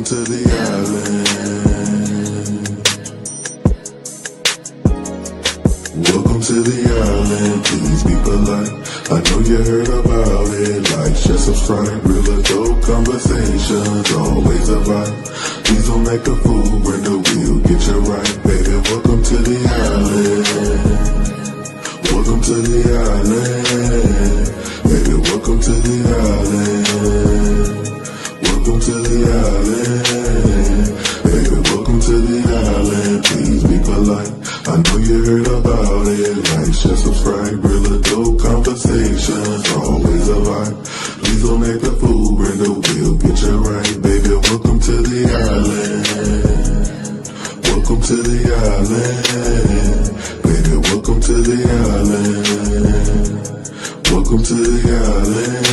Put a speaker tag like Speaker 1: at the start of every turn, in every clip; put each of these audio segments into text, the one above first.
Speaker 1: to the island. Welcome to the island, please be polite. I know you heard about it, like, share, subscribe. Real adult conversations, always a vibe. Please don't act a fool when the wheel get you right. Baby, welcome to the island. Welcome to the island. Baby, welcome to the island. Welcome to the island. Baby, welcome to the island. Please be polite. I know you heard about it. Like, share, subscribe. Real adult conversations, always a vibe. Please don't act a fool when the wheel get you right. Baby, welcome to the island. Welcome to the island. Baby, welcome to the island. Welcome to the island.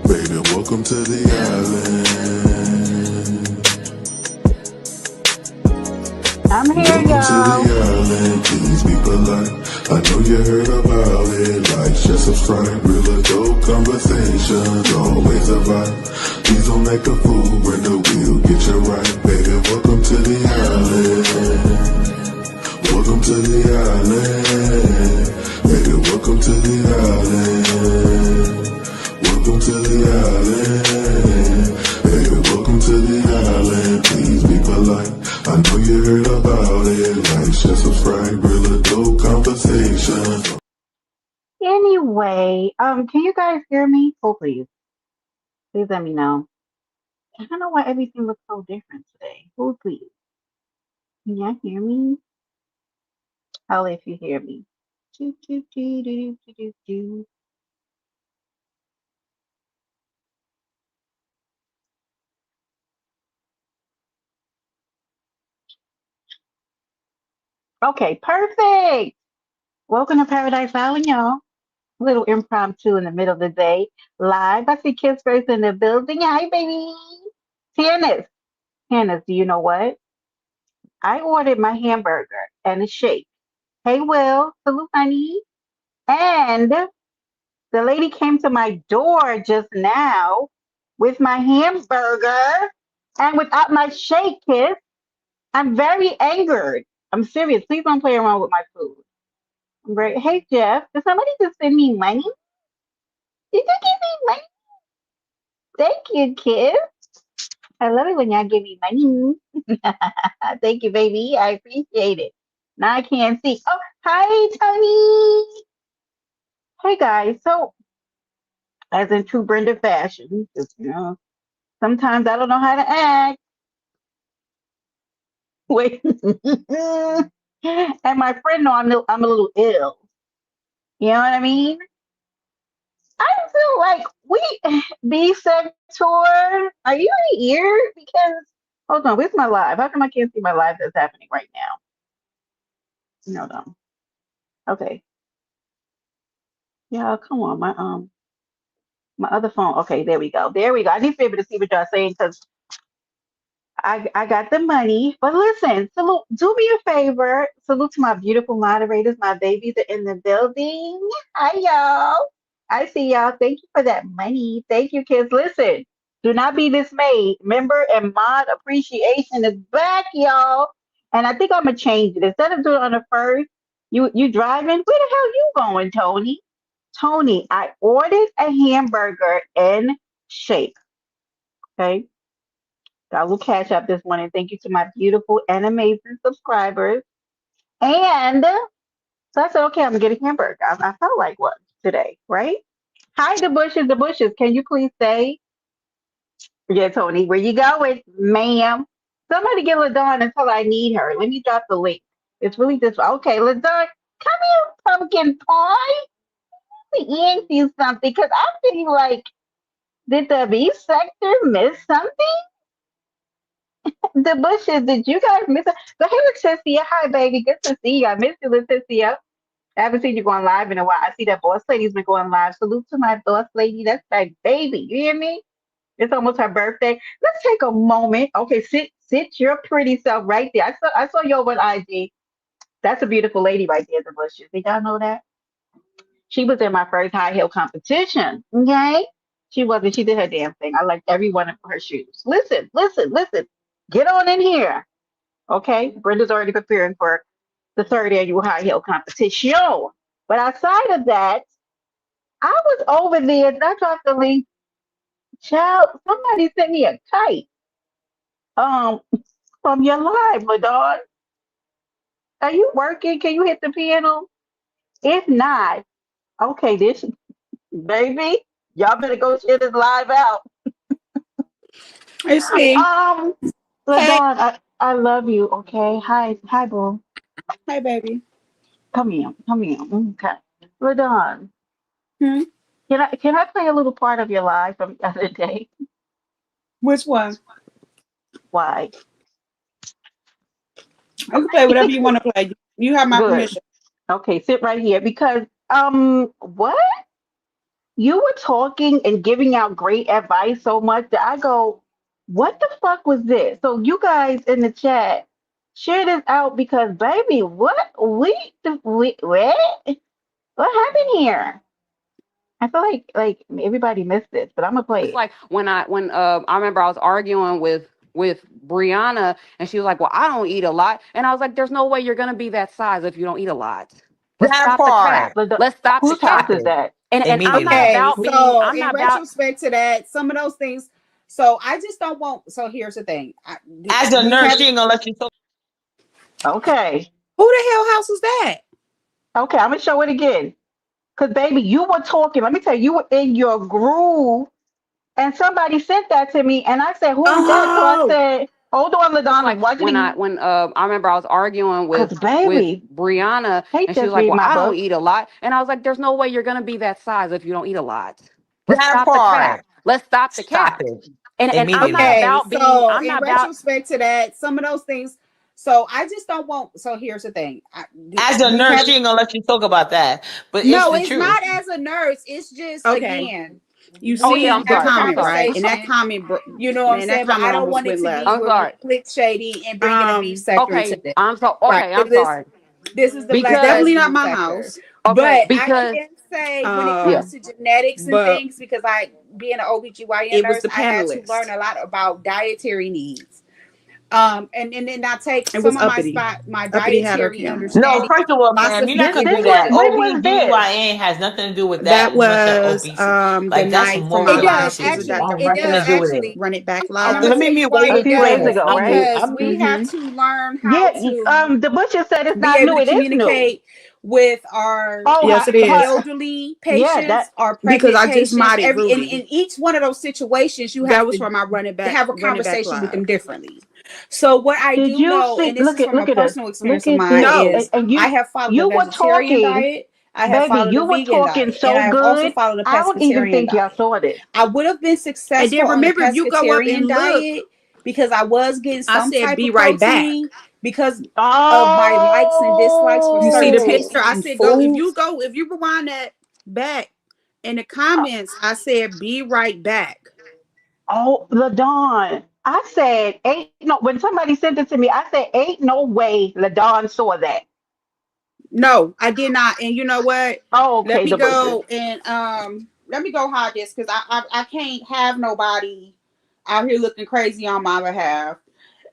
Speaker 1: Baby, welcome to the island.
Speaker 2: I'm here,
Speaker 1: Welcome to the
Speaker 2: y'all.
Speaker 1: island, please be polite. I know you heard about it, like, share, subscribe. Real adult conversations, always a vibe. Please don't act a fool when the wheel get you right. Baby, welcome to the island. Welcome to the island. Baby, welcome to the island. Welcome to the island. Baby, welcome to the island. Please be polite. I know you heard about it. Like, share, subscribe. Real adult conversations.
Speaker 2: Anyway, can you guys hear me? Oh, please. Please let me know. I don't know why everything looks so different today. Oh, please. Can y'all hear me? Holla if you hear me. Doo, doo, doo, doo, doo, doo, doo. Okay, perfect. Welcome to Paradise Island, y'all. A little impromptu in the middle of the day. Live. I see Kiss Grace in the building. Hi, baby. Candace. Candace, do you know what? I ordered my hamburger and a shake. Hey, Will. Salute, honey. And the lady came to my door just now with my hamburger and without my shake, Kiss. I'm very angered. I'm serious. Please don't play around with my food. I'm very, hey, Jeff, did somebody just send me money? Did you give me money? Thank you, Kiss. I love it when y'all give me money. Thank you, baby. I appreciate it. Now I can't see. Oh, hi, Tony. Hey, guys. So, as in true Brenda fashion, just, sometimes I don't know how to act. Wait. And my friend know I'm a little ill. You know what I mean? I feel like we B-sector. Are you here? Because hold on, where's my live? How come I can't see my live that's happening right now? No, no. Okay. Yeah, come on, my other phone. Okay, there we go. There we go. I need to be able to see what y'all saying because I got the money. But listen, salute, do me a favor. Salute to my beautiful moderators. My babies are in the building. Hi, y'all. I see y'all. Thank you for that money. Thank you, kids. Listen, do not be dismayed. Member and mod appreciation is back, y'all. And I think I'm gonna change it. Instead of doing it on the first, you driving? Where the hell you going, Tony? Tony, I ordered a hamburger and shake. Okay. Got a little cash up this morning. Thank you to my beautiful and amazing subscribers. And so I said, okay, I'm gonna get a hamburger. I felt like one today, right? Hi, the bushes, the bushes. Can you please say, yeah, Tony, where you going, ma'am? Somebody get LaDon and tell her I need her. Let me drop the link. It's really this. Okay, LaDon, come here, pumpkin pie. Let me ask you something because I'm feeling like Did the B sector miss something? The bushes, did you guys miss it? So hey, Leticia. Hi, baby. Good to see you. I missed you, Leticia. I haven't seen you going live in a while. I see that boss lady's been going live. Salute to my boss lady. That's my baby. You hear me? It's almost her birthday. Let's take a moment. Okay, sit your pretty self right there. I saw you over on IG. That's a beautiful lady right there in the bushes. Did y'all know that? She was in my first high heel competition. Okay? She wasn't. She did her damn thing. I liked every one of her shoes. Listen, listen, listen. Get on in here. Okay? Brenda's already preparing for the third annual high heel competition. But outside of that, I was over there and I dropped the link. Child, somebody sent me a kite um from your live, Madon. Are you working? Can you hit the piano? If not, okay, this baby, y'all better go share this live out.
Speaker 3: It's me.
Speaker 2: Um,
Speaker 3: Hey,
Speaker 2: Ladon, I love you. Okay, hi, boo.
Speaker 3: hi, baby.
Speaker 2: Come here, come here. Okay, Ladon,
Speaker 3: Hmm?
Speaker 2: can I play a little part of your live from the other day?
Speaker 3: Which one?
Speaker 2: Why?
Speaker 3: I can play whatever you want to play. You have my
Speaker 2: Good.
Speaker 3: permission.
Speaker 2: Okay, sit right here because what? You were talking and giving out great advice so much that I go, what the fuck was this? So you guys in the chat, share this out because baby, what what happened here? I feel like everybody missed this, but I'm gonna play
Speaker 4: It's
Speaker 2: it.
Speaker 4: like when I remember I was arguing with Brianna, and she was like, "Well, I don't eat a lot," and I was like, "There's no way you're gonna be that size if you don't eat a lot. Let's
Speaker 5: That
Speaker 4: stop the
Speaker 5: part.
Speaker 4: cap. Let's stop the
Speaker 2: Whose house
Speaker 5: Stop
Speaker 4: cap."
Speaker 2: is
Speaker 5: it
Speaker 2: that?
Speaker 4: And I'm not
Speaker 5: immediately.
Speaker 3: Okay,
Speaker 4: about being.
Speaker 3: so
Speaker 4: I'm
Speaker 3: in
Speaker 4: not about.
Speaker 3: retrospect to that, some of those things. So I just don't want. So here's the thing.
Speaker 5: As a
Speaker 3: We
Speaker 5: nurse,
Speaker 3: have.
Speaker 5: she ain't gonna let you talk.
Speaker 2: Okay.
Speaker 3: Who the hell house is that?
Speaker 2: Okay, I'm gonna show it again. Cause baby, you were talking. Let me tell you, you were in your groove. And somebody sent that to me, and I said, "Who is that?" So I
Speaker 3: Oh,
Speaker 2: said, "Hold on,
Speaker 4: It's
Speaker 2: Ladonna,
Speaker 4: like
Speaker 2: watch me,
Speaker 4: when I remember I was arguing
Speaker 2: cause
Speaker 4: with
Speaker 2: baby,
Speaker 4: Brianna,
Speaker 2: hate
Speaker 4: and she was
Speaker 2: just
Speaker 4: like,
Speaker 2: read
Speaker 4: "Well,
Speaker 2: my
Speaker 4: I don't
Speaker 2: book."
Speaker 4: eat a lot," and I was like, "There's no way you're gonna be that size if you don't eat a lot. Let's
Speaker 5: That
Speaker 4: stop the cap.
Speaker 5: part.
Speaker 4: Let's stop the
Speaker 5: Stop
Speaker 4: cap."
Speaker 5: it
Speaker 4: And I'm not
Speaker 5: immediately.
Speaker 3: okay.
Speaker 4: about being.
Speaker 3: So
Speaker 4: I'm
Speaker 3: in
Speaker 4: not about.
Speaker 3: retrospect to that, some of those things. So I just don't want. So here's the thing.
Speaker 5: As a
Speaker 3: We
Speaker 5: nurse,
Speaker 3: have.
Speaker 5: she ain't gonna let you talk about that. But it's
Speaker 3: No,
Speaker 5: the
Speaker 3: it's
Speaker 5: truth.
Speaker 3: not as a nurse. It's just
Speaker 6: Okay.
Speaker 3: again,
Speaker 6: You
Speaker 4: Oh yeah,
Speaker 3: we
Speaker 6: seen
Speaker 4: I'm
Speaker 6: the
Speaker 3: have a
Speaker 4: sorry. I'm
Speaker 6: comment,
Speaker 4: sorry.
Speaker 6: right? And that
Speaker 3: conversation.
Speaker 6: comment,
Speaker 3: You know what I'm
Speaker 6: man, that
Speaker 3: saying? But I
Speaker 6: comment
Speaker 3: don't
Speaker 6: almost
Speaker 3: want it
Speaker 6: went
Speaker 3: to
Speaker 6: left.
Speaker 3: be
Speaker 4: I'm
Speaker 3: where we
Speaker 4: sorry.
Speaker 3: click shady and bring in a beef sector into
Speaker 4: Okay,
Speaker 3: this.
Speaker 4: I'm so
Speaker 3: Right.
Speaker 4: okay. I'm sorry
Speaker 3: This is the
Speaker 6: It's
Speaker 3: Black
Speaker 4: because
Speaker 6: definitely
Speaker 3: lesbian
Speaker 6: not my
Speaker 3: sector.
Speaker 6: house.
Speaker 4: okay
Speaker 3: But I
Speaker 4: because
Speaker 3: can say when it
Speaker 4: yeah.
Speaker 3: comes to genetics and
Speaker 6: But
Speaker 3: things, because I being an OBGYN
Speaker 6: it was
Speaker 3: nurse,
Speaker 6: the
Speaker 3: I had to learn
Speaker 6: panelist.
Speaker 3: a lot about dietary needs. And then I take
Speaker 6: It
Speaker 3: some
Speaker 6: was
Speaker 3: of
Speaker 6: uppity.
Speaker 3: my
Speaker 6: Uppity had her
Speaker 3: dietary
Speaker 6: camera.
Speaker 5: No,
Speaker 3: understanding
Speaker 5: first of all, ma'am, you're not
Speaker 2: This
Speaker 5: gonna
Speaker 3: philosophy.
Speaker 2: this
Speaker 5: do
Speaker 2: was
Speaker 5: that.
Speaker 2: when was this?
Speaker 5: OBGYN has nothing to do with
Speaker 6: That
Speaker 5: that much of
Speaker 6: was
Speaker 5: obesity.
Speaker 6: the
Speaker 5: Like that's
Speaker 6: night from our
Speaker 3: It
Speaker 5: morbid
Speaker 3: does
Speaker 6: last visit,
Speaker 5: obesity. That
Speaker 3: actually.
Speaker 6: Dr.
Speaker 5: has
Speaker 3: It
Speaker 5: nothing
Speaker 3: does
Speaker 5: to do with
Speaker 6: Princess.
Speaker 5: it.
Speaker 3: actually.
Speaker 6: Run it back
Speaker 3: And I'm gonna
Speaker 6: live.
Speaker 5: Let me
Speaker 3: tell you
Speaker 5: mute
Speaker 3: why
Speaker 2: A
Speaker 3: it
Speaker 2: few days
Speaker 3: does
Speaker 5: OBGYN.
Speaker 2: ago,
Speaker 5: I'll
Speaker 2: right?
Speaker 5: mute.
Speaker 3: because
Speaker 5: I'll
Speaker 3: we
Speaker 5: mute.
Speaker 3: have
Speaker 2: Mm-hmm.
Speaker 3: to learn how
Speaker 2: Yeah.
Speaker 3: to
Speaker 2: The butcher said it's
Speaker 3: be
Speaker 2: not
Speaker 3: able
Speaker 2: new.
Speaker 3: to
Speaker 2: It is new.
Speaker 3: communicate with our
Speaker 2: Oh,
Speaker 6: Yes, it is.
Speaker 3: elderly
Speaker 2: yeah.
Speaker 3: patients, our
Speaker 6: Because
Speaker 3: pregnant
Speaker 6: I just
Speaker 3: patients,
Speaker 6: modded
Speaker 3: every
Speaker 6: Rudy.
Speaker 3: in each one of those situations, you
Speaker 6: That
Speaker 3: have
Speaker 6: was
Speaker 3: to
Speaker 6: from our
Speaker 3: have a
Speaker 6: run it back
Speaker 3: conversation with them
Speaker 6: live.
Speaker 3: differently. So what I
Speaker 2: Did
Speaker 3: do
Speaker 2: you
Speaker 3: know,
Speaker 2: see?
Speaker 3: and this is from a
Speaker 2: Look at us.
Speaker 3: personal
Speaker 2: Look
Speaker 3: experience of
Speaker 2: at
Speaker 3: mine,
Speaker 2: this.
Speaker 6: No.
Speaker 3: is
Speaker 2: And
Speaker 3: I have followed a
Speaker 2: you were
Speaker 3: vegetarian
Speaker 2: talking,
Speaker 3: diet. I have
Speaker 2: baby.
Speaker 3: followed a
Speaker 2: You were
Speaker 3: vegan
Speaker 2: talking
Speaker 3: diet, and
Speaker 2: so
Speaker 3: I have also
Speaker 2: good.
Speaker 3: followed a
Speaker 2: I don't even
Speaker 3: pescatarian
Speaker 2: think y'all
Speaker 3: diet.
Speaker 2: saw this.
Speaker 3: I would have been
Speaker 6: And
Speaker 3: successful
Speaker 6: then
Speaker 3: on the
Speaker 6: remember, if you go up and
Speaker 3: pescatarian
Speaker 6: look,
Speaker 3: diet because I was getting
Speaker 6: I
Speaker 3: some
Speaker 6: said
Speaker 3: type
Speaker 6: be
Speaker 3: of
Speaker 6: right back.
Speaker 3: protein because of my likes and dislikes for
Speaker 6: You see
Speaker 3: certain
Speaker 6: the
Speaker 2: Oh.
Speaker 6: picture? I
Speaker 3: certain
Speaker 6: said
Speaker 3: foods.
Speaker 6: if you rewind that back in the comments, I said be right back.
Speaker 2: Oh, LaDon. I said, ain't no, when somebody sent it to me, I said, ain't no way LaDon saw that.
Speaker 6: No, I did not. And you know what?
Speaker 2: Oh,
Speaker 6: Let
Speaker 2: okay,
Speaker 6: me
Speaker 2: the butcher.
Speaker 6: go and let me go hide this because I can't have nobody out here looking crazy on my behalf.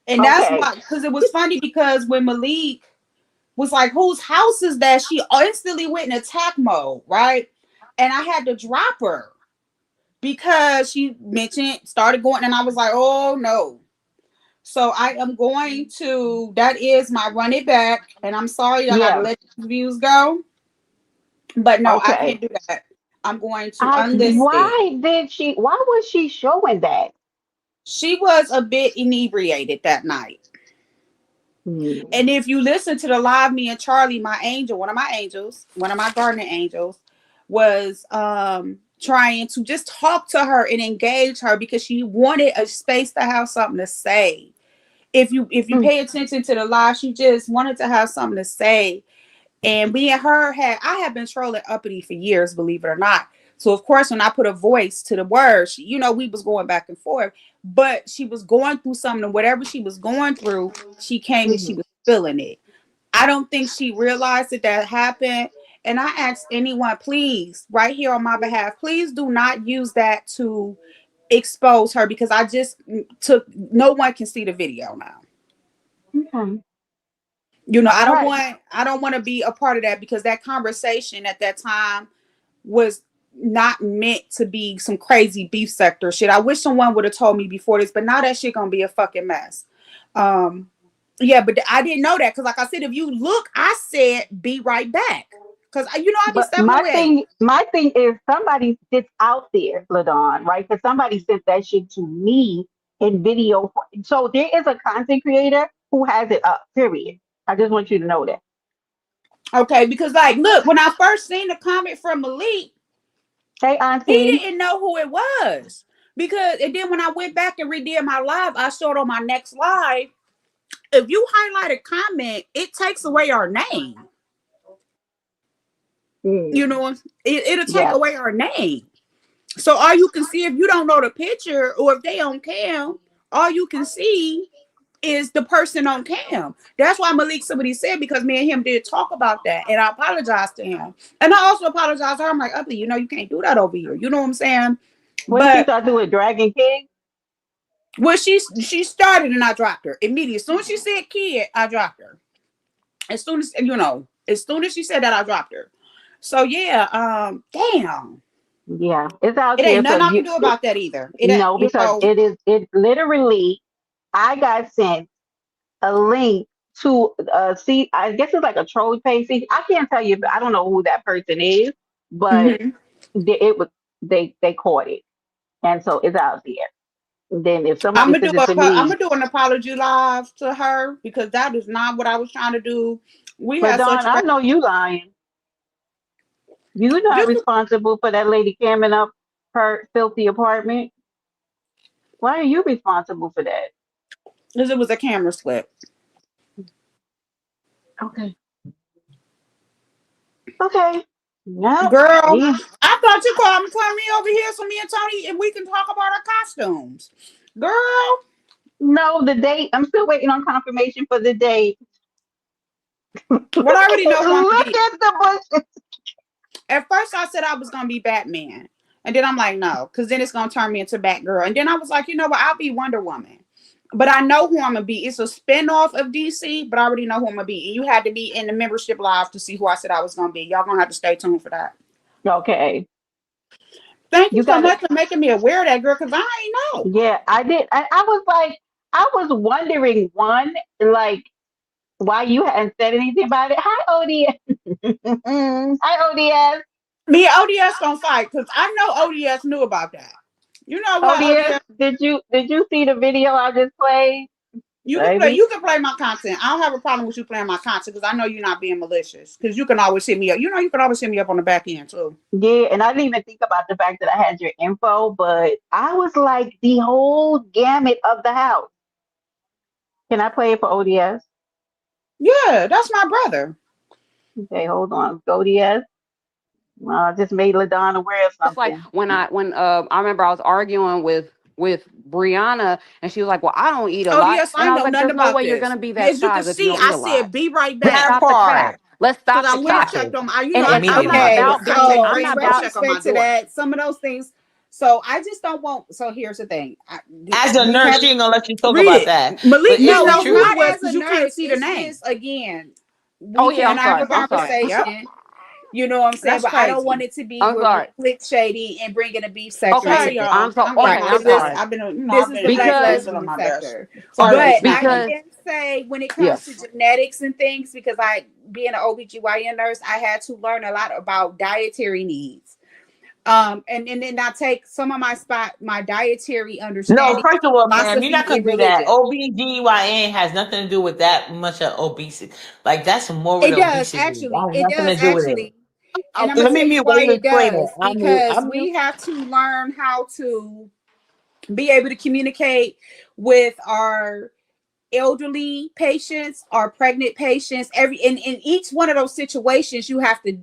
Speaker 6: And that's
Speaker 2: Okay.
Speaker 6: why, because it was funny because when Malik was like, whose house is that? She instantly went in attack mode, right? And I had to drop her because she mentioned, started going, and I was like, oh no. So I am going to, that is my run it back. And I'm sorry, I got to
Speaker 2: Yeah.
Speaker 6: let these views go. But no, I
Speaker 2: Okay.
Speaker 6: can't do that. I'm going to
Speaker 2: I
Speaker 6: unlist it.
Speaker 2: why was she showing that?
Speaker 6: She was a bit inebriated that night.
Speaker 2: Hmm.
Speaker 6: And if you listen to the live, me and Charlie, my angel, one of my angels, one of my guardian angels, was trying to just talk to her and engage her because she wanted a space to have something to say. If you
Speaker 2: Mm,
Speaker 6: pay attention to the live, she just wanted to have something to say. And me and her I have been trolling uppity for years, believe it or not. So of course, when I put a voice to the words, we was going back and forth. But she was going through something, and whatever she was going through, she came and she
Speaker 2: mhm.
Speaker 6: was feeling it. I don't think she realized that happened. And I asked anyone, please, right here on my behalf, please do not use that to expose her because I just took. No one can see the video now.
Speaker 2: Okay.
Speaker 6: I
Speaker 2: All
Speaker 6: don't
Speaker 2: right.
Speaker 6: want to be a part of that because that conversation at that time was not meant to be some crazy beef sector shit. I wish someone would have told me before this, but now that shit gonna be a fucking mess. Um, yeah, but I didn't know that because, like I said, if you look, I said be right back because I be
Speaker 2: But
Speaker 6: stepping away.
Speaker 2: my thing is somebody sits out there, Ladon, right? Because somebody sent that shit to me in video. So there is a content creator who has it up. Period. I just want you to know that.
Speaker 6: Okay, because like, look, when I first seen the comment from Malik,
Speaker 2: Hey,
Speaker 6: he
Speaker 2: Auntie.
Speaker 6: didn't know who it was because, and then when I went back and redid my live, I showed on my next live. If you highlight a comment, it takes away our name.
Speaker 2: Mm,
Speaker 6: It'll take
Speaker 2: yeah.
Speaker 6: away our name. So all you can see if you don't know the picture or if they on cam, all you can see is the person on cam. That's why Malik somebody said because me and him did talk about that, and I apologized to him, and I also apologized to her. I'm like, Ugly, you can't do that over here. You know what I'm saying?
Speaker 2: What did she
Speaker 6: But
Speaker 2: start doing? Dragon King?
Speaker 6: when she started and I dropped her immediately. As soon as she said kid, I dropped her. As soon as she said that, I dropped her. So yeah, damn.
Speaker 2: Yeah, it's out
Speaker 6: It ain't
Speaker 2: there. So
Speaker 6: nothing I can do about that either. It ain't,
Speaker 2: no, because it literally. I got sent a link to see. I guess it's like a troll page. See, I can't tell you. I don't know who that person is, but
Speaker 6: Mhm.
Speaker 2: it was they caught it, and so it's out there. Then if
Speaker 6: I'm
Speaker 2: somebody
Speaker 6: gonna do
Speaker 2: sends it to
Speaker 6: I'm
Speaker 2: me,
Speaker 6: gonna do an apology live to her because that is not what I was trying to do. We
Speaker 2: but
Speaker 6: had
Speaker 2: Don,
Speaker 6: such
Speaker 2: I know you lying. You're not
Speaker 6: just
Speaker 2: responsible for that lady camming up her filthy apartment. Why are you responsible for that?
Speaker 6: because it was a camera slip.
Speaker 2: Okay. Okay. Yep.
Speaker 6: Girl,
Speaker 2: Yeah.
Speaker 6: I thought you called me, come me over here so me and Tony and we can talk about our costumes. Girl,
Speaker 2: No, the date. I'm still waiting on confirmation for the date.
Speaker 6: what I
Speaker 2: Look
Speaker 6: already
Speaker 2: at
Speaker 6: know who I'm gonna
Speaker 2: look
Speaker 6: be.
Speaker 2: at the bushes.
Speaker 6: At first I said I was gonna be Batman. And then I'm like, no, because then it's gonna turn me into Batgirl. And then I was like, you know what, I'll be Wonder Woman. But I know who I'm gonna be. It's a spinoff of DC, but I already know who I'm gonna be. And you had to be in the membership live to see who I said I was gonna be. Y'all gonna have to stay tuned for that.
Speaker 2: Okay.
Speaker 6: Thank you
Speaker 2: You
Speaker 6: so
Speaker 2: got it.
Speaker 6: much for making me aware of that, girl, because I ain't know.
Speaker 2: Yeah, I did. I was like, I was wondering one, like, why you hadn't said anything about it. Hi, ODS. Hi, ODS.
Speaker 6: Me and ODS gonna fight because I know ODS knew about that. You know what,
Speaker 2: ODS,
Speaker 6: ODS?
Speaker 2: did you see the video I just played,
Speaker 6: You can play.
Speaker 2: baby?
Speaker 6: You can play my content. I don't have a problem with you playing my content because I know you're not being malicious. Because you can always hit me up. You can always hit me up on the back end too.
Speaker 2: Yeah, and I didn't even think about the fact that I had your info, but I was like the whole gamut of the house. Can I play it for ODS?
Speaker 6: Yeah, that's my brother.
Speaker 2: Okay, hold on. ODS. I just made LaDon aware of
Speaker 4: It's like
Speaker 2: something.
Speaker 4: when I remember I was arguing with Brianna, and she was like, "Well, I don't eat a lot,"
Speaker 6: ODS,
Speaker 4: and
Speaker 6: I
Speaker 4: I was
Speaker 6: know
Speaker 4: like,
Speaker 6: nothing
Speaker 4: "There's no
Speaker 6: about
Speaker 4: way you're
Speaker 6: this.
Speaker 4: gonna be that
Speaker 6: As you can
Speaker 4: size if you
Speaker 6: see,
Speaker 4: don't eat
Speaker 6: I
Speaker 4: a lot."
Speaker 6: said be right
Speaker 4: Let's
Speaker 6: back
Speaker 5: That
Speaker 4: stop the
Speaker 5: part.
Speaker 4: cap. Let's
Speaker 6: because
Speaker 4: stop
Speaker 6: I
Speaker 4: the
Speaker 6: went and
Speaker 4: capping.
Speaker 6: checked on. I
Speaker 4: And
Speaker 6: I,
Speaker 4: and
Speaker 6: I
Speaker 4: I'm
Speaker 6: went
Speaker 4: not
Speaker 6: and
Speaker 5: Immediately.
Speaker 6: checked.
Speaker 4: about
Speaker 6: I
Speaker 4: being.
Speaker 6: take
Speaker 4: I'm
Speaker 6: great
Speaker 4: not
Speaker 6: spell
Speaker 4: about.
Speaker 6: check on my
Speaker 3: Respect to
Speaker 6: daughter.
Speaker 3: that. Some of those things. So I just don't want. So here's the thing.
Speaker 5: As a
Speaker 3: We
Speaker 5: nurse,
Speaker 3: have
Speaker 5: she ain't gonna let you talk
Speaker 6: Read
Speaker 5: about
Speaker 6: it.
Speaker 5: that. But
Speaker 6: Malik
Speaker 5: it's
Speaker 6: didn't
Speaker 5: the
Speaker 3: no.
Speaker 6: know
Speaker 3: It's
Speaker 6: who
Speaker 5: truth.
Speaker 6: it
Speaker 3: not
Speaker 6: was
Speaker 3: as
Speaker 6: because
Speaker 3: a
Speaker 6: you can't
Speaker 3: nurse.
Speaker 6: see the
Speaker 3: It's
Speaker 6: name.
Speaker 3: just again.
Speaker 4: Oh
Speaker 3: We
Speaker 4: yeah,
Speaker 3: can
Speaker 4: I'm
Speaker 3: have
Speaker 4: sorry.
Speaker 3: a
Speaker 4: I'm sorry.
Speaker 6: Yep,
Speaker 3: conversation. You know what I'm saying?
Speaker 6: that's
Speaker 3: But I don't want
Speaker 6: crazy.
Speaker 3: it to be
Speaker 4: I'm
Speaker 3: where we
Speaker 4: sorry.
Speaker 3: click shady and bring in a beef
Speaker 6: I'm
Speaker 3: sector
Speaker 4: Okay,
Speaker 6: sorry,
Speaker 3: into it.
Speaker 6: y'all.
Speaker 4: I'm so
Speaker 6: I'm
Speaker 3: Right.
Speaker 4: okay.
Speaker 6: getting.
Speaker 4: I'm
Speaker 3: This is
Speaker 4: sorry
Speaker 6: I've been.
Speaker 3: this is
Speaker 6: I've
Speaker 3: the
Speaker 6: been
Speaker 3: Black
Speaker 6: been
Speaker 4: because
Speaker 6: doing
Speaker 3: lesbian
Speaker 6: my best.
Speaker 3: sector.
Speaker 6: Sorry,
Speaker 3: But
Speaker 6: ladies.
Speaker 3: I
Speaker 6: Not
Speaker 4: because
Speaker 3: can say when it comes to
Speaker 4: yes.
Speaker 3: genetics and things, because I being an OBGYN nurse, I had to learn a lot about dietary needs. And then I take some of my dietary
Speaker 5: No,
Speaker 3: understanding
Speaker 5: first of all, ma'am, you're
Speaker 3: philosophy
Speaker 5: not
Speaker 3: in
Speaker 5: gonna do that.
Speaker 3: religion.
Speaker 5: OBGYN has nothing to do with that much of obesity. Like that's more with
Speaker 3: It does
Speaker 5: obesity.
Speaker 3: actually.
Speaker 5: That has
Speaker 3: It
Speaker 5: nothing
Speaker 3: does
Speaker 5: to do with it.
Speaker 3: actually. And I'm gonna
Speaker 5: Let
Speaker 3: tell
Speaker 5: me
Speaker 3: you
Speaker 5: mute while
Speaker 3: why
Speaker 5: you
Speaker 3: it
Speaker 5: explain it.
Speaker 3: does.
Speaker 5: I'm mute.
Speaker 3: Because
Speaker 5: I'm
Speaker 3: we
Speaker 5: mute.
Speaker 3: have to learn how to be able to communicate with our elderly patients, our pregnant patients. In each one of those situations, you have to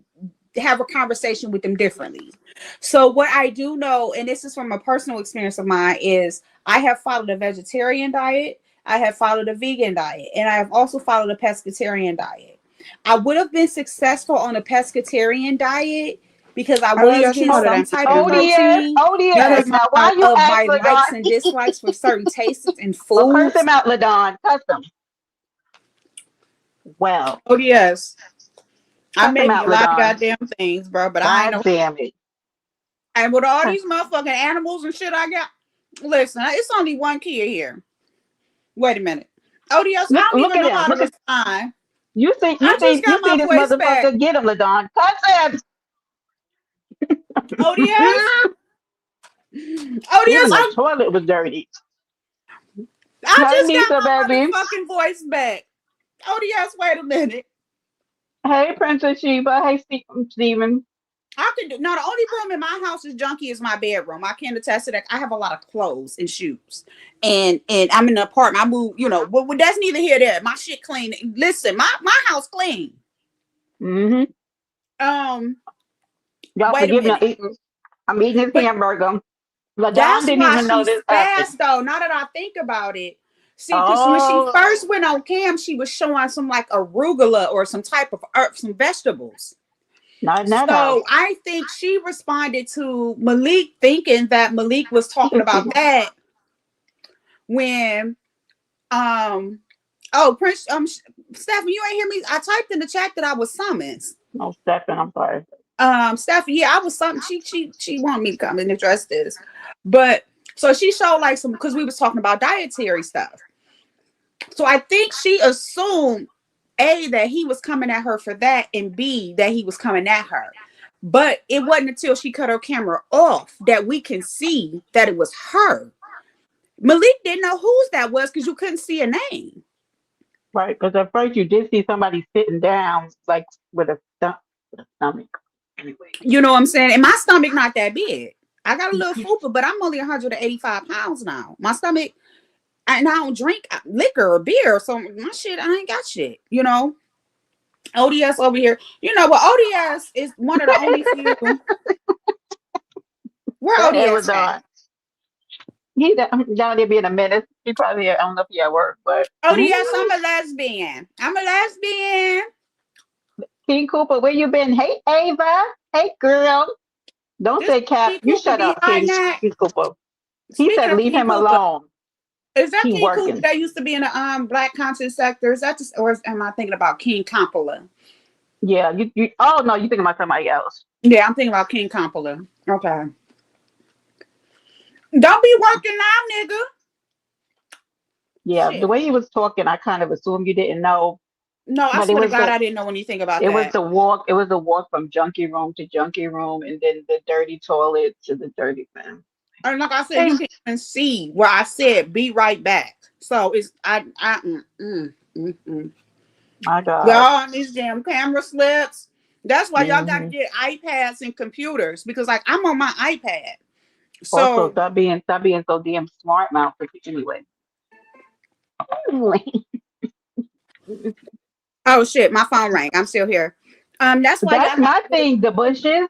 Speaker 3: have a conversation with them differently. So what I do know, and this is from a personal experience of mine, is I have followed a vegetarian diet, I have followed a vegan diet, and I have also followed a pescatarian diet. I would have been successful on a pescatarian diet because I was
Speaker 6: ODS, you
Speaker 3: getting
Speaker 6: know that
Speaker 3: some
Speaker 6: ain't the
Speaker 3: type of
Speaker 6: same though.
Speaker 2: ODS,
Speaker 3: protein
Speaker 6: That
Speaker 2: ODS.
Speaker 6: is
Speaker 3: because
Speaker 6: not.
Speaker 2: Now, why you
Speaker 3: of
Speaker 2: ask
Speaker 3: my
Speaker 2: Ladon?
Speaker 3: likes and dislikes for certain tastes and
Speaker 2: Well, curse
Speaker 3: foods.
Speaker 2: him out, Ladon. Cuss him. Well,
Speaker 6: ODS. I
Speaker 2: cuss him
Speaker 6: may be
Speaker 2: out,
Speaker 6: a lot of
Speaker 2: Ladon.
Speaker 6: goddamn things, bro, but I ain't
Speaker 2: God
Speaker 6: no.
Speaker 2: damn it.
Speaker 6: And with all these motherfucking animals and shit I got, listen, it's only one kid here. Wait a minute. ODS, I
Speaker 2: Look,
Speaker 6: don't
Speaker 2: look
Speaker 6: even
Speaker 2: at
Speaker 6: know
Speaker 2: him.
Speaker 6: how to
Speaker 2: Look at
Speaker 6: respond.
Speaker 2: you. See,
Speaker 6: I
Speaker 2: you
Speaker 6: just
Speaker 2: see, you
Speaker 6: got
Speaker 2: see
Speaker 6: my
Speaker 2: this
Speaker 6: voice back.
Speaker 2: motherfucker. Get him, Ladon. Cuss him.
Speaker 6: ODS,
Speaker 2: Even
Speaker 6: ODS,
Speaker 2: the toilet was dirty.
Speaker 6: I
Speaker 2: Hey,
Speaker 6: just got
Speaker 2: Nisa,
Speaker 6: my
Speaker 2: baby.
Speaker 6: motherfucking voice back. ODS, wait a minute.
Speaker 2: Hey, Princess Sheba. Hey, Steven.
Speaker 6: I can do now. The only room in my house is junky is my bedroom. I can attest to that. I have a lot of clothes and shoes, and I'm in an apartment. I move, but that's neither here nor there. My shit clean. Listen, my house clean.
Speaker 2: Mm-hmm.
Speaker 6: Um,
Speaker 2: Y'all
Speaker 6: wait a
Speaker 2: forgive me.
Speaker 6: minute.
Speaker 2: I'm eating his
Speaker 6: But
Speaker 2: hamburger. Ladon
Speaker 6: that's
Speaker 2: didn't
Speaker 6: why
Speaker 2: even know
Speaker 6: she's
Speaker 2: this happened.
Speaker 6: fast though. Now that I think about it. See, because when she
Speaker 2: Oh,
Speaker 6: first went on cam, she was showing some like arugula or some type of herb, some vegetables.
Speaker 2: not in that house.
Speaker 6: So I think she responded to Malik thinking that Malik was talking about that when Prince Stephanie, you ain't hear me. I typed in the chat that I was summoned.
Speaker 2: No, Stephen, I'm sorry.
Speaker 6: Stephanie, yeah, I was something. She wanted me to come and address this. But so she showed like some because we was talking about dietary stuff. So I think she assumed A, that he was coming at her for that, and B, that he was coming at her. But it wasn't until she cut her camera off that we can see that it was her. Malik didn't know whose that was because you couldn't see a name.
Speaker 2: Right, because at first you did see somebody sitting down, like with a stomach. Anyway.
Speaker 6: You know what I'm saying? And my stomach not that big. I got a little fupa, but I'm only 185 pounds now. My stomach, and I don't drink liquor or beer, so my shit, I ain't got shit. ODS over here. You know what? ODS is one of the only few. Where
Speaker 2: Go ahead,
Speaker 6: ODS at?
Speaker 2: Ladon. Down there being a menace. He probably, I don't know if he at work, but
Speaker 6: ODS, I'm a lesbian. I'm a lesbian.
Speaker 2: King Cooper, where you been? Hey, Ava. Hey, girl. Don't
Speaker 6: This
Speaker 2: say Cap.
Speaker 6: King
Speaker 2: You
Speaker 6: Cooper
Speaker 2: shut
Speaker 6: be
Speaker 2: up,
Speaker 6: hiding
Speaker 2: King,
Speaker 6: that.
Speaker 2: King Cooper. He
Speaker 6: Speaking
Speaker 2: said,
Speaker 6: of
Speaker 2: leave
Speaker 6: King
Speaker 2: him
Speaker 6: Cooper,
Speaker 2: alone.
Speaker 6: is that
Speaker 2: He
Speaker 6: King Cooper
Speaker 2: working.
Speaker 6: that used to be in the black conscious sector? Is that just, or am I thinking about King Kamala?
Speaker 2: Yeah, oh no, you thinking about somebody else.
Speaker 6: Yeah, I'm thinking about King Kamala. Okay. Don't be working now, nigga.
Speaker 2: Yeah, the
Speaker 6: Shit.
Speaker 2: way he was talking, I kind of assumed you didn't know.
Speaker 6: No, I
Speaker 2: But
Speaker 6: swear to God, I didn't know anything about
Speaker 2: it was
Speaker 6: that.
Speaker 2: the walk. It was the walk from junkie room to junkie room, and then the dirty toilet to the dirty man.
Speaker 6: And like I said,
Speaker 2: Hey,
Speaker 6: you can even see where I said "be right back." So it's
Speaker 2: my God.
Speaker 6: y'all on these damn camera slips. That's why y'all got to
Speaker 2: Hmm.
Speaker 6: get iPads and computers because, like, I'm on my iPad.
Speaker 2: Also,
Speaker 6: So,
Speaker 2: stop being so damn smart mouth. Anyway,
Speaker 6: oh shit, my phone rang. I'm still here. That's why
Speaker 2: that's
Speaker 6: y'all got
Speaker 2: my
Speaker 6: to get.
Speaker 2: thing. The bushes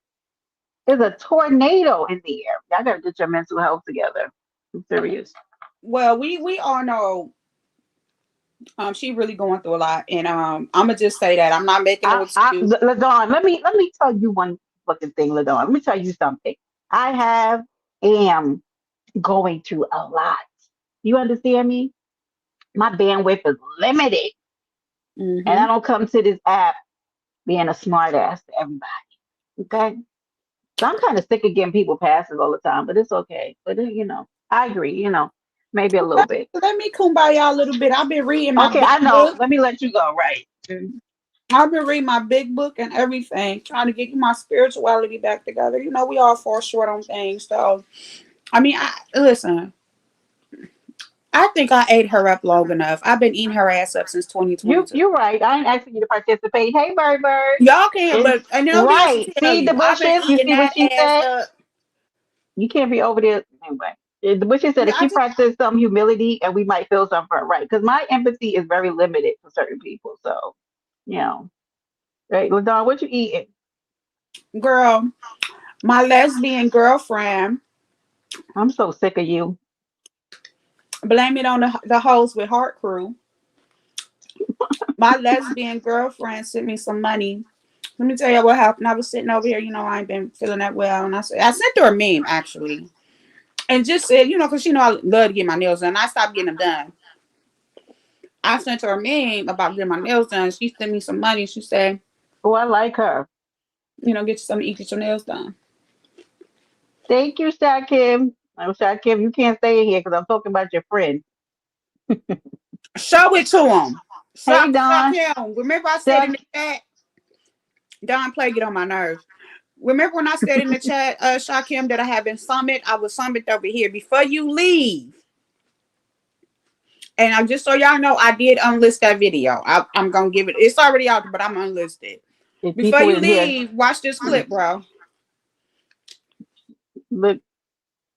Speaker 2: is a tornado in the air. Y'all gotta get your mental health together. I'm serious.
Speaker 6: Well, we all know she really going through a lot, and I'm gonna just say that I'm not making no excuse.
Speaker 2: Ladon, let me tell you one fucking thing, Ladon. Let me tell you something. I am going through a lot. You understand me? My bandwidth is limited, and I
Speaker 6: Mm-hmm.
Speaker 2: don't come to this app being a smart ass to everybody. Okay, so I'm kind of sick of getting people passes all the time, but it's okay. But I agree. Maybe a little
Speaker 6: Okay,
Speaker 2: bit.
Speaker 6: let me kumbaya a little bit. I've been reading my
Speaker 2: Okay,
Speaker 6: big
Speaker 2: I know.
Speaker 6: book.
Speaker 2: Let me let you go. Right. Mm.
Speaker 6: I've been reading my big book and everything, trying to get my spirituality back together. We all fall short on things. So, I mean, listen, I think I ate her up long enough. I've been eating her ass up since 2022.
Speaker 2: You're right. I ain't asking you to participate. Hey, Bird Bird.
Speaker 6: Y'all can't,
Speaker 2: And
Speaker 6: but and let me just
Speaker 2: right.
Speaker 6: tell
Speaker 2: See the
Speaker 6: you, I've been
Speaker 2: bushes. You
Speaker 6: eating
Speaker 2: see what
Speaker 6: that
Speaker 2: she
Speaker 6: ass
Speaker 2: said?
Speaker 6: up.
Speaker 2: You can't be over there anyway. The bushes said
Speaker 6: Yeah,
Speaker 2: if
Speaker 6: I
Speaker 2: she
Speaker 6: just,
Speaker 2: practiced some humility and we might feel something for her, right? Because my empathy is very limited for certain people. So, you know, right? Ladon, what you eating?
Speaker 6: girl, my lesbian girlfriend,
Speaker 2: I'm so sick of you.
Speaker 6: blame it on the hoes with Heart Crew. My lesbian girlfriend sent me some money. Let me tell you what happened. I was sitting over here, I ain't been feeling that well, and I sent her a meme actually, and just said, because I love to get my nails done. I stopped getting them done. I sent her a meme about getting my nails done. She sent me some money. She said,
Speaker 2: Oh, I like her.
Speaker 6: get you something to eat, get your nails done.
Speaker 2: Thank you, Shaq Kim. I'm Shaq Kim. You can't stay in here because I'm talking about your friend.
Speaker 6: Show it to him.
Speaker 2: Hey,
Speaker 6: Suck
Speaker 2: Don.
Speaker 6: him. Remember I said in
Speaker 2: Shaq.
Speaker 6: the chat, Don Play get on my nerves. Remember when I said in the chat, Shakim, that I have been summoned? I was summoned over here. Before you leave, and I'm just so y'all know, I did unlist that video. I'm gonna give it. It's already out, but I'm unlisted.
Speaker 2: If
Speaker 6: Before
Speaker 2: people
Speaker 6: you
Speaker 2: in here
Speaker 6: leave, watch this clip, bro.
Speaker 2: look,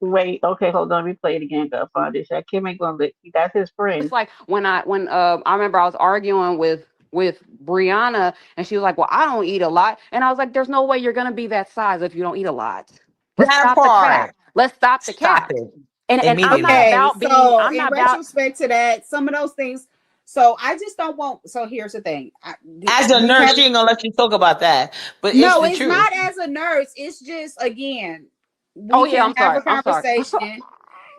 Speaker 2: wait. Okay, hold on. Let me play it again. Gotta find it. Shaq Kim ain't gonna let. That's his
Speaker 4: It's
Speaker 2: friend.
Speaker 4: like when I remember I was arguing with Brianna, and she was like, "Well, I don't eat a lot," and I was like, "There's no way you're gonna be that size if you don't eat a lot. Let's
Speaker 5: That
Speaker 4: stop the cap.
Speaker 5: part.
Speaker 4: Let's stop the
Speaker 5: Stop
Speaker 4: cap."
Speaker 5: it
Speaker 4: And I'm not
Speaker 5: immediately.
Speaker 6: Okay,
Speaker 4: about being.
Speaker 6: so
Speaker 4: I'm
Speaker 6: in
Speaker 4: not about.
Speaker 6: retrospect to that, some of those things. So I just don't want. So here's the thing.
Speaker 5: As a
Speaker 6: We
Speaker 5: nurse,
Speaker 6: have
Speaker 5: she ain't gonna let you talk about that. But it's
Speaker 6: no.
Speaker 5: the
Speaker 6: It's
Speaker 5: truth.
Speaker 6: not as a nurse. It's just again,
Speaker 4: Oh
Speaker 6: we
Speaker 4: yeah,
Speaker 6: can
Speaker 4: I'm
Speaker 6: have
Speaker 4: sorry.
Speaker 6: a
Speaker 4: I'm sorry.
Speaker 6: conversation.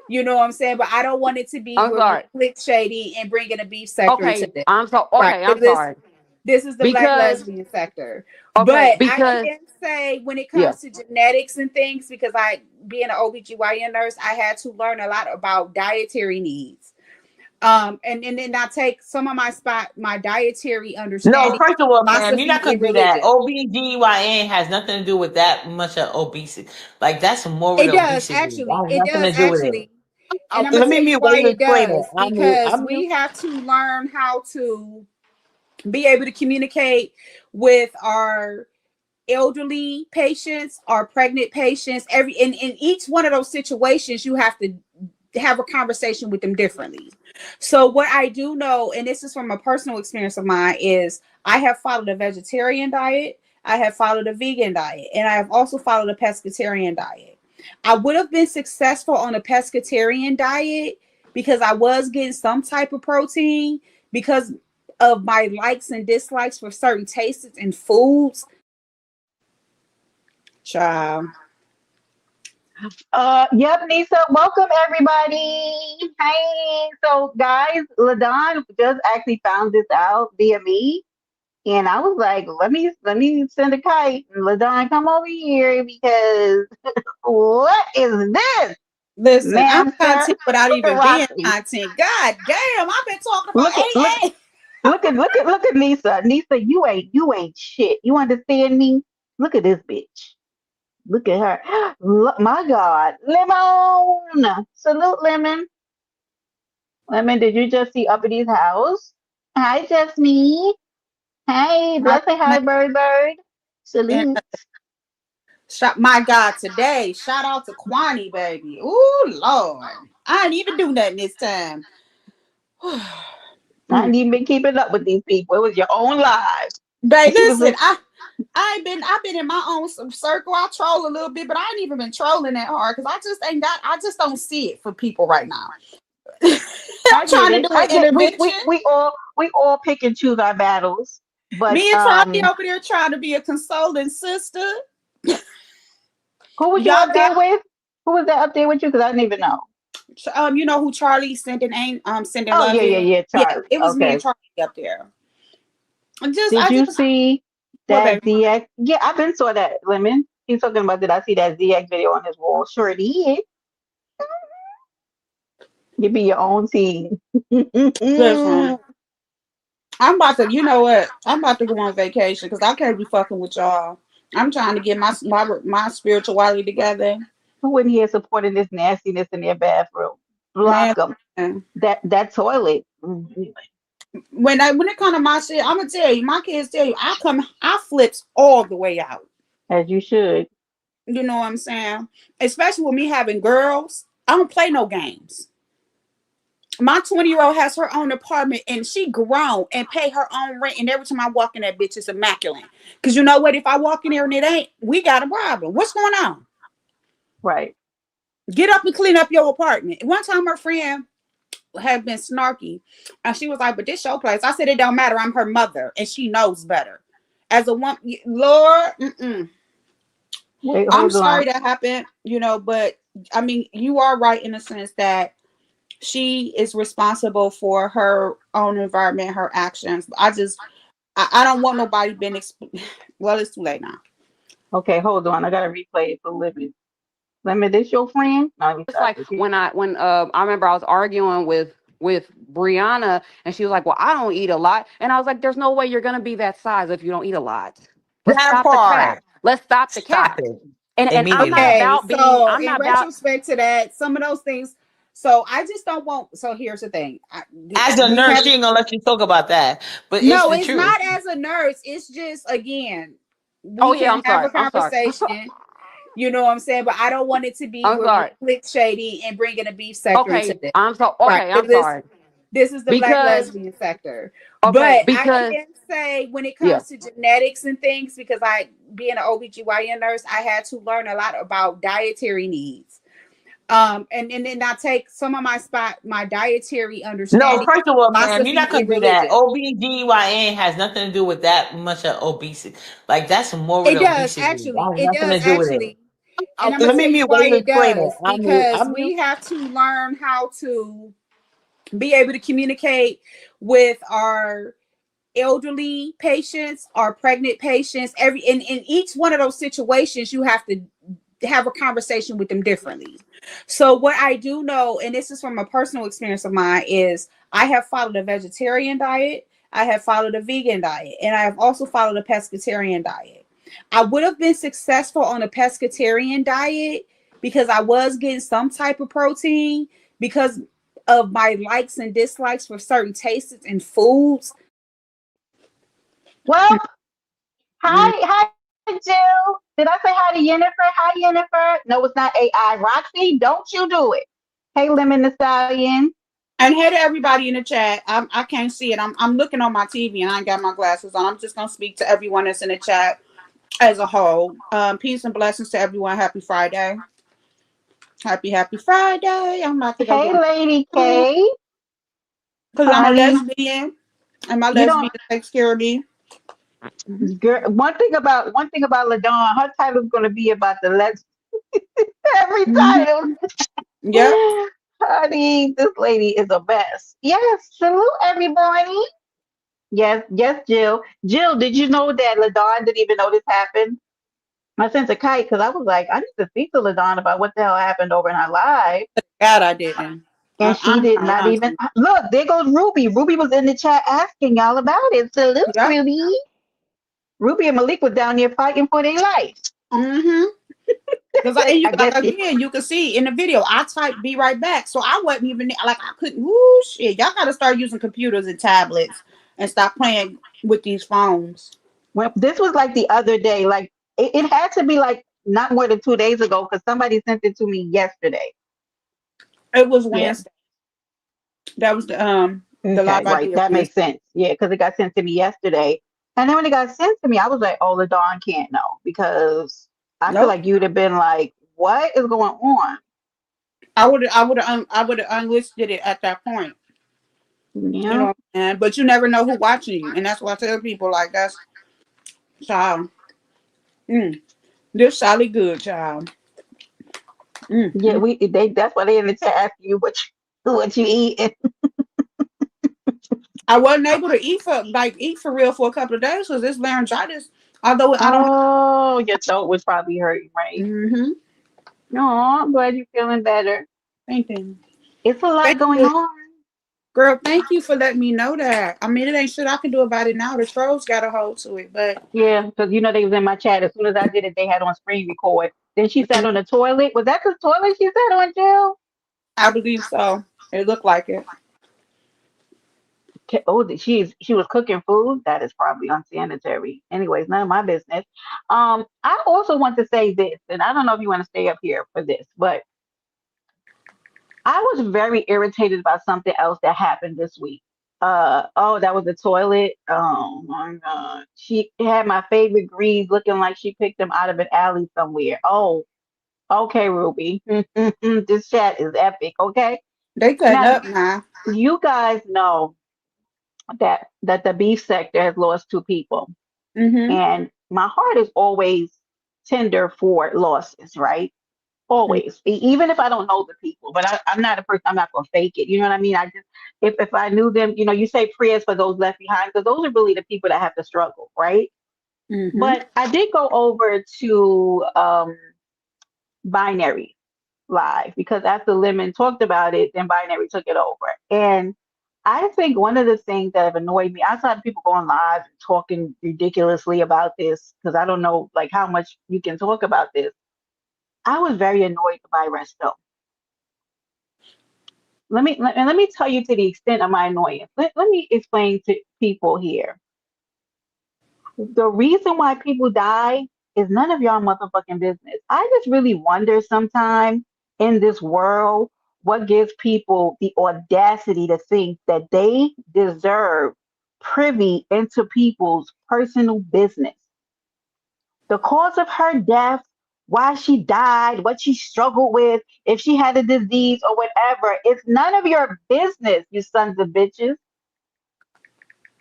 Speaker 6: You know what I'm saying? But I don't want it to be
Speaker 4: I'm
Speaker 6: where we
Speaker 4: sorry.
Speaker 6: click shady and bring in a beef sector into
Speaker 4: Okay,
Speaker 6: this.
Speaker 4: I'm so
Speaker 6: Right.
Speaker 4: okay. I'm
Speaker 6: This
Speaker 4: sorry
Speaker 6: this is the black
Speaker 4: because
Speaker 6: lesbian sector.
Speaker 4: okay
Speaker 6: But I
Speaker 4: because
Speaker 6: can say when it
Speaker 4: yeah.
Speaker 6: comes to genetics and things, because I being an OBGYN nurse, I had to learn a lot about dietary needs. And then I take some of my dietary
Speaker 5: No,
Speaker 6: understanding
Speaker 5: first of all, ma'am, you're
Speaker 6: philosophy
Speaker 5: not
Speaker 6: in
Speaker 5: gonna do that.
Speaker 6: religion.
Speaker 5: OBGYN has nothing to do with that much of obesity. Like that's more
Speaker 6: It
Speaker 5: than
Speaker 6: does
Speaker 5: obesity. That
Speaker 6: actually.
Speaker 5: has
Speaker 6: It
Speaker 5: nothing
Speaker 6: does
Speaker 5: to do with it.
Speaker 6: actually. And I'm gonna
Speaker 5: Let me
Speaker 6: tell you
Speaker 5: mute while
Speaker 6: why
Speaker 5: you
Speaker 6: it
Speaker 5: explain it.
Speaker 6: does.
Speaker 5: I'm mute.
Speaker 6: Because
Speaker 5: I'm
Speaker 6: we
Speaker 5: mute.
Speaker 6: have to learn how to be able to communicate with our elderly patients, our pregnant patients. In each one of those situations, you have to have a conversation with them differently. So what I do know, and this is from a personal experience of mine, is I have followed a vegetarian diet, I have followed a vegan diet, and I have also followed a pescatarian diet. I would have been successful on a pescatarian diet because I was getting some type of protein because of my likes and dislikes for certain tastes and foods. Child.
Speaker 2: Yep, Nisa. Welcome everybody. Hey. So guys, Ladon just actually found this out via me. And I was like, let me send a kite. And Ladon, come over here because what is this?
Speaker 6: Listen, I'm
Speaker 2: Ma'am, sir.
Speaker 6: content without
Speaker 2: Look at
Speaker 6: even being
Speaker 2: Roxy.
Speaker 6: content. God damn, I've been talking about
Speaker 2: Look at look
Speaker 6: AA.
Speaker 2: look at Nisa. Nisa, you ain't shit. You understand me? Look at this bitch. Look at her. Look, my God. Lemon. Salute, Lemon. Lemon, did you just see Uppity's house? Hi, just me. Hey, let's say hi, Bird Bird.
Speaker 6: And
Speaker 2: Salute.
Speaker 6: my God, today, shout out to Kwani, baby. Ooh, Lord. I ain't even do nothing this time.
Speaker 2: I ain't even been keeping up with these people. It was your own lives.
Speaker 6: Babe,
Speaker 2: And she was
Speaker 6: listen,
Speaker 2: like,
Speaker 6: I've been in my own circle. I troll a little bit, but I ain't even been trolling that hard because I just don't see it for people right now. I'm
Speaker 2: I get
Speaker 6: trying to
Speaker 2: it.
Speaker 6: do an
Speaker 2: I get
Speaker 6: intervention.
Speaker 2: we all pick and choose our battles. But
Speaker 6: Me and Charlie over there trying to be a consoling sister.
Speaker 2: who was you
Speaker 6: Y'all
Speaker 2: up
Speaker 6: got
Speaker 2: there with? Who was that up there with you? Because I didn't even know.
Speaker 6: you know who Charlie sending
Speaker 2: Oh
Speaker 6: love
Speaker 2: yeah, yeah,
Speaker 6: is?
Speaker 2: yeah,
Speaker 6: Yeah,
Speaker 2: Charlie.
Speaker 6: it was me and
Speaker 2: Okay.
Speaker 6: Charlie up there.
Speaker 2: Did
Speaker 6: I
Speaker 2: you
Speaker 6: just
Speaker 2: see
Speaker 6: what
Speaker 2: that
Speaker 6: baby?
Speaker 2: ZX? Yeah, I've been saw that, Lemon. He's talking about, did I see that ZX video on his wall? Sure did. You be your own team.
Speaker 6: Listen, I'm about to, you know what? I'm about to go on vacation because I can't be fucking with y'all. I'm trying to get my spirituality together.
Speaker 2: Who in here supporting this nastiness in their bathroom? block
Speaker 6: Man,
Speaker 2: them. That toilet.
Speaker 6: when it comes to my shit, I'm gonna tell you, my kids tell you, I flips all the way out.
Speaker 2: As you should.
Speaker 6: You know what I'm saying? Especially with me having girls, I don't play no games. My 20-year-old has her own apartment and she grown and pay her own rent. And every time I walk in, that bitch is immaculate. Because you know what? If I walk in there and it ain't, we got a problem. What's going on?
Speaker 2: Right.
Speaker 6: Get up and clean up your apartment. One time her friend had been snarky and she was like, but this your place. I said, it don't matter. I'm her mother and she knows better. As a woman, Lord,
Speaker 2: Wait,
Speaker 6: I'm
Speaker 2: hold on.
Speaker 6: sorry that happened, but I mean, you are right in the sense that she is responsible for her own environment, her actions. I don't want nobody being, well, it's too late now.
Speaker 2: Okay, hold on. I gotta replay it for living. Let me. This your friend? No, let me
Speaker 4: It's
Speaker 2: stop
Speaker 4: like
Speaker 2: this.
Speaker 4: when I remember I was arguing with Brianna, and she was like, "Well, I don't eat a lot," and I was like, "There's no way you're gonna be that size if you don't eat a lot. Let's
Speaker 5: That
Speaker 4: stop the cap.
Speaker 5: part.
Speaker 4: Let's stop the
Speaker 5: Stop
Speaker 4: cap."
Speaker 5: it
Speaker 4: And I'm not
Speaker 5: immediately.
Speaker 6: Okay,
Speaker 4: about being.
Speaker 6: so
Speaker 4: I'm
Speaker 6: in
Speaker 4: not about.
Speaker 6: retrospect to that, some of those things. So I just don't want. So here's the thing.
Speaker 5: As a
Speaker 6: We
Speaker 5: nurse,
Speaker 6: have
Speaker 5: she ain't gonna let you talk about that. But it's
Speaker 6: no.
Speaker 5: the
Speaker 6: It's
Speaker 5: truth.
Speaker 6: not as a nurse. It's just again,
Speaker 4: Oh
Speaker 6: we
Speaker 4: yeah,
Speaker 6: can
Speaker 4: I'm
Speaker 6: have
Speaker 4: sorry.
Speaker 6: a
Speaker 4: I'm sorry.
Speaker 6: conversation. You know what I'm saying? But I don't want it to be
Speaker 4: I'm
Speaker 6: where we're
Speaker 4: sorry.
Speaker 6: click shady and bringing a beef sector into
Speaker 4: Okay,
Speaker 6: this.
Speaker 4: I'm so
Speaker 6: Right.
Speaker 4: okay. I'm sorry
Speaker 6: This is the black
Speaker 4: because
Speaker 6: lesbian sector.
Speaker 4: okay
Speaker 6: But I
Speaker 4: because
Speaker 6: can say when it
Speaker 4: yeah.
Speaker 6: comes to genetics and things, because being an OBGYN nurse, I had to learn a lot about dietary needs. And then I take some of my dietary
Speaker 5: No,
Speaker 6: understanding,
Speaker 5: first of all, ma'am, you're not
Speaker 6: philosophy,
Speaker 5: gonna
Speaker 6: and
Speaker 5: do that.
Speaker 6: religion.
Speaker 5: OBGYN has nothing to do with that much of obesity. Like that's morbid
Speaker 6: It does
Speaker 5: obesity. That
Speaker 6: actually.
Speaker 5: has
Speaker 6: It
Speaker 5: nothing
Speaker 6: does
Speaker 5: to do with it.
Speaker 6: actually. And I'm gonna
Speaker 5: Let me
Speaker 6: tell you
Speaker 5: mute while
Speaker 6: why
Speaker 5: you
Speaker 6: it
Speaker 5: explain it.
Speaker 6: does.
Speaker 5: I'm mute.
Speaker 6: Because
Speaker 5: I'm mute.
Speaker 6: we have to learn how to be able to communicate with our elderly patients, our pregnant patients. In each one of those situations, you have to have a conversation with them differently. So what I do know, and this is from a personal experience of mine, is I have followed a vegetarian diet, I have followed a vegan diet, and I have also followed a pescatarian diet. I would have been successful on a pescatarian diet because I was getting some type of protein because of my likes and dislikes for certain tastes and foods.
Speaker 2: Well, hi, Jill. Did I say hi to Jennifer? Hi, Jennifer. No, it's not AI. Roxy, don't you do it. Hey, Lemon the Stallion.
Speaker 6: And hey to everybody in the chat. I can't see it. I'm looking on my TV and I ain't got my glasses on. I'm just gonna speak to everyone that's in the chat as a whole. Peace and blessings to everyone. Happy Friday. Happy Friday. I'm about to go
Speaker 2: Hey,
Speaker 6: get my
Speaker 2: Lady
Speaker 6: food
Speaker 2: K.
Speaker 6: because I'm a
Speaker 2: Honey,
Speaker 6: lesbian and my
Speaker 2: you don't.
Speaker 6: lesbian takes care of me.
Speaker 2: Girl, one thing about Ladon, her title's gonna be about the let's every
Speaker 6: Mm-hmm.
Speaker 2: title.
Speaker 6: Yep.
Speaker 2: Honey, this lady is a mess. Yes, salute everybody. Yes, yes, Jill. Jill, did you know that Ladon didn't even know this happened? I sent a kite because I was like, I need to speak to Ladon about what the hell happened over in her life.
Speaker 6: God, I didn't.
Speaker 2: And she
Speaker 6: I'm
Speaker 2: did
Speaker 6: not
Speaker 2: not
Speaker 6: lying to
Speaker 2: even
Speaker 6: you.
Speaker 2: look. There goes Ruby. Ruby was in the chat asking y'all about it. Salute,
Speaker 6: Yep.
Speaker 2: Ruby. Ruby and Malik was down there fighting for their life.
Speaker 6: Mm-hmm. Because
Speaker 2: I guess she.
Speaker 6: you can see in the video, I typed "be right back," so I wasn't even like I couldn't. Whoo, shit! Y'all got to start using computers and tablets and stop playing with these phones.
Speaker 2: When this was like the other day, like it had to be like not more than 2 days ago because somebody sent it to me yesterday.
Speaker 6: It was
Speaker 2: Yeah.
Speaker 6: Wednesday. That was the
Speaker 2: Okay.
Speaker 6: live I
Speaker 2: Right.
Speaker 6: did
Speaker 2: That makes
Speaker 6: Wednesday.
Speaker 2: sense. Yeah, because it got sent to me yesterday, and then when it got sent to me, I was like, "Oh, the Dawn can't know," because I feel
Speaker 6: Nope.
Speaker 2: like you'd have been like, "What is going on?"
Speaker 6: I would have unlisted it at that point. You
Speaker 2: Yeah.
Speaker 6: know, and but you never know who watching you, and that's why I tell people like that's child. Mm, this solid good child. Mm,
Speaker 2: Yeah.
Speaker 6: mm.
Speaker 2: They. That's why they in the chat asking you what you eat.
Speaker 6: I wasn't able to eat for real for a couple of days because this laryngitis. Although I don't.
Speaker 2: Oh, your throat was probably hurting, right?
Speaker 6: Mm-hmm.
Speaker 2: No, I'm glad you're feeling better.
Speaker 6: Thank you.
Speaker 2: It's a lot
Speaker 6: Thank
Speaker 2: going
Speaker 6: you,
Speaker 2: on.
Speaker 6: girl. Thank you for letting me know that. I mean, it ain't shit I can do about it now. The trolls got a hold to it, but
Speaker 2: Yeah, because they was in my chat. As soon as I did it, they had on screen record. Then she sat on the toilet. Was that the toilet she sat on, Jill?
Speaker 6: I believe so. It looked like it.
Speaker 2: Oh, she was cooking food. That is probably unsanitary. Anyways, none of my business. I also want to say this, and I don't know if you want to stay up here for this, but I was very irritated about something else that happened this week. Oh, that was the toilet. Oh my God. She had my favorite greens looking like she picked them out of an alley somewhere. Oh, okay, Ruby. This chat is epic, okay?
Speaker 6: They cutting
Speaker 2: Now,
Speaker 6: up now.
Speaker 2: you guys know that the beef sector has lost two people.
Speaker 6: Mm-hmm.
Speaker 2: And my heart is always tender for losses, right? Always, even if I don't know the people, but I'm not a person. I'm not gonna fake it. You know what I mean? I just if I knew them, you say prayers for those left behind because those are really the people that have to struggle, right?
Speaker 6: Mm-hmm.
Speaker 2: But I did go over to Binary Live because after Lemon talked about it, then Binary took it over, and I think one of the things that have annoyed me outside of people going live and talking ridiculously about this because I don't know like how much you can talk about this. I was very annoyed by Resto. Let me tell you to the extent of my annoyance. Let me explain to people here. The reason why people die is none of y'all motherfucking business. I just really wonder sometimes in this world what gives people the audacity to think that they deserve privy into people's personal business. The cause of her death, why she died, what she struggled with, if she had a disease or whatever, it's none of your business, you sons of bitches.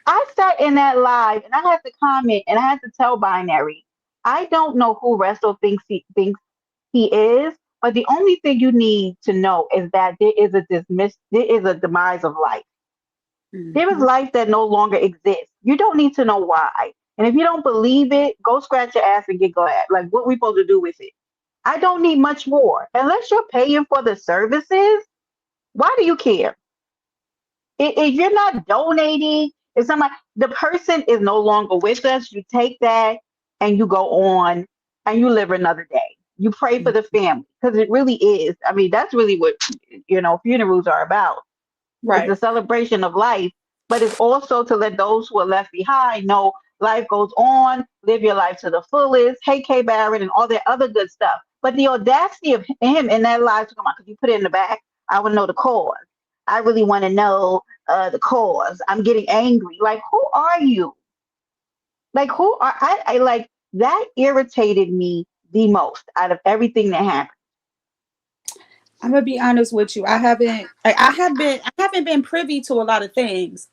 Speaker 2: I sat in that live and I had to comment and I had to tell Binary, I don't know who Resto thinks he is, but the only thing you need to know is that there is a demise of life. There is
Speaker 6: Mm-hmm.
Speaker 2: life that no longer exists. You don't need to know why. And if you don't believe it, go scratch your ass and get glad. Like, what we supposed to do with it? I don't need much more. Unless you're paying for the services, why do you care? If you're not donating, if somebody, the person is no longer with us, you take that and you go on and you live another day. You pray for the family because it really is. I mean, that's really what, funerals are about. It's a
Speaker 6: Right.
Speaker 2: celebration of life, but it's also to let those who are left behind know life goes on, live your life to the fullest. Hey, K Barrett, and all that other good stuff. But the audacity of him in that live, come on, because you put it in the back, I want to know the cause. I really want to know the cause. I'm getting angry. Like, who are you? Like, who are I like that irritated me the most out of everything that happened.
Speaker 6: I'm gonna be honest with you. I haven't been privy to a lot of things.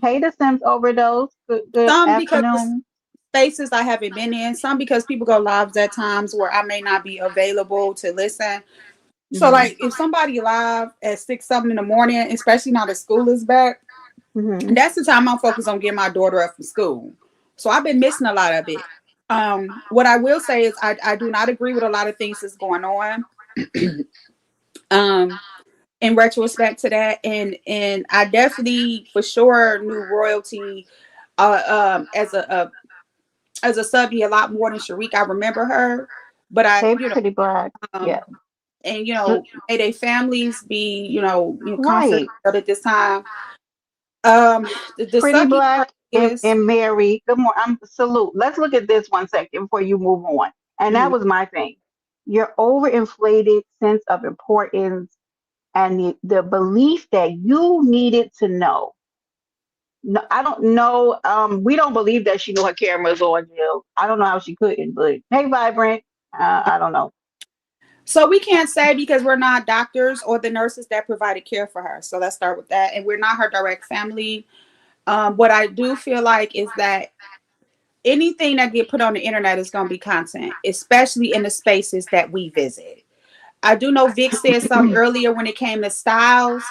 Speaker 2: Hey, the Sims overdose. Good
Speaker 6: Some because the
Speaker 2: afternoon.
Speaker 6: spaces I haven't been in. Some because people go lives at times where I may not be available to listen. So
Speaker 2: Hmm.
Speaker 6: like if somebody live at 6 something in the morning, especially now that school is back,
Speaker 2: Hmm.
Speaker 6: that's the time I'm focused on getting my daughter up from school. So I've been missing a lot of it. What I will say is I do not agree with a lot of things that's going on. Um, in retrospect to that, and I definitely for sure knew royalty as a subby a lot more than Sharik. I remember her, but
Speaker 2: Hey, pretty black. Yeah.
Speaker 6: um, and
Speaker 2: L-
Speaker 6: may their families be comfort
Speaker 2: Right.
Speaker 6: at this time. Um, the
Speaker 2: Pretty
Speaker 6: sucky part
Speaker 2: black
Speaker 6: is
Speaker 2: and Mary. Good morning. I'm salute. Let's look at this 1 second before you move on. And that
Speaker 6: mm,
Speaker 2: was my thing. Your overinflated sense of importance and the belief that you needed to know. No, I don't know. We don't believe that she knew her cameras on, Jill. I don't know how she couldn't, but hey, Vibrant. I don't know.
Speaker 6: so we can't say because we're not doctors or the nurses that provided care for her. So let's start with that, and we're not her direct family. What I do feel like is that anything that get put on the internet is going to be content, especially in the spaces that we visit. I do know Vic said something earlier when it came to styles.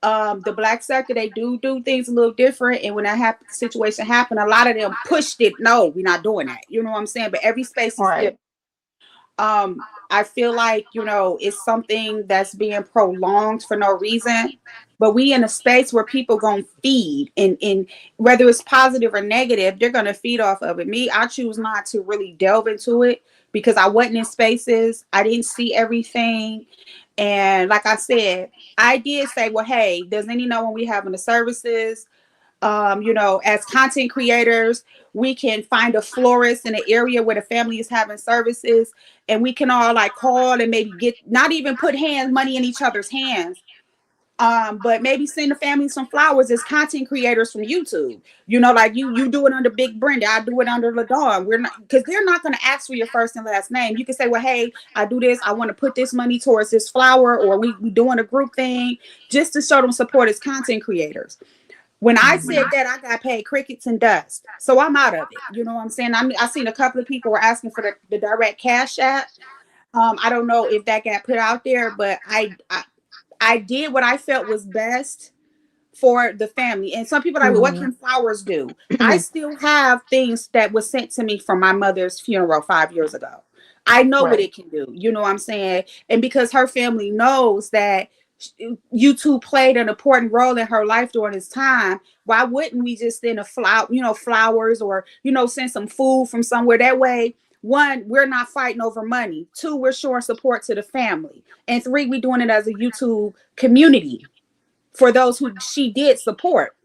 Speaker 6: The black sector, they do things a little different, and when situation happened, a lot of them pushed it. No, we're not doing that. You know what I'm saying? But every space is different.
Speaker 2: Right.
Speaker 6: I feel like it's something that's being prolonged for no reason, but we in a space where people gonna feed, and whether it's positive or negative, they're gonna feed off of it. Me, I choose not to really delve into it because I wasn't in spaces, I didn't see everything, And like I said, I did say, well, hey, does any know when we having the services? As content creators, we can find a florist in an area where the family is having services, and we can all like call and maybe get, not even put money in each other's hands, but maybe send the family some flowers as content creators from YouTube. Like you do it under Big Brenda, I do it under Ladon. We're not, because they're not going to ask for your first and last name. You can say, well, hey, I do this, I want to put this money towards this flower, or we doing a group thing, just to show them support as content creators. When I said that, I got paid crickets and dust. So I'm out of it. You know what I'm saying? I seen a couple of people were asking for the direct cash app. I don't know if that got put out there, but I did what I felt was best for the family. And some people are like, well, what
Speaker 2: Hmm.
Speaker 6: can flowers do? I still have things that was sent to me from my mother's funeral 5 years ago. I know what
Speaker 2: Right.
Speaker 6: it can do. You know what I'm saying? And because her family knows that YouTube played an important role in her life during this time, why wouldn't we just send flowers, or, send some food from somewhere? That way, one, we're not fighting over money. Two, we're showing support to the family. And three, we're doing it as a YouTube community for those who she did support.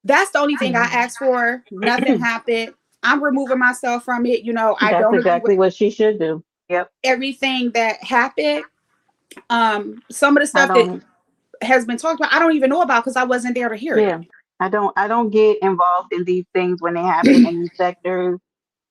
Speaker 6: That's the only thing I asked for. Nothing happened. I'm removing myself from it. I
Speaker 2: That's
Speaker 6: don't agree with
Speaker 2: exactly what she should do. Yep.
Speaker 6: everything that happened. Some of the
Speaker 2: I
Speaker 6: stuff that
Speaker 2: don't.
Speaker 6: has been talked about, I don't even know about because I wasn't there to hear it.
Speaker 2: Yeah. I don't get involved in these things when they happen in these sectors.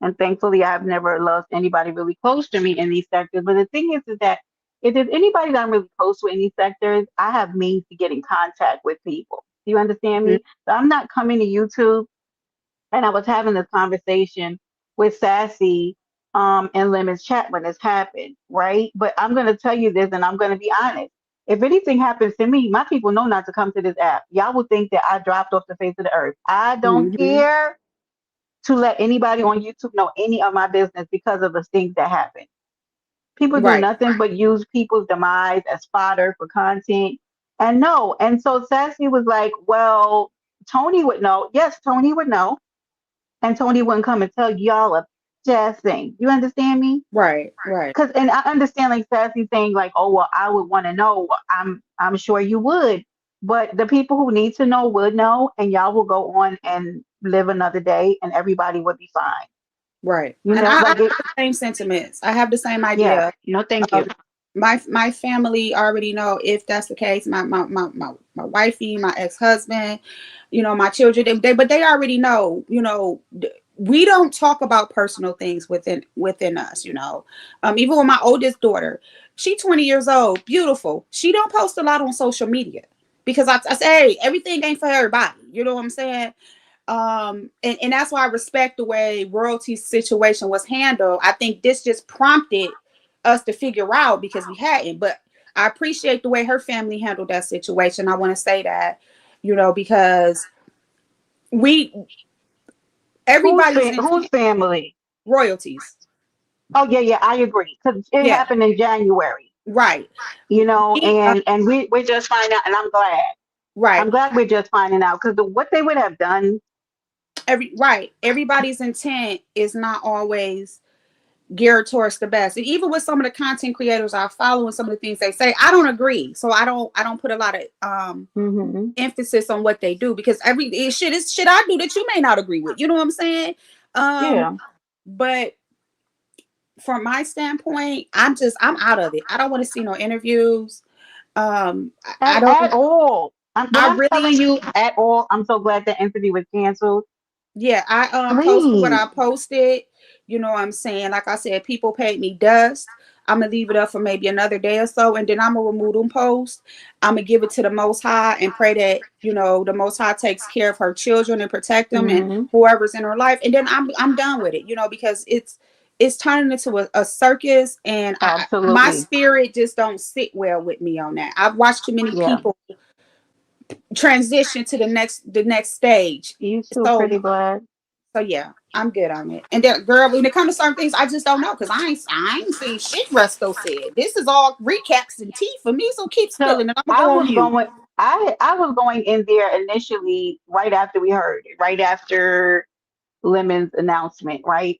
Speaker 2: And thankfully, I've never lost anybody really close to me in these sectors. But the thing is that if there's anybody that I'm really close to in these sectors, I have means to get in contact with people. Do you understand
Speaker 6: Mhm.
Speaker 2: me? So I'm not coming to YouTube. And I was having this conversation with Sassy in Lemon's chat when this happened, right? But I'm going to tell you this, and I'm going to be honest. If anything happens to me, my people know not to come to this app. Y'all will think that I dropped off the face of the earth. I don't
Speaker 6: Mhm.
Speaker 2: care to let anybody on YouTube know any of my business because of the things that happen. People do
Speaker 6: Right.
Speaker 2: nothing but use people's demise as fodder for content. And no, and so Sassy was like, well, Tony would know. Yes, Tony would know, and Tony wouldn't come and tell y'all a jazz thing. You understand me?
Speaker 6: Right. Right.
Speaker 2: Cause and I understand like Sassy saying like, oh well, I would want to know. I'm sure you would, but the people who need to know would know, and y'all will go on and live another day, and everybody would be fine.
Speaker 6: Right.
Speaker 2: You
Speaker 6: And
Speaker 2: know,
Speaker 6: I
Speaker 2: like
Speaker 6: have
Speaker 2: it.
Speaker 6: the same sentiments. I have the same
Speaker 2: Yeah.
Speaker 6: idea.
Speaker 2: No, thank
Speaker 6: Um,
Speaker 2: you.
Speaker 6: my family already know if that's the case. My wifey, my ex-husband, my children, but they already know. We don't talk about personal things within us. Even with my oldest daughter, she 20 years old, beautiful. She don't post a lot on social media because I say, hey, everything ain't for everybody. You know what I'm saying? And that's why I respect the way royalty situation was handled. I think this just prompted us to figure out because we hadn't, but I appreciate the way her family handled that situation. I want to say that, because we everybody's in
Speaker 2: Whose family?
Speaker 6: royalties.
Speaker 2: Oh yeah, yeah, I agree. Cause it
Speaker 6: Yeah,
Speaker 2: happened in January.
Speaker 6: right.
Speaker 2: You know,
Speaker 6: We,
Speaker 2: and we're just finding out, and I'm glad. I'm
Speaker 6: right.
Speaker 2: glad we're just finding out because what they would have done.
Speaker 6: Everybody's intent is not always geared towards the best. And even with some of the content creators I follow and some of the things they say, I don't agree. So I don't put a lot of
Speaker 2: Hmm.
Speaker 6: emphasis on what they do because it's shit I do that you may not agree with. You know what I'm saying? Um,
Speaker 2: Yeah,
Speaker 6: but from my standpoint, I'm out of it. I don't want to see no interviews. I
Speaker 2: at
Speaker 6: don't
Speaker 2: all. When
Speaker 6: I
Speaker 2: I'm telling
Speaker 6: really
Speaker 2: you at all, I'm so glad that interview was canceled.
Speaker 6: Yeah, I posted what
Speaker 2: Please,
Speaker 6: I posted. You know what I'm saying? Like I said, people paid me dust. I'm gonna leave it up for maybe another day or so, and then I'm gonna remove them posts. I'm gonna give it to the Most High and pray that the Most High takes care of her children and protect them and
Speaker 2: hmm,
Speaker 6: whoever's in her life. And then I'm done with it, because it's turning into a circus, and my
Speaker 2: absolutely.
Speaker 6: spirit just don't sit well with me on that. I've watched too many
Speaker 2: Yeah,
Speaker 6: people transition to the next stage.
Speaker 2: you too,
Speaker 6: So
Speaker 2: pretty glad.
Speaker 6: yeah, I'm good on it. And then, girl, when it comes to certain things, I just don't know because I ain't seen shit Resto said. This is all recaps and tea for me. So keep
Speaker 2: So
Speaker 6: spilling, and I'm gonna
Speaker 2: I
Speaker 6: go on
Speaker 2: was
Speaker 6: mute.
Speaker 2: going. I was going in there initially right after we heard it, right after Lemon's announcement, right?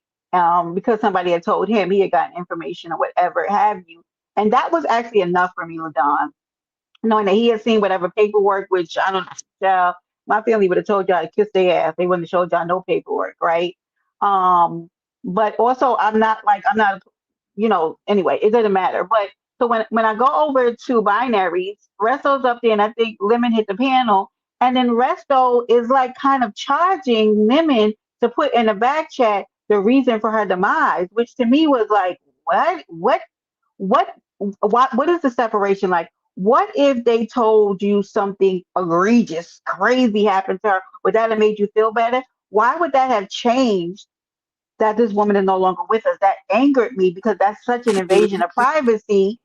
Speaker 2: Because somebody had told him he had gotten information or whatever have you. And that was actually enough for me, LaDon, knowing that he had seen whatever paperwork, which I don't know, my family would have told y'all to kiss their ass. They wouldn't have showed y'all no paperwork, right? Um, but also I'm not, anyway, it doesn't matter. But so when I go over to binaries, Resto's up there and I think Lemon hit the panel. And then Resto is like kind of charging Lemon to put in the back chat the reason for her demise, which to me was like, what what is the separation like? What if they told you something egregious, crazy happened to her? Would that have made you feel better? Why would that have changed that this woman is no longer with us? That angered me because that's such an invasion of privacy.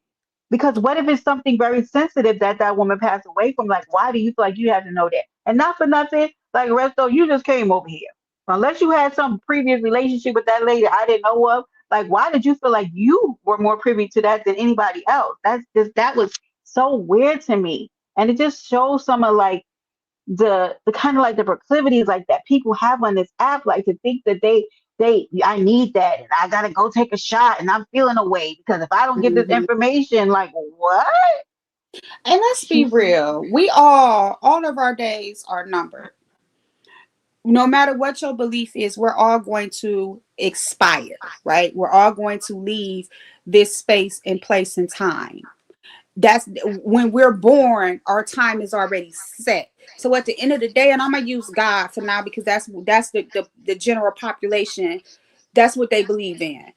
Speaker 2: Because what if it's something very sensitive that that woman passed away from? Like, why do you feel like you have to know that? And not for nothing, like Resto, you just came over here. Unless you had some previous relationship with that lady I didn't know of, like, why did you feel like you were more privy to that than anybody else? That was so weird to me. And it just shows some of like the kind of like the proclivities like that people have on this app, like to think that they I need that and I gotta go take a shot and I'm feeling away because if I don't get this
Speaker 6: Mhm.
Speaker 2: information, like what?
Speaker 6: And let's be real. We all of our days are numbered. No matter what your belief is, we're all going to expire, right? We're all going to leave this space and place and time. That's when we're born, our time is already set. So at the end of the day, and I'm gonna use God for now because that's the general population, that's what they believe in.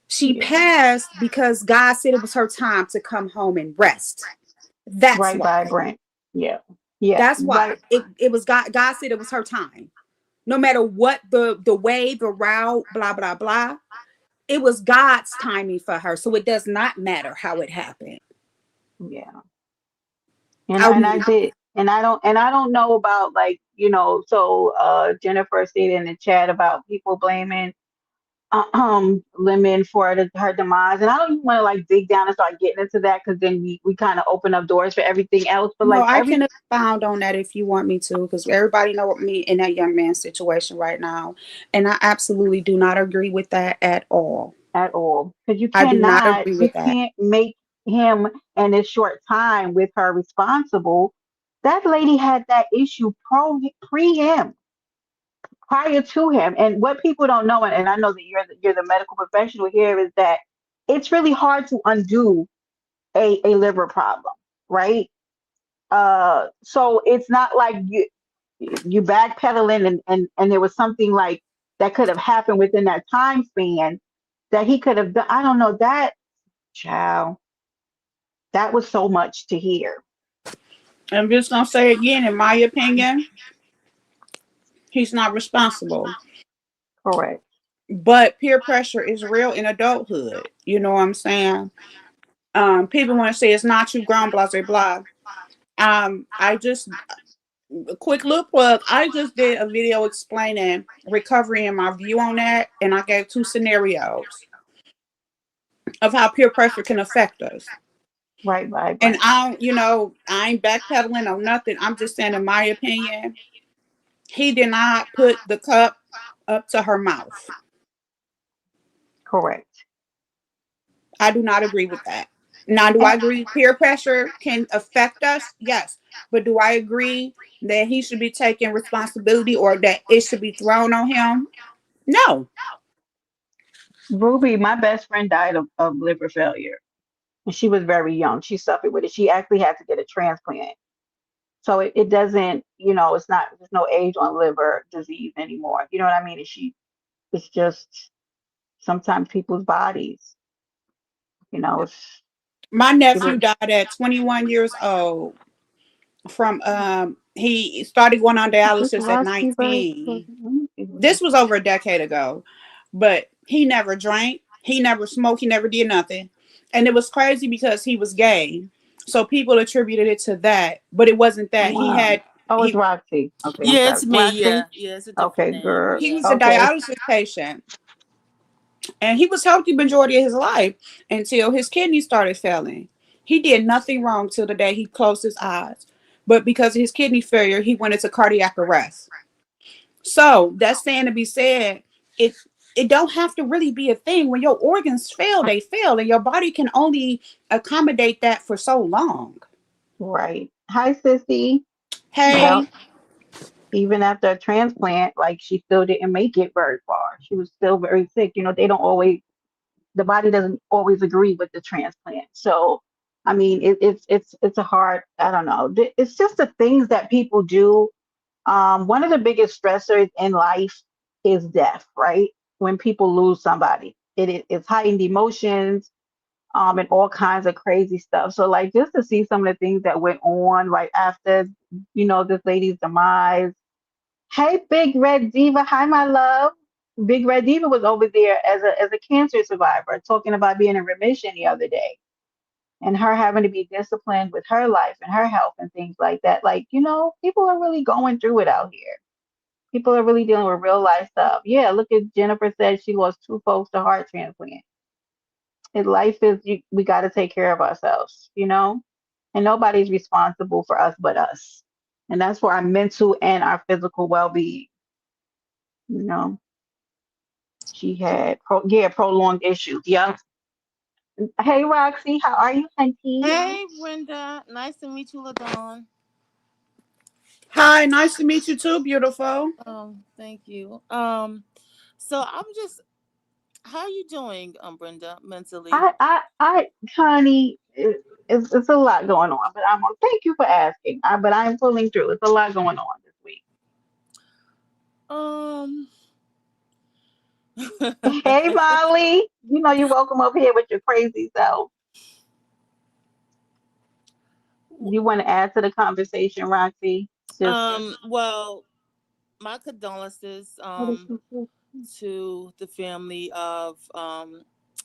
Speaker 6: She
Speaker 2: Yeah,
Speaker 6: passed because God said it was her time to come home and rest. That's
Speaker 2: right,
Speaker 6: why.
Speaker 2: vibrant. Yeah, yeah,
Speaker 6: That's why
Speaker 2: right.
Speaker 6: it was God said it was her time. No matter what the way, the route, blah blah blah, it was God's timing for her. So it does not matter how it happened.
Speaker 2: Yeah. And
Speaker 6: I
Speaker 2: I did, and I don't know about like, so Jennifer stated in the chat about people blaming Lemon for her demise, and I don't even want to like dig down and start getting into that because then we kind of open up doors for everything else. But
Speaker 6: No,
Speaker 2: like
Speaker 6: I can expound on that if you want me to, because everybody know me in that young man's situation right now, and I absolutely do not agree with that at all.
Speaker 2: at all, because
Speaker 6: I do not agree
Speaker 2: you
Speaker 6: with that.
Speaker 2: can't make him and this short time with her responsible. That lady had that issue pre him, prior to him. And what people don't know, and I know that you're the medical professional here, is that it's really hard to undo a liver problem, right? So it's not like you backpedaling and there was something like that could have happened within that time span that he could have done. I don't know that child. That was so much to hear.
Speaker 6: I'm just gonna say again, in my opinion, he's not responsible.
Speaker 2: Correct.
Speaker 6: But peer pressure is real in adulthood. You know what I'm saying? People want to say it's not you grown, blah blah blah. I just a quick little plug. I just did a video explaining recovery and my view on that, and I gave two scenarios of how peer pressure can affect us.
Speaker 2: Right, right,
Speaker 6: And
Speaker 2: right.
Speaker 6: I ain't backpedaling on nothing. I'm just saying, in my opinion, he did not put the cup up to her mouth.
Speaker 2: Correct.
Speaker 6: I do not agree with that. Now, do I
Speaker 2: And
Speaker 6: agree peer pressure can affect us? Yes. But do I agree that he should be taking responsibility or that it should be thrown on him? No.
Speaker 2: Ruby, my best friend died of liver failure. And she was very young. She suffered with it. She actually had to get a transplant. So it doesn't, it's not, there's no age on liver disease anymore. You know what I mean? It's just sometimes people's bodies, it's,
Speaker 6: My
Speaker 2: it was,
Speaker 6: nephew died at 21 years old from he started going on
Speaker 2: is this
Speaker 6: dialysis at
Speaker 2: Rusty verse? Let
Speaker 6: 19.
Speaker 2: me see what
Speaker 6: This
Speaker 2: this
Speaker 6: was
Speaker 2: is.
Speaker 6: over a decade ago. But he never drank, he never smoked, he never did nothing. And it was crazy because he was gay. So people attributed it to that, but it wasn't that. He
Speaker 2: Wow.
Speaker 6: had
Speaker 2: Oh, it's
Speaker 6: he
Speaker 2: Roxy. Okay, I'm
Speaker 5: Yeah,
Speaker 2: sorry.
Speaker 5: it's me.
Speaker 2: Roxy?
Speaker 5: Yeah, yeah, it's a different
Speaker 2: Okay,
Speaker 5: name.
Speaker 2: girl.
Speaker 6: he
Speaker 5: Yeah.
Speaker 6: was a
Speaker 2: Okay.
Speaker 6: dialysis patient, and he was healthy majority of his life until his kidneys started failing. He did nothing wrong till the day he closed his eyes. But because of his kidney failure, he went into cardiac arrest. So that's saying to be said, it it don't have to really be a thing. When your organs fail, they fail, and your body can only accommodate that for so long.
Speaker 2: Right. Hi, sissy.
Speaker 6: Hey,
Speaker 2: Yep. Even after a transplant, like she still didn't make it very far. She was still very sick. They don't always, the body doesn't always agree with the transplant. So, I mean, it's a hard. I don't know. It's just the things that people do. One of the biggest stressors in life is death, right? When people lose somebody, it's heightened emotions, and all kinds of crazy stuff. So, like, just to see some of the things that went on right after, this lady's demise. Hey, Big Red Diva. Hi, my love. Big Red Diva was over there as a cancer survivor, talking about being in remission the other day, and her having to be disciplined with her life and her health and things like that. Like, people are really going through it out here. People are really dealing with real life stuff. Yeah, look at Jennifer said she lost two folks to heart transplant. And life is, we got to take care of ourselves. And nobody's responsible for us but us. And that's for our mental and our physical well being. You know, she had prolonged issues. Yeah. Hey, Roxy, how are you, hunty?
Speaker 7: Hey, Brenda. Nice to meet you, LaDawn.
Speaker 6: hi, nice to meet you too, beautiful.
Speaker 7: Thank you. So I'm just, how are you doing, Brenda, mentally?
Speaker 2: Honey, it's a lot going on, but thank you for asking. But I'm pulling through. It's a lot going on this week.
Speaker 7: Um,
Speaker 2: Hey, Molly, you're welcome up here with your crazy self. You want to add to the conversation, Roxy? Just
Speaker 7: well, my condolences,
Speaker 2: what is this?
Speaker 7: to the family of,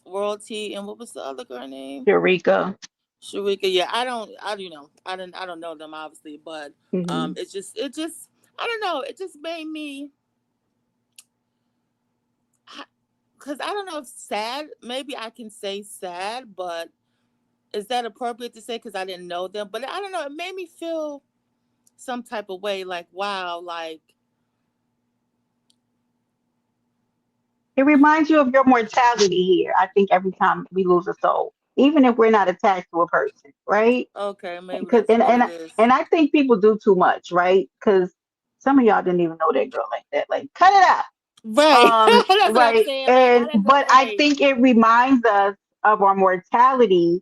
Speaker 7: Royalty, and what was the other girl name?
Speaker 2: Eureka.
Speaker 7: Sharika. Yeah, I don't know them obviously, but,
Speaker 2: Hmm.
Speaker 7: I don't know, it just made me, because I don't know if sad, maybe I can say sad, but is that appropriate to say because I didn't know them? But I don't know. It made me feel some type of way, like wow, like
Speaker 2: It reminds you of your mortality here. I think every time we lose a soul, even if we're not attached to a person, right?
Speaker 7: okay, maybe
Speaker 2: Because
Speaker 7: that's what it is.
Speaker 2: and I think people do too much, right? Because some of y'all didn't even know that girl like that. Like, cut it out.
Speaker 7: Right, that's what I'm
Speaker 2: Right.
Speaker 7: saying. Like I
Speaker 2: And
Speaker 7: didn't know.
Speaker 2: but I
Speaker 7: Right,
Speaker 2: think it reminds us of our mortality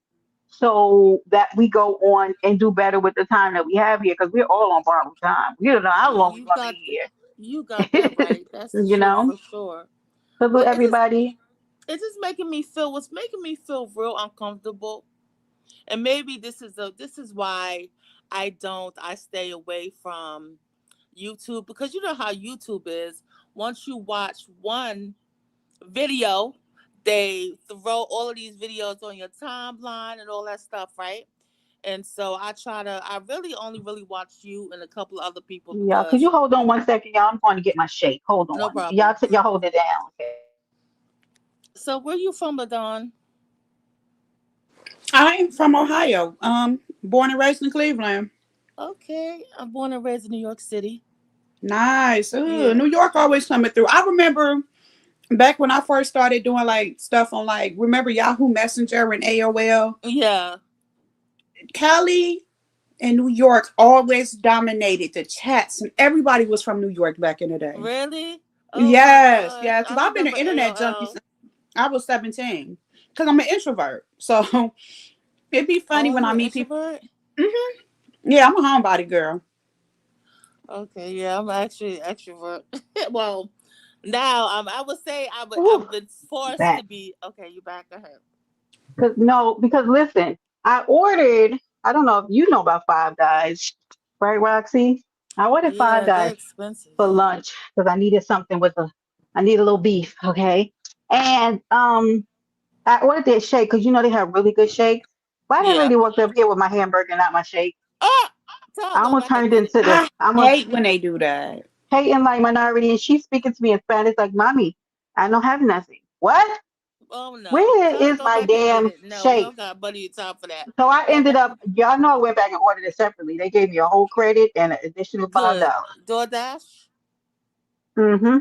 Speaker 2: so that we go on and do better with the time that we have here because we're all on borrowed time. We don't know how long
Speaker 7: you
Speaker 2: we're gonna
Speaker 7: got
Speaker 2: be
Speaker 7: you got that
Speaker 2: here.
Speaker 7: right. That's the
Speaker 2: you
Speaker 7: truth
Speaker 2: know?
Speaker 7: for sure.
Speaker 2: Because
Speaker 7: But
Speaker 2: everybody,
Speaker 7: it's just making me feel what's making me feel real uncomfortable. And maybe this is why I stay away from YouTube, because you know how YouTube is. Once you watch one video, they throw all of these videos on your timeline and all that stuff, right? And so I really only really watch you and a couple of other people
Speaker 2: y'all, could you
Speaker 7: because
Speaker 2: hold on 1 second, y'all? I'm going to get my shake. Hold
Speaker 7: no
Speaker 2: on.
Speaker 7: problem.
Speaker 2: Y'all hold it down, okay?
Speaker 7: So where you from, Ladon?
Speaker 6: I'm from Ohio. Born and raised in Cleveland.
Speaker 7: Okay, I'm born and raised in New York City.
Speaker 6: Nice. Ooh,
Speaker 7: Yeah,
Speaker 6: New York always coming through. I remember back when I first started doing like stuff on like remember Yahoo Messenger and AOL.
Speaker 7: yeah.
Speaker 6: Cali and New York always dominated the chats, and everybody was from New York back in the day.
Speaker 7: Really? Oh my
Speaker 6: Yes,
Speaker 7: God,
Speaker 6: yes.
Speaker 7: I
Speaker 6: Because I've been an
Speaker 7: remember
Speaker 6: internet junkie
Speaker 7: AOL.
Speaker 6: since I was 17. Because I'm an introvert, so it'd be funny
Speaker 7: Oh,
Speaker 6: when I
Speaker 7: you're an
Speaker 6: meet people.
Speaker 7: introvert?
Speaker 6: Hmm. Yeah, I'm a homebody girl.
Speaker 7: Okay, yeah, I'm actually extrovert. Well, now I would say
Speaker 2: Ooh,
Speaker 7: I've been forced to
Speaker 2: back.
Speaker 7: be. Okay, you back ahead.
Speaker 2: Cause no, because listen, I ordered. I don't know if you know about Five Guys, right, Roxy? I ordered Five
Speaker 7: Yeah, they're
Speaker 2: Guys
Speaker 7: expensive.
Speaker 2: for lunch because I needed something I need a little beef, okay? And I ordered their shake because they have really good shakes. Why that
Speaker 7: Yeah.
Speaker 2: lady walked up here with my hamburger, not my shake?
Speaker 7: Oh, tell her
Speaker 2: I
Speaker 7: go
Speaker 2: almost
Speaker 7: back and
Speaker 2: turned
Speaker 7: get it.
Speaker 2: into the
Speaker 6: I
Speaker 2: I'm a
Speaker 6: hate when they do that.
Speaker 2: hating like minority, and she's speaking to me in Spanish like, "Mommy, I don't have nothing." What?
Speaker 7: Oh no,
Speaker 2: Where
Speaker 7: tell her
Speaker 2: is
Speaker 7: go
Speaker 2: my
Speaker 7: back and get
Speaker 2: damn
Speaker 7: it. No, we
Speaker 2: shake?
Speaker 7: don't got money to time for that.
Speaker 2: So I
Speaker 7: Go
Speaker 2: ended
Speaker 7: back
Speaker 2: up,
Speaker 7: and
Speaker 2: y'all know I went back and ordered it separately. They gave me a whole credit and an additional
Speaker 7: good.
Speaker 2: $5.
Speaker 7: DoorDash.
Speaker 2: Mm-hmm.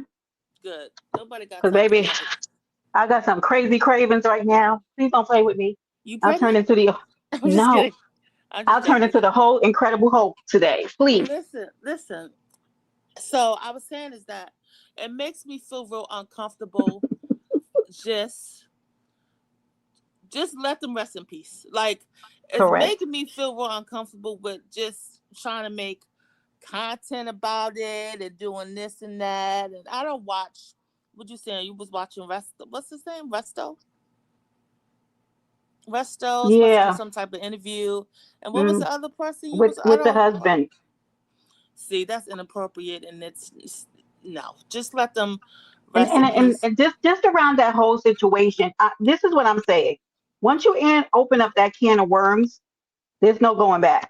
Speaker 7: good. Nobody got
Speaker 2: Because
Speaker 7: time for
Speaker 2: baby,
Speaker 7: nobody.
Speaker 2: I got some crazy cravings right now. Please don't play with me.
Speaker 7: You
Speaker 2: I'll turn
Speaker 7: pregnant?
Speaker 2: into the
Speaker 7: I'm just
Speaker 2: no.
Speaker 7: kidding. I'm just
Speaker 2: I'll turn
Speaker 7: joking.
Speaker 2: into the whole Incredible Hulk today. Please.
Speaker 7: Listen, listen. So I was saying is that it makes me feel real uncomfortable. Just, just let them rest in peace. Like it's
Speaker 2: Correct.
Speaker 7: making me feel real uncomfortable with just trying to make content about it and doing this and that. And I don't watch. What you saying? You was watching Resto? What's his name? Resto's supposed to do
Speaker 2: Yeah.
Speaker 7: some type of interview. And what was
Speaker 2: Mm.
Speaker 7: the other person you was? I
Speaker 2: With the
Speaker 7: don't
Speaker 2: husband.
Speaker 7: see. That's inappropriate, and it's no. Just let them
Speaker 2: And
Speaker 7: rest in peace.
Speaker 2: and just around that whole situation, this is what I'm saying. Once you open up that can of worms, there's no going back.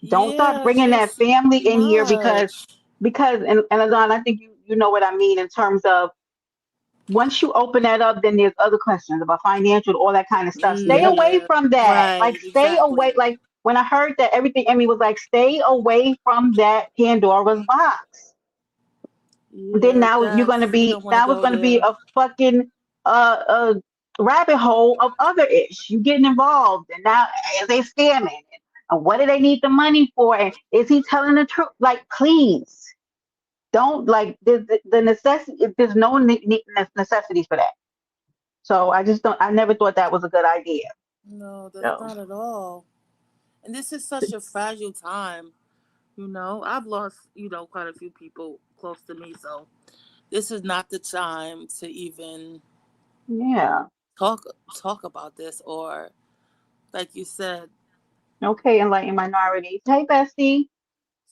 Speaker 2: Don't start
Speaker 7: Yeah, it's
Speaker 2: bringing that
Speaker 7: just
Speaker 2: family
Speaker 7: too
Speaker 2: in here
Speaker 7: much.
Speaker 2: because and Adon, I think you know what I mean in terms of once you open that up, then there's other questions about financial, all that kind of stuff. Stay
Speaker 4: Yep.
Speaker 2: away
Speaker 7: Yeah,
Speaker 2: from that. Like
Speaker 7: right,
Speaker 2: stay away.
Speaker 7: exactly.
Speaker 2: Like when I heard that everything, Emmy was like, stay away from that Pandora's box. Then
Speaker 7: Yeah,
Speaker 2: now you're gonna
Speaker 7: that's we
Speaker 2: be
Speaker 7: don't want to
Speaker 2: now it's
Speaker 7: go
Speaker 2: gonna be
Speaker 7: there.
Speaker 2: a fucking uh rabbit hole of other ish. You getting involved, and now is they scamming? And what do they need the money for? And is he telling the truth? Like, please don't like the necessity. There's no necessities for that. So I just don't. I never thought that was a good idea.
Speaker 7: No, that's
Speaker 2: So
Speaker 7: not at all. And this is such a fragile time. I've lost quite a few people close to me, so this is not the time to even
Speaker 2: yeah,
Speaker 7: talk talk about this or like you said.
Speaker 2: okay, enlightened minorities. Hey, bestie.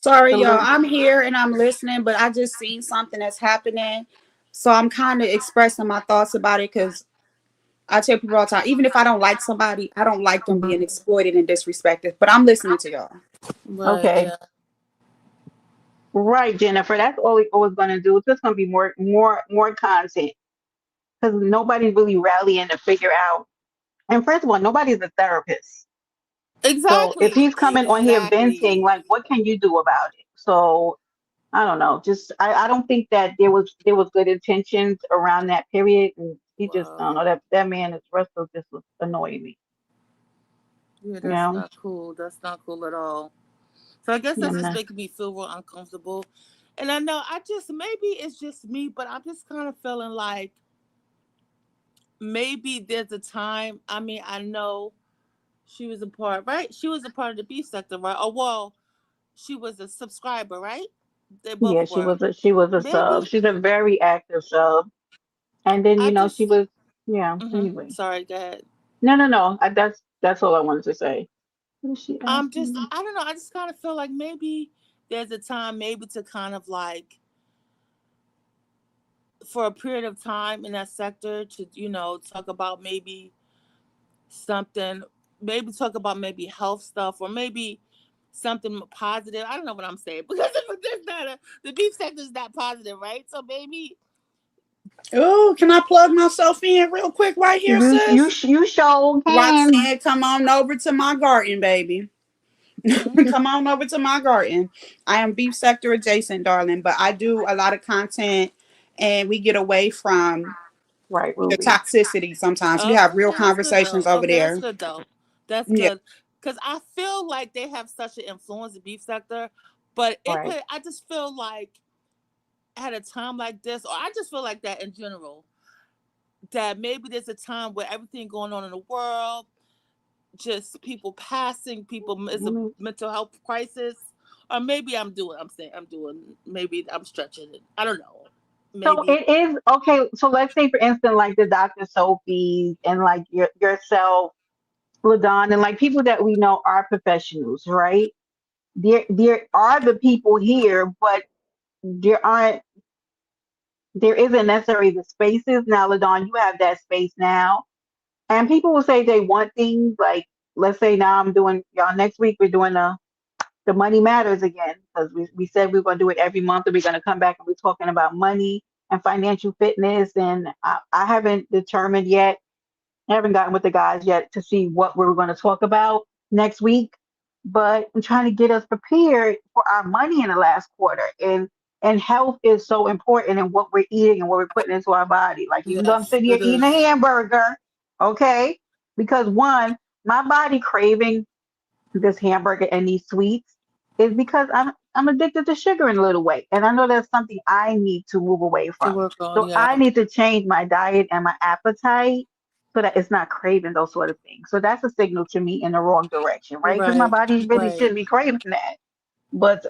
Speaker 6: Sorry,
Speaker 2: So
Speaker 6: y'all.
Speaker 2: the
Speaker 6: I'm here and I'm listening, but I just seen something that's happening. So I'm kind of expressing my thoughts about it because I tell people all the time, even if I don't like somebody, I don't like them
Speaker 2: mhm.
Speaker 6: being exploited and disrespected. But I'm listening to y'all.
Speaker 7: Right,
Speaker 2: Okay.
Speaker 7: yeah.
Speaker 2: Right, Jennifer. That's all we always going to do. It's just going to be more content because nobody's really rallying to figure out. And first of all, nobody's a therapist. So if
Speaker 7: Exactly.
Speaker 2: he's coming on here venting,
Speaker 7: Exactly.
Speaker 2: like, what can you do about it? So I don't know. Just I don't think that there was good intentions around that period, and he just I
Speaker 7: Wow.
Speaker 2: don't know that man is Russell just was annoying me.
Speaker 7: Yeah,
Speaker 2: You
Speaker 7: that's
Speaker 2: know,
Speaker 7: not cool. That's not cool at all. So I guess
Speaker 2: yeah,
Speaker 7: that's
Speaker 2: I'm
Speaker 7: just
Speaker 2: not,
Speaker 7: making me feel real uncomfortable. And I know I just maybe it's just me, but I'm just kind of feeling like maybe there's a time. I mean, I know she was a part, right? She was a part of the beef sector, right? Oh well, she was a subscriber, right? They both
Speaker 2: yeah.
Speaker 7: were.
Speaker 2: She was a sub.
Speaker 7: Maybe
Speaker 2: She's a very active sub. And then
Speaker 7: I
Speaker 2: she
Speaker 7: just
Speaker 2: was yeah. Anyway,
Speaker 7: sorry, go ahead.
Speaker 2: no. That's all I wanted to say. What is she
Speaker 7: I'm
Speaker 2: asking
Speaker 7: just
Speaker 2: me?
Speaker 7: I don't know, I just kind of feel like maybe there's a time maybe to kind of like for a period of time in that sector to talk about maybe something, maybe talk about maybe health stuff or maybe something positive. I don't know what I'm saying because there's not the beef sector is not positive, right? So maybe
Speaker 6: Oh, can I plug myself in real quick right here, sis?
Speaker 2: You show can.
Speaker 6: Roxanne, come on over to my garden, baby.
Speaker 7: mm,
Speaker 6: Come on over to my garden. I am beef sector adjacent, darling, but I do a lot of content and we get away from
Speaker 2: Right,
Speaker 6: the
Speaker 2: Ruby.
Speaker 6: toxicity sometimes. We have
Speaker 7: okay,
Speaker 6: real
Speaker 7: that's good though.
Speaker 6: conversations over
Speaker 7: Okay, that's
Speaker 6: there.
Speaker 7: good though. That's
Speaker 6: Yeah.
Speaker 7: good because I feel like they have such an influence in beef sector, but it
Speaker 2: Right.
Speaker 7: could. I just feel like at a time like this, or I just feel like that in general, that maybe there's a time where everything going on in the world, just people passing, people is a
Speaker 2: Mhm.
Speaker 7: mental health crisis, or maybe I'm doing, maybe I'm stretching it. I don't know.
Speaker 2: So
Speaker 7: Maybe.
Speaker 2: it is okay. So let's say, for instance, like the Dr. Sophie's and like yourself, Ladon, and like people that we know are professionals, right? There are the people here, but there aren't. There isn't necessarily the spaces now. Ladon, you have that space now, and people will say they want things like, let's say now I'm doing y'all next week. We're doing the money matters again because we said we are going to do it every month and we're going to come back and we're talking about money and financial fitness. And I haven't determined yet, I haven't gotten with the guys yet to see what we're going to talk about next week, but I'm trying to get us prepared for our money in the last quarter. And And health is so important in what we're eating and what we're putting into our body. Like even though I'm
Speaker 6: Yes,
Speaker 2: sitting here
Speaker 6: it
Speaker 2: eating a
Speaker 6: is.
Speaker 2: hamburger, okay, because one, my body craving this hamburger and these sweets is because I'm addicted to sugar in a little way. And I know that's something I need to move away
Speaker 7: To
Speaker 2: from.
Speaker 7: work on,
Speaker 2: So
Speaker 7: yeah.
Speaker 2: I need to change my diet and my appetite so that it's not craving those sort of things. So that's a signal to me in the wrong direction, right? Because my
Speaker 7: Right,
Speaker 2: body really
Speaker 7: right.
Speaker 2: shouldn't be craving that. But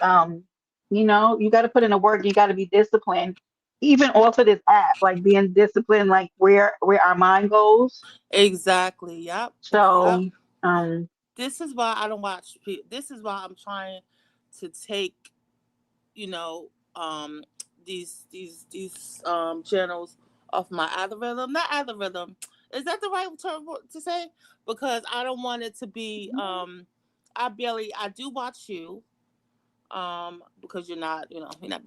Speaker 2: you got to put in the work. You got to be disciplined, even off of this app, like being disciplined, like where our mind goes.
Speaker 7: Exactly. Yep. Yep.
Speaker 2: So um,
Speaker 7: This is why I don't watch. This is why I'm trying to take, you know, um, these channels off my algorithm. Not algorithm. Is that the right term to say? Because I don't want it to be. I do watch you. Because you're not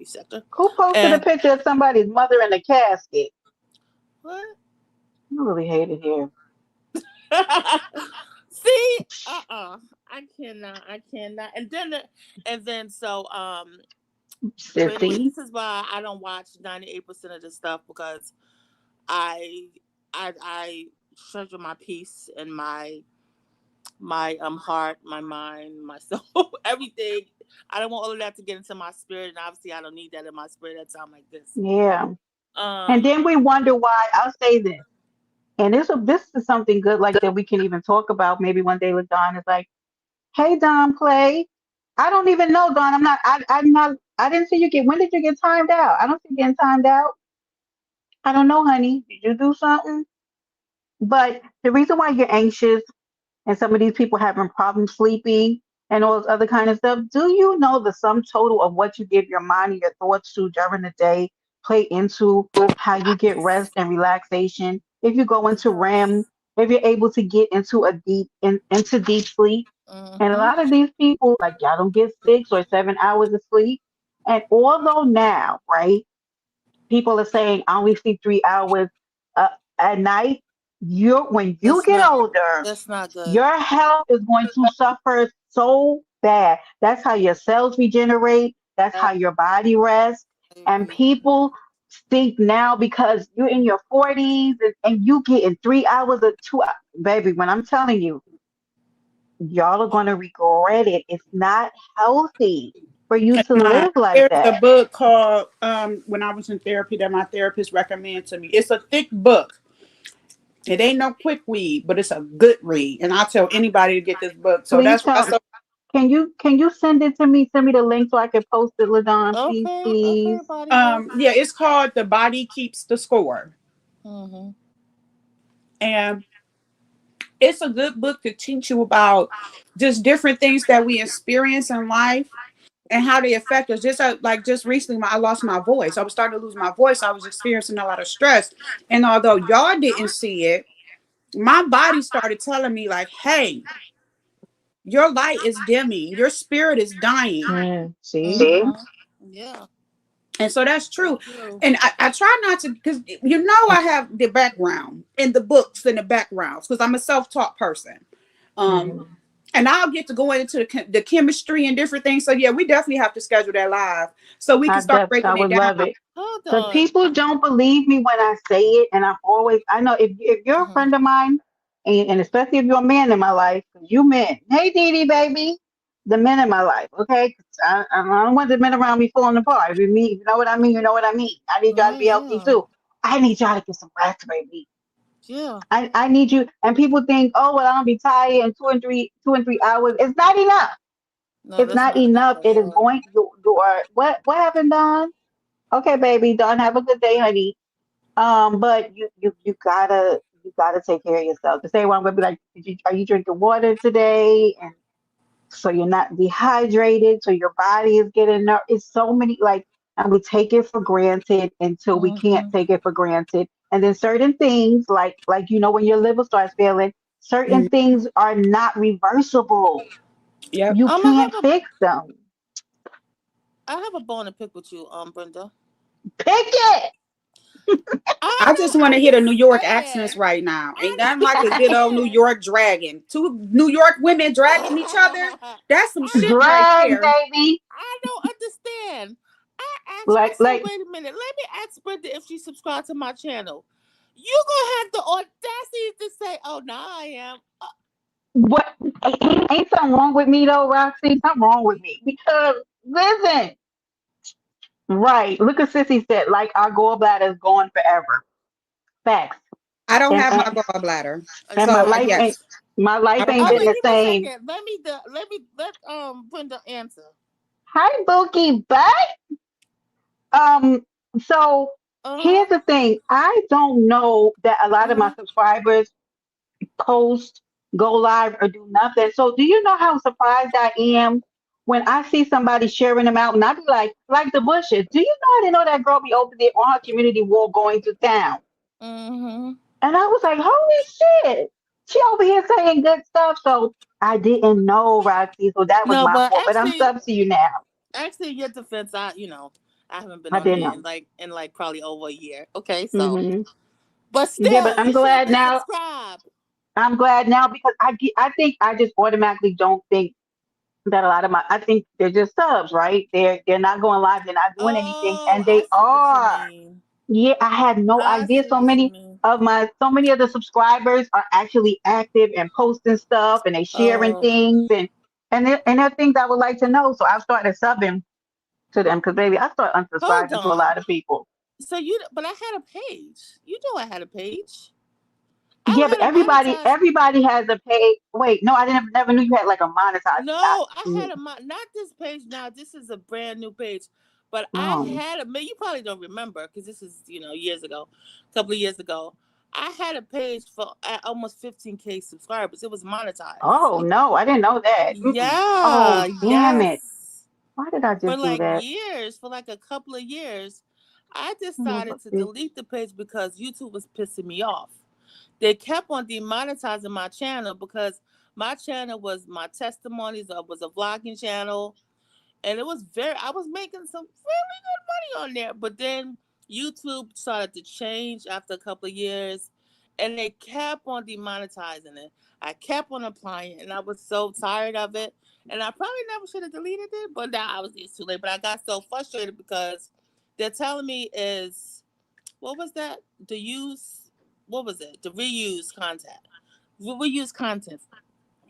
Speaker 7: sector.
Speaker 2: who posted a
Speaker 7: And
Speaker 2: picture of somebody's mother in a casket?
Speaker 7: what?
Speaker 2: I really hate it here.
Speaker 7: See, I cannot. And then so so anyway,
Speaker 2: Sissy.
Speaker 7: this is why I don't watch 98% of this stuff because I I treasure my peace and my heart, my mind, my soul, everything. I don't want all of that to get into my spirit, and obviously I don't need that in my spirit at a time like this.
Speaker 2: Yeah. And
Speaker 7: Um,
Speaker 2: then we wonder why. I'll say this. And this is something good, like that we can even talk about. Maybe one day with Don is like, "Hey, Don, play." I don't even know, Don. I'm not. I'm not. I didn't see you get. When did you get timed out? I don't see you getting timed out. I don't know, honey. Did you do something? But the reason why you're anxious and some of these people having problems sleeping and all this other kind of stuff, do you know the sum total of what you give your mind and your thoughts to during the day play into how you get rest and relaxation? If you go into REM, if you're able to get into into deep sleep, and a
Speaker 7: mm-hmm.
Speaker 2: lot of these people, like y'all don't get 6 or 7 hours of sleep. And although now, right, people are saying I only sleep 3 hours uh, at night. When you
Speaker 7: That's
Speaker 2: get
Speaker 7: not
Speaker 2: older,
Speaker 7: that's not good.
Speaker 2: your health is going to suffer so bad. That's how your cells regenerate. That's
Speaker 7: I
Speaker 2: how your body rests. And
Speaker 7: agree.
Speaker 2: people think now because you're in your 40s and you get in 3 hours or baby, when I'm telling you, y'all are going to regret it. It's not healthy for you to live like
Speaker 6: There's a
Speaker 2: that.
Speaker 6: book called when I was in therapy that my therapist recommended to me. It's a thick book. It ain't no quick read, but it's a good read. And I tell anybody to get this book. So
Speaker 2: Please
Speaker 6: that's why.
Speaker 2: tell.
Speaker 6: So
Speaker 2: Can you send it to me? Send me the link so I can post it, Ladon, please,
Speaker 7: Okay, okay,
Speaker 2: please.
Speaker 7: body work.
Speaker 6: yeah, it's called The Body Keeps the Score.
Speaker 7: Mm-hmm.
Speaker 6: And it's a good book to teach you about just different things that we experience in life and how they affect us. Just recently, I lost my voice. I was starting to lose my voice. I was experiencing a lot of stress, and although y'all didn't see it, my body started telling me like, "Hey, your light is dimming. Your spirit is dying."
Speaker 2: See,
Speaker 7: Mm-hmm. Yeah,
Speaker 6: And so that's
Speaker 7: that's
Speaker 6: true.
Speaker 7: true.
Speaker 6: And I try not to, because I have the background in the books and the backgrounds because I'm a self-taught person. Um,
Speaker 2: Mhm.
Speaker 6: and I'll get to go into the chemistry and different things. So yeah, we definitely have to schedule that live so we can start
Speaker 2: I
Speaker 6: breaking it
Speaker 2: would
Speaker 6: down.
Speaker 2: love it.
Speaker 7: Hold
Speaker 2: Because
Speaker 7: on.
Speaker 2: people don't believe me when I say it, and I know if you're a
Speaker 7: Mm-hmm.
Speaker 2: friend of mine, and especially if you're a man in my life, 'cause you men, hey Dee Dee, baby, the men in my life, okay? 'Cause I don't want the men around me falling apart. If you know what I mean, you know what I mean. I need y'all to
Speaker 7: Oh
Speaker 2: be healthy
Speaker 7: yeah,
Speaker 2: too. I need y'all to get some rest, baby.
Speaker 7: yeah.
Speaker 2: I need you. And people think, oh well, I'll be tired in 2 and 3 hours. It's not enough.
Speaker 7: No,
Speaker 2: It's
Speaker 7: that's
Speaker 2: not
Speaker 7: not enough
Speaker 2: enough.
Speaker 7: at
Speaker 2: It is
Speaker 7: all.
Speaker 2: going. You are what happened, Don? Okay, baby, Don. Have a good day, honey. But you gotta take care of yourself. The same one would be like, are you drinking water today? And so you're not dehydrated, so your body is getting it's so many and we take it for granted until we can't
Speaker 7: Mm-hmm.
Speaker 2: take it for granted. And then certain things like when your liver starts failing, certain
Speaker 6: Mm,
Speaker 2: things are not reversible.
Speaker 6: yep.
Speaker 2: You
Speaker 7: I
Speaker 2: can't
Speaker 7: have a
Speaker 2: fix them.
Speaker 7: I have a bone to pick with you, Brenda.
Speaker 2: Pick it.
Speaker 7: I
Speaker 6: I just
Speaker 7: know.
Speaker 6: want to
Speaker 7: I'm
Speaker 6: hear the
Speaker 7: just
Speaker 6: New York accents
Speaker 7: saying.
Speaker 6: right now. Ain't
Speaker 7: I'm
Speaker 6: nothing
Speaker 7: just
Speaker 6: like a good old New
Speaker 7: saying.
Speaker 6: York dragon. Two New York women dragging each other. That's some
Speaker 7: I
Speaker 6: shit right
Speaker 2: Drag,
Speaker 6: there.
Speaker 2: baby.
Speaker 7: I don't understand. So
Speaker 2: Like
Speaker 7: wait a minute. Let me ask Brenda if she subscribed to my channel. You gonna have the audacity to say, "Oh, no, I am."
Speaker 2: what? Ain't something wrong with me though, Roxy? Something wrong with me because listen, right? Look at Sissy said, like our gallbladder is gone forever. Facts.
Speaker 6: I don't
Speaker 2: And
Speaker 6: have my
Speaker 2: and,
Speaker 6: gallbladder,
Speaker 2: and
Speaker 6: so yes,
Speaker 2: my
Speaker 6: I
Speaker 2: life
Speaker 6: don't
Speaker 2: ain't
Speaker 7: Oh,
Speaker 6: have
Speaker 2: been
Speaker 6: it.
Speaker 7: but
Speaker 2: the
Speaker 7: give me a
Speaker 2: same.
Speaker 7: second. Let Brenda answer.
Speaker 2: Hi, Bookie, but um, so
Speaker 7: Uh
Speaker 2: here's
Speaker 7: huh.
Speaker 2: the thing. I don't know that a lot
Speaker 7: Uh
Speaker 2: of my
Speaker 7: huh.
Speaker 2: subscribers post, go live, or do nothing. So do you know how surprised I am when I see somebody sharing them out and I be like the bushes. Do you know I didn't know that girl be over there on her community wall going to town?
Speaker 7: Mm-hmm.
Speaker 2: And I was like, holy shit. She over here saying good stuff. So I didn't know, Roxy. So that was
Speaker 7: No,
Speaker 2: my
Speaker 7: but
Speaker 2: fault. But I'm sub to you now.
Speaker 7: actually, in your defense, I haven't been
Speaker 2: I
Speaker 7: on
Speaker 2: didn't
Speaker 7: here
Speaker 2: know.
Speaker 7: in like probably over a year. Okay, so
Speaker 2: Hmm.
Speaker 7: but
Speaker 2: Yeah, but
Speaker 7: still, you should have been subscribed.
Speaker 2: I'm glad now because I think I just automatically don't think that a lot of my I think they're just subs, right? They're not going live, they're not doing anything,
Speaker 7: Oh,
Speaker 2: and
Speaker 7: I
Speaker 2: they
Speaker 7: see what you
Speaker 2: are.
Speaker 7: mean.
Speaker 2: Yeah, I had no
Speaker 7: I
Speaker 2: idea.
Speaker 7: see what you mean.
Speaker 2: So many of the subscribers are actually active and posting stuff and they sharing
Speaker 7: Oh,
Speaker 2: things and there are things I would like to know. So I started subbing to them because baby, I started
Speaker 7: hold
Speaker 2: unsubscribing to a
Speaker 7: on.
Speaker 2: lot of people.
Speaker 7: So but I had a page. You know, I had a page.
Speaker 2: Yeah,
Speaker 7: I
Speaker 2: but
Speaker 7: had a monetized.
Speaker 2: everybody has a pay. Wait, no, I didn't never knew you had like a monetized.
Speaker 7: No, I had not this page now. This is a brand new page, but I
Speaker 2: Oh,
Speaker 7: had a. You probably don't remember because this is years ago, a couple of years ago. I had a page for almost 15K subscribers. It was monetized.
Speaker 2: oh no, I didn't know that. Mm-mm.
Speaker 7: Yeah,
Speaker 2: Oh, damn it!
Speaker 7: yes.
Speaker 2: Why did I
Speaker 7: For
Speaker 2: just do
Speaker 7: like
Speaker 2: that?
Speaker 7: years, for like a couple of years, I
Speaker 2: Son of
Speaker 7: decided to
Speaker 2: a bitch.
Speaker 7: delete the page because YouTube was pissing me off. They kept on demonetizing my channel because my channel was my testimonies. Was a vlogging channel, and it was I was making some really good money on there. But then YouTube started to change after a couple of years, and they kept on demonetizing it. I kept on applying, and I was so tired of it. And I probably never should have deleted it, but now I was it's too late. But I got so frustrated because they're telling me is what was that? The use what was it? The reuse content. Reuse content,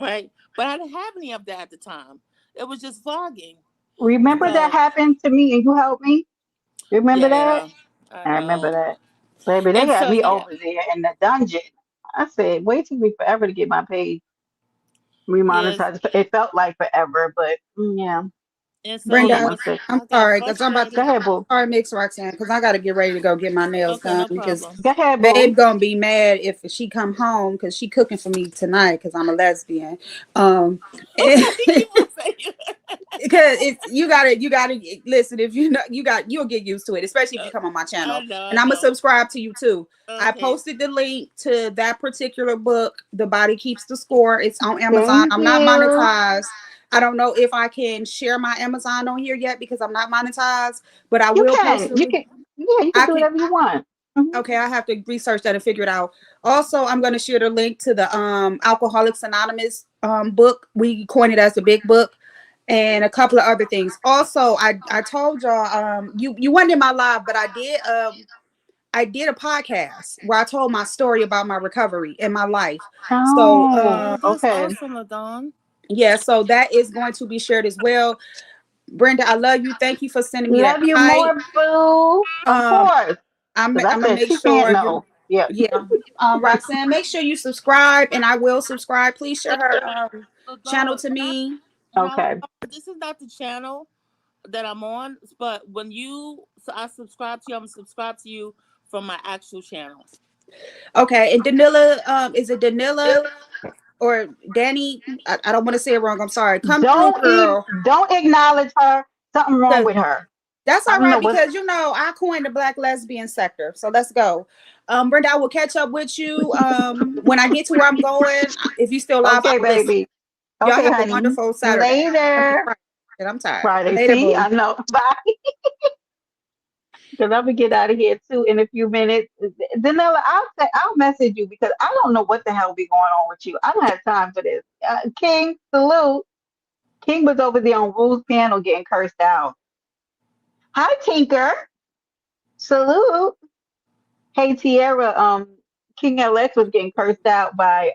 Speaker 7: right? But I didn't have any of that at the time. It was just vlogging.
Speaker 2: Remember that
Speaker 7: So
Speaker 2: happened to me and you helped me? Remember that?
Speaker 7: yeah, I
Speaker 2: I remember
Speaker 7: know.
Speaker 2: that. Baby, they
Speaker 7: And
Speaker 2: had
Speaker 7: so
Speaker 2: me
Speaker 7: yeah,
Speaker 2: over there in the dungeon. I said, wait till me forever to get my page
Speaker 7: yes,
Speaker 2: remonetized. It felt like forever, but yeah.
Speaker 7: and so
Speaker 2: Hold
Speaker 7: yeah,
Speaker 2: on
Speaker 7: I
Speaker 6: Brenda,
Speaker 2: one
Speaker 7: was
Speaker 2: sec.
Speaker 6: I'm
Speaker 7: I got
Speaker 6: sorry because I'm about
Speaker 2: Go
Speaker 6: to.
Speaker 7: frustrated.
Speaker 2: ahead, boo.
Speaker 6: Sorry, Mix Roxanne, because I got to get ready to go get my nails
Speaker 7: Okay,
Speaker 6: done
Speaker 7: no
Speaker 6: because
Speaker 7: problem.
Speaker 2: Go ahead, boo.
Speaker 6: Babe gonna be mad if she come home because she cooking for me tonight because I'm a lesbian. Um,
Speaker 7: You keep on saying
Speaker 6: because it's you gotta listen. If you know you'll get used to it, especially if you come on my
Speaker 7: I
Speaker 6: channel,
Speaker 7: know, I
Speaker 6: and I'm gonna
Speaker 7: know.
Speaker 6: subscribe to you too. I
Speaker 7: Okay,
Speaker 6: posted the link to that particular book, The Body Keeps the Score. It's on Amazon.
Speaker 2: Thank
Speaker 6: I'm not
Speaker 2: you.
Speaker 6: monetized. I don't know if I can share my Amazon on here yet because I'm not monetized, but I
Speaker 2: You
Speaker 6: will post
Speaker 2: can.
Speaker 6: the
Speaker 2: You
Speaker 6: link.
Speaker 2: can. Yeah, you can
Speaker 6: I
Speaker 2: do
Speaker 6: can.
Speaker 2: whatever you want. Hmm.
Speaker 6: Okay, I have to research that and figure it out. Also, I'm going to share the link to the Alcoholics Anonymous book. We coined it as the big book, and a couple of other things. Also, I told y'all you weren't in my live, but I did a podcast where I told my story about my recovery and my life. So
Speaker 2: Oh,
Speaker 7: oh, that's
Speaker 2: okay.
Speaker 7: awesome, Ladon.
Speaker 6: yeah, so that is going to be shared as well. Brenda, I love you. Thank you for sending me that
Speaker 2: Love you
Speaker 6: kite.
Speaker 2: more, boo. Of
Speaker 6: Um,
Speaker 2: course. Because I
Speaker 6: I'm gonna
Speaker 2: said
Speaker 6: make
Speaker 2: she can't
Speaker 6: sure you're
Speaker 2: know. Yeah.
Speaker 6: yeah. Roxanne, make sure you subscribe and I will subscribe. Please share her channel
Speaker 7: Ladon,
Speaker 6: to me.
Speaker 7: now
Speaker 2: Okay.
Speaker 7: this is not the channel that I'm on, but when I subscribe to you, I'm subscribed to you from my actual channel.
Speaker 6: Okay, and Danila, is it Danila or Danny? I don't want to say it wrong. I'm sorry. Come through, girl.
Speaker 2: Don't acknowledge her. Something wrong
Speaker 6: 'Cause
Speaker 2: with her.
Speaker 6: that's
Speaker 2: I
Speaker 6: all
Speaker 2: don't know
Speaker 6: right
Speaker 2: what's
Speaker 6: because I coined the black lesbian sector. So let's go. Brenda, I will catch up with you when I get to where I'm going. If you still live, I
Speaker 2: okay,
Speaker 6: will listen.
Speaker 2: baby.
Speaker 6: Y'all
Speaker 2: Okay,
Speaker 6: have a
Speaker 2: honey.
Speaker 6: wonderful Saturday. I mean,
Speaker 2: Later.
Speaker 6: Friday. I'm tired.
Speaker 2: Friday.
Speaker 6: Later,
Speaker 2: See,
Speaker 6: boo.
Speaker 2: I know. Bye. Because I'm gonna get out of here too in a few minutes. Danella, I'll message you because I don't know what the hell be going on with you. I don't have time for this. King, salute. King was over there on Rule's panel getting cursed out. Hi, Tinker. Salute. Hey, Tierra. King LX was getting cursed out by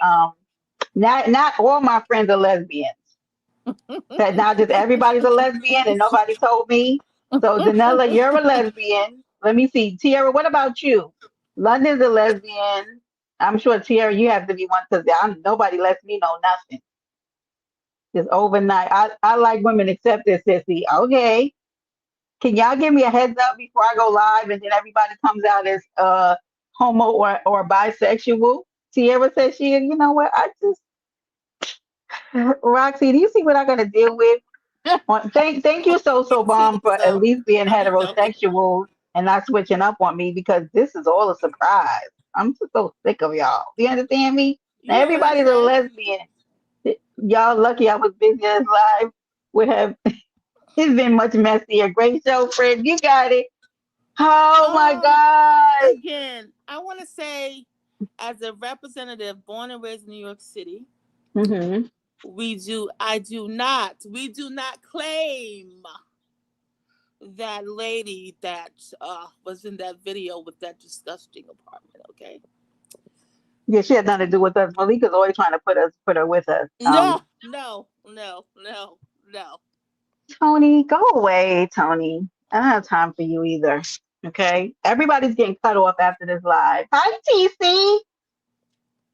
Speaker 2: not all my friends are lesbians. That now just everybody's a lesbian and nobody told me. So Danella, you're a lesbian. Let me see. Tierra, what about you? London's a lesbian. I'm sure Tierra, you have to be one because nobody lets me know nothing. Just overnight. I like women accept this, sissy. Okay. Can y'all give me a heads up before I go live and then everybody comes out as homo or bisexual? Tierra says she, you know what? I just Roxy, do you see what I gotta deal with? Thank you so
Speaker 7: too,
Speaker 2: bomb for at
Speaker 7: so
Speaker 2: least being
Speaker 7: I'm joking.
Speaker 2: heterosexual and not switching up on me because this is all a surprise. I'm just so sick of y'all. Do you understand me? Now
Speaker 7: You know what I
Speaker 2: everybody's a
Speaker 7: say?
Speaker 2: lesbian. Y'all lucky I was busy as live. Would have it's been much messier. Great show, Fred. You got it. Oh my
Speaker 7: Um,
Speaker 2: God.
Speaker 7: again, I want to say, as a representative born and raised in New York City,
Speaker 2: Mm-hmm.
Speaker 7: we do not claim that lady that was in that video with that disgusting apartment. Okay.
Speaker 2: Yeah, she had nothing to do with us. Malika's always trying to put her with us.
Speaker 7: No, no, no, no, no.
Speaker 2: Tony, go away, Tony. I don't have time for you either. Okay. Everybody's getting cut off after this live. Hi, TC.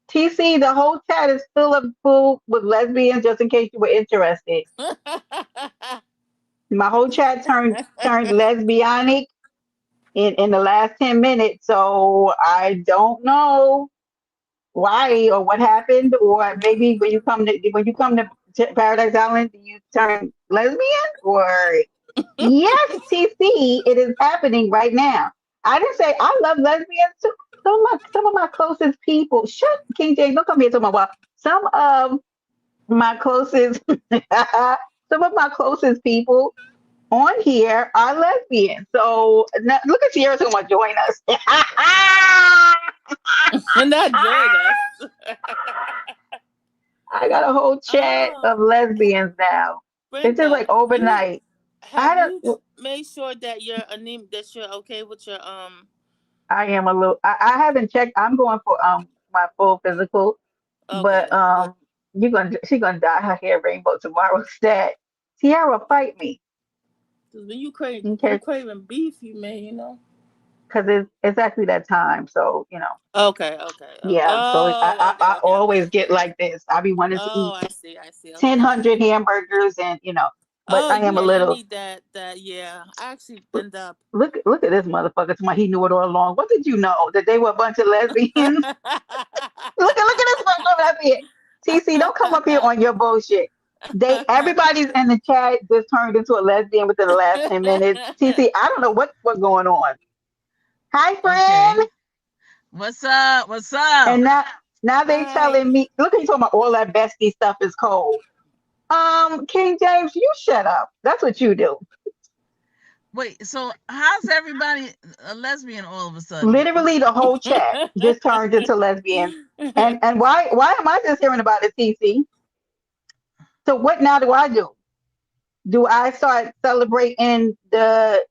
Speaker 2: TC, the whole chat is full with lesbians, just in case you were interested. My whole chat turned lesbianic in the last 10 minutes. So I don't know why or what happened, or maybe when you come to Paradise Island, do you turn lesbian? Or yes, TC, it is happening right now. I didn't say I love lesbians too. Some of my closest people. Shut King James. Don't come here to my wife. Some of my closest, some of my closest people on here are lesbians. So now, look at Sierra who want to join us.
Speaker 7: Not join us.
Speaker 2: I got a whole chat of lesbians now. It's just
Speaker 7: Brenda,
Speaker 2: like overnight. I
Speaker 7: have you
Speaker 2: don't.
Speaker 7: made sure that you're that you're okay with your
Speaker 2: I am a little. I haven't checked. I'm going for my full physical,
Speaker 7: okay,
Speaker 2: but
Speaker 7: that's good.
Speaker 2: she gonna dye her hair rainbow tomorrow. Stat. Tiara, fight me.
Speaker 7: Because when you
Speaker 2: Okay,
Speaker 7: craving beef, you may, you know.
Speaker 2: because it's actually that time. So
Speaker 7: Okay, okay.
Speaker 2: yeah. So
Speaker 7: Okay,
Speaker 2: I
Speaker 7: okay, okay.
Speaker 2: always get like this. I be wanting to
Speaker 7: Oh,
Speaker 2: eat
Speaker 7: I see. Okay,
Speaker 2: 1,000 hamburgers and but
Speaker 7: oh
Speaker 2: I am a
Speaker 7: yeah, you
Speaker 2: little.
Speaker 7: need that. Yeah, I actually end up.
Speaker 2: Look at this motherfucker. He knew it all along. What did you know? That they were a bunch of lesbians? Look at this one coming up here. TC, don't come up here on your bullshit. Everybody's in the chat just turned into a lesbian within the last 10 minutes. TC, I don't know what's going on. Hi,
Speaker 8: Okay.
Speaker 2: friend.
Speaker 8: What's up? What's
Speaker 2: And
Speaker 8: up?
Speaker 2: now they
Speaker 7: Hi.
Speaker 2: telling me, look at you talking about all that bestie stuff is cold. King James, you shut up. That's what you do.
Speaker 8: Wait, so how's everybody a lesbian all of a sudden?
Speaker 2: Literally the whole chat just turned into lesbians. And why am I just hearing about it, TC? So what now do I do? Do I start celebrating the?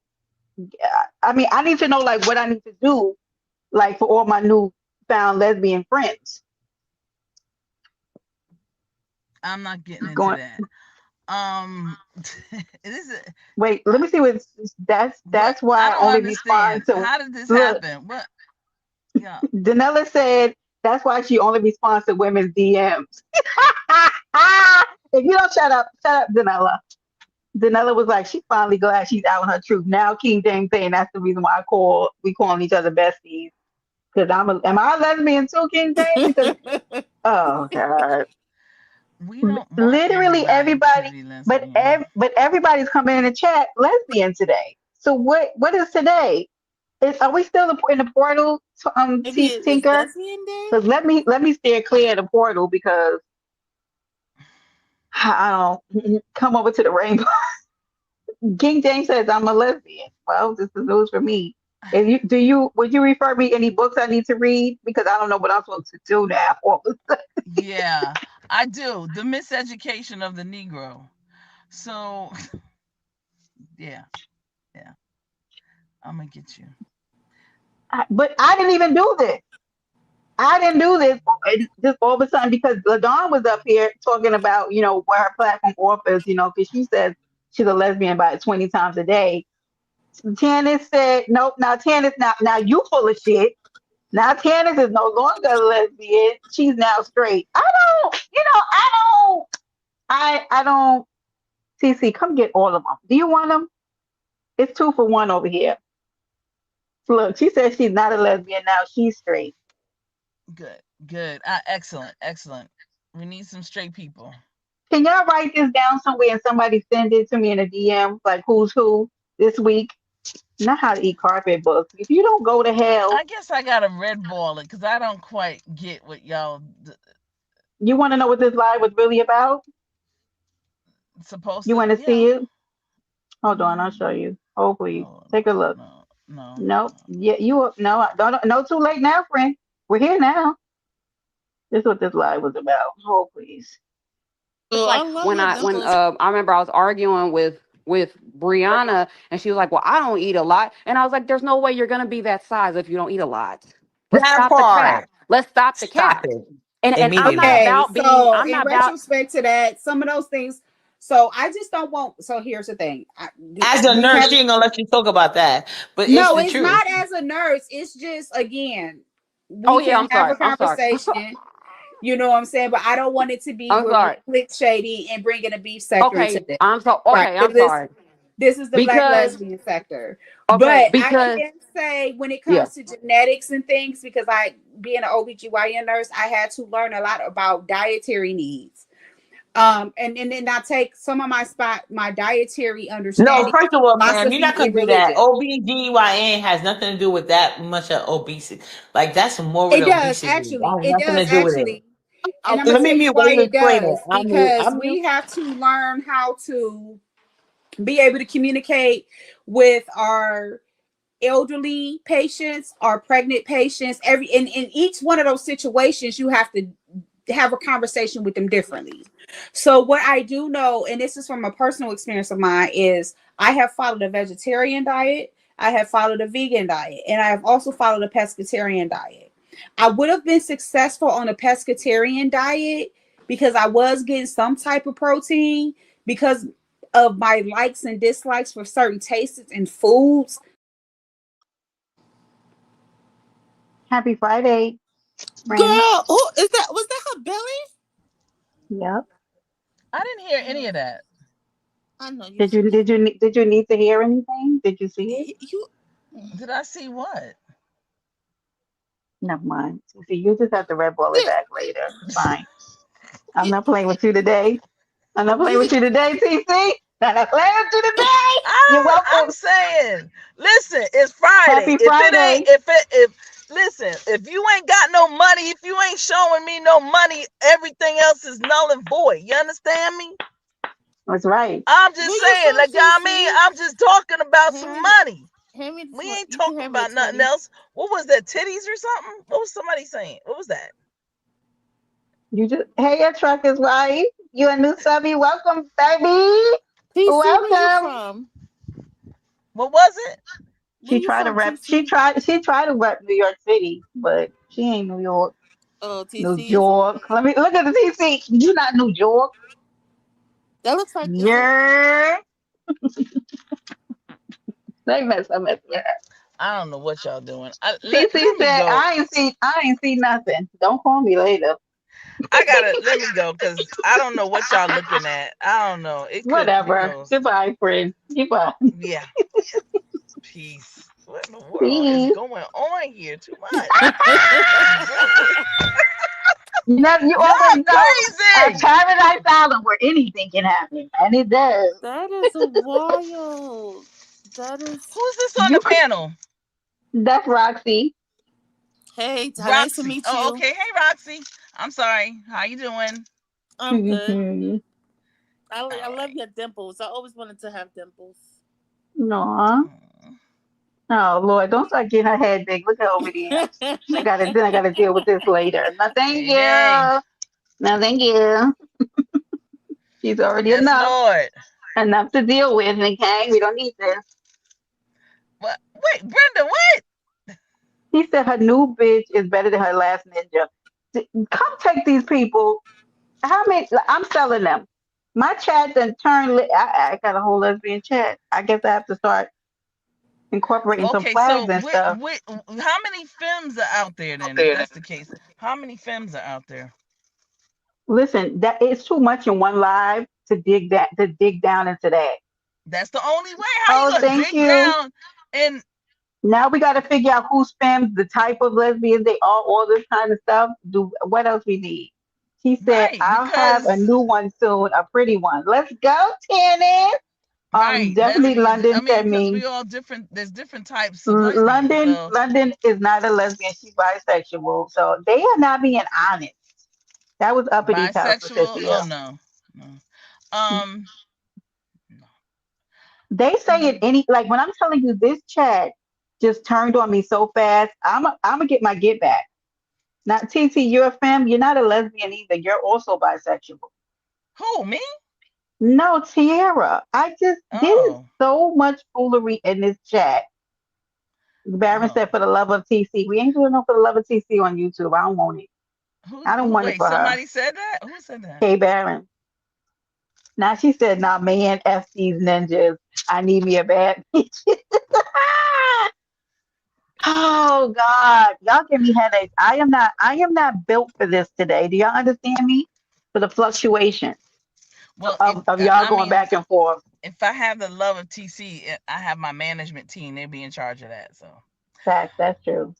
Speaker 2: I mean, I need to know like what I need to do, like for all my new found lesbian friends.
Speaker 8: I'm not getting into
Speaker 2: Going,
Speaker 8: that. This is
Speaker 2: wait, let me see what
Speaker 8: what
Speaker 2: that's
Speaker 8: I
Speaker 2: why I
Speaker 8: don't
Speaker 2: only respond
Speaker 8: understand.
Speaker 2: to
Speaker 8: How did this
Speaker 2: look.
Speaker 8: happen? What? Yeah.
Speaker 2: Danella said that's why she only responds to women's DMs. If you don't shut up, Danella. Danella was like, she's finally glad she's out on her truth. Now King James saying that's the reason why we calling each other besties. Because am I a lesbian too, King James? Because oh God,
Speaker 8: We don't want
Speaker 2: literally
Speaker 8: everybody to
Speaker 2: everybody,
Speaker 8: be lesbian.
Speaker 2: but everybody's coming in the chat lesbian today. So what is today? Are we still in the portal,
Speaker 7: Maybe it's
Speaker 2: Tinker?
Speaker 7: lesbian day.
Speaker 2: Because let me steer clear of the portal because I don't come over to the rainbow. King James says I'm a lesbian. Well, this is news for me. If would you refer me any books I need to read because I don't know what I'm supposed to do now.
Speaker 8: Yeah, I do. The miseducation of the Negro. So, yeah, yeah. I'm gonna get you.
Speaker 2: But I didn't even do this. I didn't do this just all of a sudden because LaDawn was up here talking about, what her platform offers, because she says she's a lesbian about 20 times a day. Tannis said, nope, now Tannis, now you full of shit. Now Tannis is no longer a lesbian. She's now straight. I don't, TC, come get all of them. Do you want them? It's 2 for 1 over here. Look, she says she's not a lesbian now. She's straight.
Speaker 8: Good, good. Excellent, excellent. We need some straight people.
Speaker 2: Can y'all write this down somewhere and somebody send it to me in a DM, like who's who this week? Not how to eat carpet books. If you don't go to hell,
Speaker 8: I guess I gotta red ball it because I don't quite get what y'all
Speaker 2: you want to know what this live was really about?
Speaker 8: supposed
Speaker 2: You
Speaker 8: to.
Speaker 2: want to see
Speaker 8: Yeah.
Speaker 2: it? Hold on, I'll show you. Oh, please.
Speaker 8: Oh
Speaker 2: Take a look.
Speaker 8: no, no,
Speaker 2: Nope.
Speaker 8: no.
Speaker 2: Yeah, no, don't, no, too late now, friend. We're here now. This is what this live was about. Oh, please.
Speaker 4: It's
Speaker 7: Oh, I
Speaker 4: like
Speaker 7: love
Speaker 4: when
Speaker 7: your
Speaker 4: I
Speaker 7: dimples.
Speaker 4: I remember I was arguing with Brianna, and she was like, "Well, I don't eat a lot," and I was like, "There's no way you're gonna be that size if you don't eat a lot. Let's
Speaker 5: That
Speaker 4: stop the cap.
Speaker 5: part.
Speaker 4: Let's stop the
Speaker 5: Stop
Speaker 4: cap."
Speaker 5: it
Speaker 4: And I'm not
Speaker 5: immediately.
Speaker 3: Okay,
Speaker 4: about being.
Speaker 3: so
Speaker 4: I'm
Speaker 3: in
Speaker 4: not about.
Speaker 3: retrospect to that, some of those things. So I just don't want. So here's the thing:
Speaker 5: As a
Speaker 3: we
Speaker 5: nurse,
Speaker 3: have
Speaker 5: she ain't gonna let you talk about that, but it's
Speaker 3: no.
Speaker 5: the
Speaker 3: It's
Speaker 5: truth.
Speaker 3: not as a nurse. It's just again,
Speaker 4: Oh
Speaker 3: we
Speaker 4: yeah,
Speaker 3: can
Speaker 4: I'm
Speaker 3: have
Speaker 4: sorry.
Speaker 3: a
Speaker 4: I'm sorry.
Speaker 3: conversation. You know what I'm saying? But I don't want it to be
Speaker 4: I'm
Speaker 3: where we
Speaker 4: sorry.
Speaker 3: click shady and bringing a beef sector into
Speaker 4: Okay,
Speaker 3: this,
Speaker 4: I'm so
Speaker 3: right?
Speaker 4: okay. I'm
Speaker 3: Because
Speaker 4: sorry
Speaker 3: this is the black
Speaker 4: because
Speaker 3: lesbian sector.
Speaker 4: okay
Speaker 3: But I
Speaker 4: because
Speaker 3: can say when it
Speaker 4: yeah.
Speaker 3: comes to genetics and things, because I being an OBGYN nurse, I had to learn a lot about dietary needs. And then I take some of my dietary
Speaker 5: No,
Speaker 3: understanding,
Speaker 5: first of all, ma'am, you're
Speaker 3: philosophy
Speaker 5: not gonna
Speaker 3: in
Speaker 5: do that.
Speaker 3: religion.
Speaker 5: OBGYN has nothing to do with that much of obesity. Like that's more with
Speaker 3: It does
Speaker 5: obesity. That
Speaker 3: actually.
Speaker 5: has
Speaker 3: It
Speaker 5: nothing
Speaker 3: does
Speaker 5: to do with it.
Speaker 3: actually. And I'm gonna
Speaker 5: Let me
Speaker 3: tell you
Speaker 5: mute while
Speaker 3: why
Speaker 5: you
Speaker 3: it
Speaker 5: explain it.
Speaker 3: does.
Speaker 5: I'm mute.
Speaker 3: Because
Speaker 5: I'm
Speaker 3: we
Speaker 5: mute.
Speaker 3: have to learn how to be able to communicate with our elderly patients, our pregnant patients. In each one of those situations, you have to have a conversation with them differently. So what I do know, and this is from a personal experience of mine, is I have followed a vegetarian diet, I have followed a vegan diet, and I have also followed a pescatarian diet. I would have been successful on a pescatarian diet because I was getting some type of protein because of my likes and dislikes for certain tastes and foods.
Speaker 2: Happy Friday, friend.
Speaker 7: Girl, who is that? Was that her belly?
Speaker 2: Yep.
Speaker 8: I didn't hear any of that.
Speaker 7: I know you.
Speaker 2: Did you did you ne- did you need to hear anything? Did you see it?
Speaker 7: You.
Speaker 8: Did I see what?
Speaker 2: Never mind. See, you just have to red ball it
Speaker 7: Yeah.
Speaker 2: back later. It's fine. I'm
Speaker 7: You,
Speaker 2: not playing with you today. I'm not playing
Speaker 7: you
Speaker 2: with you today, TC. I'm not playing with you today. You're
Speaker 8: I'm
Speaker 2: welcome.
Speaker 8: saying, listen, it's Friday.
Speaker 2: Happy
Speaker 8: If it ain't,
Speaker 2: Friday.
Speaker 8: if listen, if you ain't got no money, if you ain't showing me no money, everything else is null and void. You understand me?
Speaker 2: That's right.
Speaker 8: I'm just
Speaker 7: where you
Speaker 8: saying,
Speaker 7: from,
Speaker 8: like I mean,
Speaker 7: TC?
Speaker 8: I'm just talking about
Speaker 7: Hand
Speaker 8: some
Speaker 7: me the.
Speaker 8: money.
Speaker 7: Hand me
Speaker 8: We
Speaker 7: the.
Speaker 8: ain't
Speaker 7: You can
Speaker 8: talking
Speaker 7: hand me the
Speaker 8: about nothing
Speaker 7: 20.
Speaker 8: else. What was that? Titties or something? What was somebody saying? What was that?
Speaker 2: You just hey, your truck is right. You a new subby. Welcome, baby.
Speaker 7: TC, where you
Speaker 2: Welcome.
Speaker 7: from?
Speaker 8: What was it?
Speaker 7: Where
Speaker 2: She
Speaker 7: you
Speaker 2: tried to
Speaker 7: from,
Speaker 2: rep.
Speaker 7: TC?
Speaker 2: She tried to rep New York City, but she ain't New York.
Speaker 7: Oh,
Speaker 2: New
Speaker 7: TC, is it?
Speaker 2: York. Let me look at the TC. You not New York.
Speaker 7: That looks like. Is it?
Speaker 2: Yeah. They mess with her.
Speaker 8: I don't know what y'all doing.
Speaker 2: TC
Speaker 8: Let me
Speaker 2: said,
Speaker 8: go.
Speaker 2: I ain't see nothing. Don't call me later.
Speaker 8: I gotta let me go because I don't know what y'all looking at. I don't know. It could, who
Speaker 2: Whatever.
Speaker 8: knows?
Speaker 2: Goodbye, friend. Goodbye.
Speaker 8: Yeah, peace. What in the world is
Speaker 2: Peace.
Speaker 8: going on here? Too much.
Speaker 2: You know, you
Speaker 8: Y'all
Speaker 2: always know at
Speaker 8: crazy.
Speaker 2: Paradise Island where anything can happen, and it does.
Speaker 7: That is wild. That is.
Speaker 8: Who's this on
Speaker 2: You,
Speaker 8: the panel?
Speaker 2: that's Roxy.
Speaker 7: Hey, nice to
Speaker 8: Roxy.
Speaker 7: meet
Speaker 8: Oh,
Speaker 7: you.
Speaker 8: okay. Hey, Roxy. I'm sorry. How you doing?
Speaker 7: I'm good.
Speaker 2: Mm-hmm.
Speaker 7: I
Speaker 8: All
Speaker 7: love
Speaker 8: right.
Speaker 7: your dimples. I always wanted to have dimples.
Speaker 2: No.
Speaker 8: Mm.
Speaker 2: Oh Lord, don't start getting her head big. Look at over there. I gotta deal with this later. No, thank
Speaker 8: Day day.
Speaker 2: you. No, thank you. She's already
Speaker 8: Yes,
Speaker 2: enough.
Speaker 8: Lord.
Speaker 2: Enough to deal with, okay? We don't need this.
Speaker 8: What? Wait, Brenda, what?
Speaker 2: He said her new bitch is better than her last ninja. Come take these people. How many? I'm selling them. My chat done turned. I got a whole lesbian chat. I guess I have to start incorporating some
Speaker 8: Okay,
Speaker 2: flags
Speaker 8: so
Speaker 2: and stuff.
Speaker 8: how many films are out there then? If that's the case, how many films are out there?
Speaker 2: Listen, that it's too much in one live to dig down into that.
Speaker 8: That's the only way. How you
Speaker 2: Oh,
Speaker 8: gonna
Speaker 2: thank
Speaker 8: dig
Speaker 2: you.
Speaker 8: down and
Speaker 2: Now we got to figure out who spams the type of lesbians they are, all this kind of stuff. Do what else we need? She said,
Speaker 8: right?
Speaker 2: "I'll have a
Speaker 8: Because
Speaker 2: new one soon, a pretty one. Let's go, Tanner."
Speaker 8: right, that
Speaker 2: Definitely
Speaker 8: I
Speaker 2: London
Speaker 8: mean,
Speaker 2: said
Speaker 8: because
Speaker 2: me.
Speaker 8: we all different. There's different types of lesbians.
Speaker 2: London,
Speaker 8: So
Speaker 2: London is not a lesbian. She's bisexual, so they are not being honest. That was Uppity house,
Speaker 8: bisexual. Oh
Speaker 2: Patricia.
Speaker 8: no, no. Um, no.
Speaker 2: They say it
Speaker 8: Mm.
Speaker 2: any like when I'm telling you this chat just turned on me so fast. I'm gonna get my get back. Now, TT, you're a femme. You're not a lesbian either. You're also bisexual.
Speaker 8: Who me?
Speaker 2: No, Tiara. I just there's
Speaker 8: Oh,
Speaker 2: so much foolery in this chat. Baron
Speaker 8: oh.
Speaker 2: said, "For the love of TC, we ain't doing no for the love of TC on YouTube. I don't want it. I don't
Speaker 8: Who?
Speaker 2: want it
Speaker 8: Wait,
Speaker 2: for her."
Speaker 8: somebody said that. Who said that?
Speaker 2: Hey, Baron. Now she said, "Nah, man, f these ninjas. I need me a bad bitch." Oh God, y'all give me headaches. I am not built for this today. Do y'all understand me? For the fluctuation
Speaker 8: Well,
Speaker 2: of y'all
Speaker 8: I
Speaker 2: going
Speaker 8: mean,
Speaker 2: back and forth.
Speaker 8: if I have the love of TC, I have my management team. They be in charge of that. So
Speaker 2: Facts, that's true.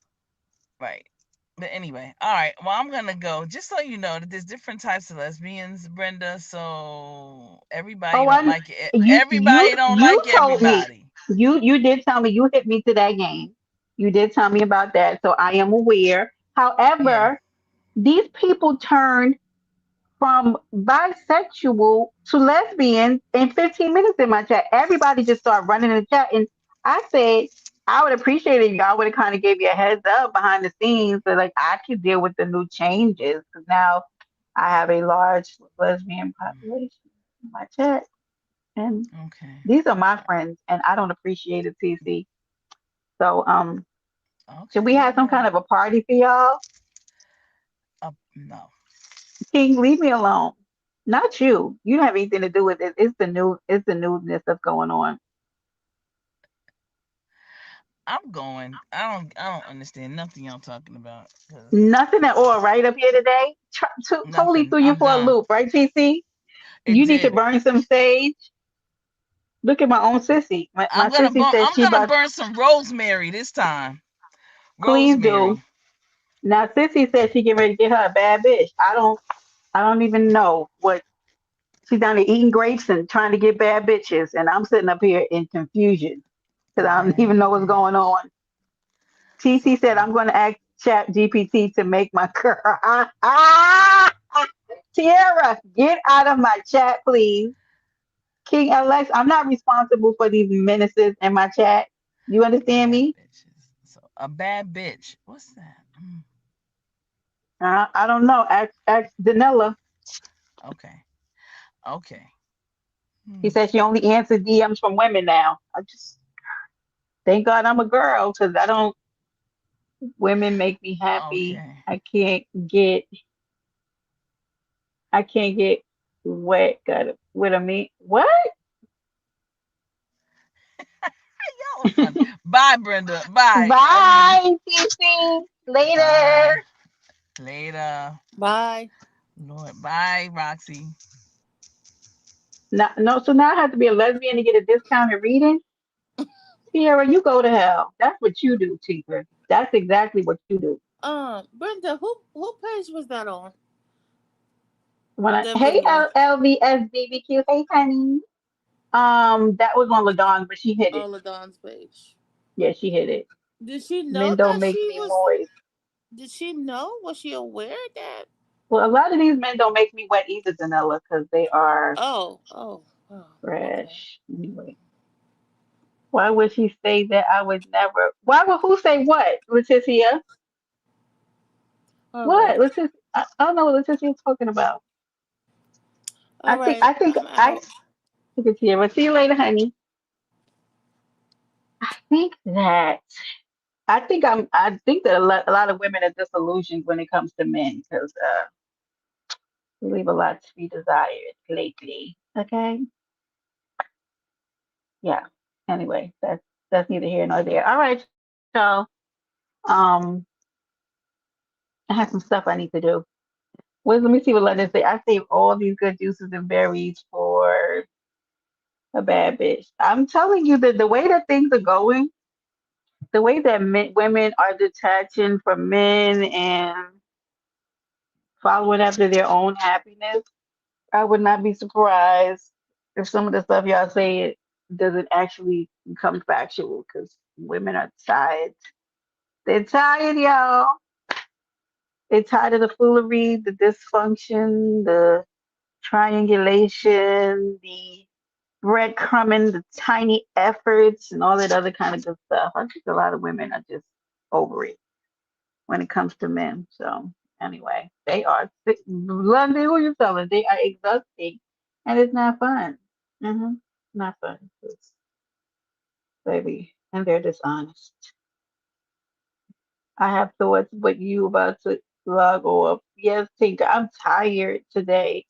Speaker 8: right. But anyway, all right. Well, I'm gonna go. Just so you know that there's different types of lesbians, Brenda. So everybody
Speaker 2: Oh,
Speaker 8: don't like it.
Speaker 2: you
Speaker 8: Everybody don't
Speaker 2: you
Speaker 8: like
Speaker 2: told me.
Speaker 8: everybody.
Speaker 2: You did tell me you hit me to that game. You did tell me about that, so I am aware.
Speaker 8: Yeah.
Speaker 2: However, these people turned from bisexual to lesbian in 15 minutes in my chat. Everybody just started running in the chat. And I said, I would appreciate it if y'all would have kind of gave you a heads up behind the scenes so like I could deal with the new changes. Because now I have a large lesbian population in my chat. And
Speaker 8: Okay.
Speaker 2: these are my friends and I don't appreciate it, TC. So should we
Speaker 8: Okay.
Speaker 2: have some
Speaker 8: Well,
Speaker 2: kind of a party for y'all?
Speaker 8: no.
Speaker 2: King, leave me alone. Not you. You don't have anything to do with it. It's the newness that's going on.
Speaker 8: I'm going. I don't understand nothing y'all talking about because
Speaker 2: Nothing at all right up here today. Totally
Speaker 8: nothing.
Speaker 2: threw you
Speaker 8: I'm
Speaker 2: for a
Speaker 8: done.
Speaker 2: loop, right, TC?
Speaker 8: It
Speaker 2: You need to
Speaker 8: did.
Speaker 2: burn some sage. Look at my own sissy. My sissy says
Speaker 8: I'm
Speaker 2: she
Speaker 8: gonna
Speaker 2: about
Speaker 8: burn some rosemary this time.
Speaker 2: please do.
Speaker 8: Rosemary.
Speaker 2: Now sissy says she getting ready to get her a bad bitch. I don't even know what she's down there eating grapes and trying to get bad bitches, and I'm sitting up here in confusion because I don't even
Speaker 8: Bad
Speaker 2: know what's going
Speaker 8: bitch.
Speaker 2: on. TC
Speaker 8: So
Speaker 2: said, I'm going to ask Chat GPT to make my girl. Tiara, get out of my chat, please. King Alex, I'm not responsible for these menaces in my chat. You understand
Speaker 8: bad
Speaker 2: me?
Speaker 8: bitches. So a bad bitch. What's that?
Speaker 2: I don't know. Ask Danella.
Speaker 8: Okay. Okay.
Speaker 2: She
Speaker 8: Hmm.
Speaker 2: said she only answers DMs from women now. I just thank God I'm a girl because I don't. Women make me happy.
Speaker 8: Okay.
Speaker 2: Get. I can't get wet. Got it. What I mean? What?
Speaker 8: Y'all are funny. Bye, Brenda. Bye.
Speaker 2: Bye, TC. Later.
Speaker 8: Bye. Later.
Speaker 7: Bye.
Speaker 8: Lord. Bye, Roxy.
Speaker 2: No, no, so now I have to be a lesbian to get a discounted reading? Sierra, you go to hell. That's what you do, Tinker. That's exactly what you do.
Speaker 7: Brenda, who page was that on? The
Speaker 2: Hey,
Speaker 7: video.
Speaker 2: LVSBBQ. Hey, honey. That was on Ladon, but she hit it.
Speaker 7: Oh, Ladon's page.
Speaker 2: Yeah, she hit it.
Speaker 7: Did she know
Speaker 2: Men don't
Speaker 7: that
Speaker 2: make
Speaker 7: she
Speaker 2: me
Speaker 7: was?
Speaker 2: moist.
Speaker 7: Did she know? Was she aware that?
Speaker 2: Well, a lot of these men don't make me wet either, Danella, because they are
Speaker 7: Oh. Okay.
Speaker 2: fresh. Anyway, why would she say that I would never? Why would who say what, Leticia?
Speaker 7: All
Speaker 2: What,
Speaker 7: right.
Speaker 2: Leticia? I don't know what Leticia's talking about.
Speaker 7: All right.
Speaker 2: I think
Speaker 7: I'm
Speaker 2: I
Speaker 7: out.
Speaker 2: look at you. But see you later, honey. think that I think that a lot of women are disillusioned when it comes to men because we leave a lot to be desired lately. Okay, yeah. Anyway, that's neither here nor there. All right, y'all. Um, I have some stuff I need to do. Let me see what London say. I save all these good juices and berries for a bad bitch. I'm telling you that the way that things are going, the way that women are detaching from men and following after their own happiness, I would not be surprised if some of the stuff y'all say it doesn't actually become factual because women are tired. They're tired, y'all. They're tired of the foolery, the dysfunction, the triangulation, the breadcrumbing, the tiny efforts, and all that other kind of good stuff. I think a lot of women are just over it when it comes to men. So anyway, they are sick. London, who you telling? They are exhausting, and it's not fun. Not fun, baby, and they're dishonest. I have thoughts, but you about to log off. Yes, Tinker, I'm tired today.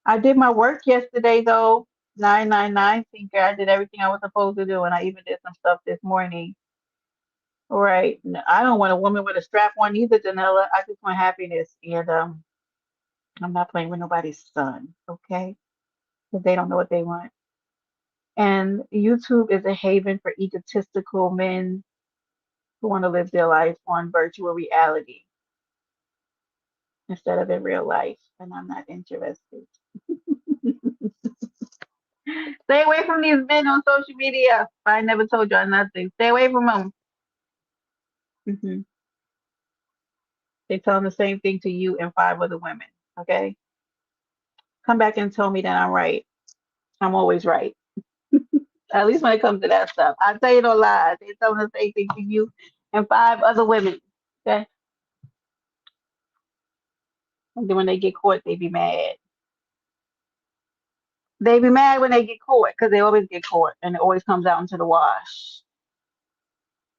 Speaker 2: I did my work yesterday though. 999 Tinker. I did everything I was supposed to do, and I even did some stuff this morning. Right. I don't want a woman with a strap on either, Janella. I just want happiness. And I'm not playing with nobody's son, okay? Because they don't know what they want. And YouTube is a haven for egotistical men who want to live their life on virtual reality instead of in real life. And I'm not interested. Stay away from these men on social media. I never told y'all nothing. Stay away from them. They tell them the same thing to you and five other women, okay? Come back and tell me that I'm right. I'm always right. At least when it comes to that stuff. I tell you no lies. They tell them the same thing to you and five other women. Okay? And then when they get caught, they be mad. They be mad when they get caught because they always get caught and it always comes out into the wash.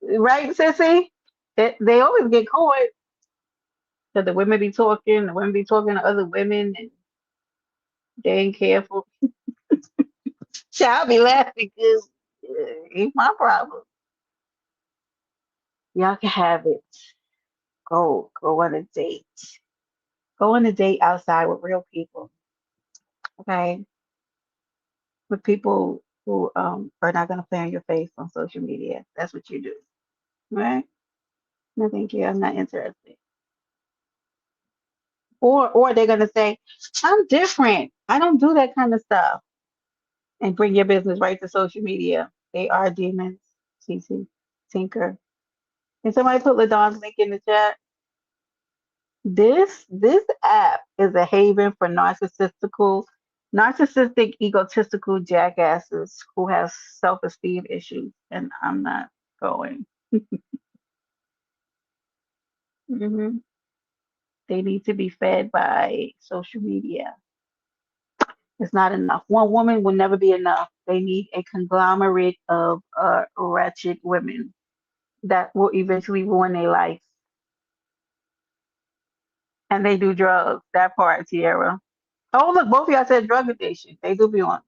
Speaker 2: Right, sissy? They always get caught because the women be talking to other women and they ain't careful. Child be laughing because ain't my problem. Y'all can have it. Go on a date. Go on a date outside with real people. Okay, with people who are not gonna play on your face on social media. That's what you do. Right? No, thank you. I'm not interested. Or they're gonna say, I'm different. I don't do that kind of stuff. And bring your business right to social media. They are demons. CC Tinker. Can somebody put Ladon's link in the chat? This app is a haven for narcissistic, egotistical jackasses who have self-esteem issues, and I'm not going. hmm They need to be fed by social media. It's not enough. One woman will never be enough. They need a conglomerate of wretched women that will eventually ruin their life. And they do drugs. That part, Tierra. Oh, look, both of y'all said drug addiction. They do be on.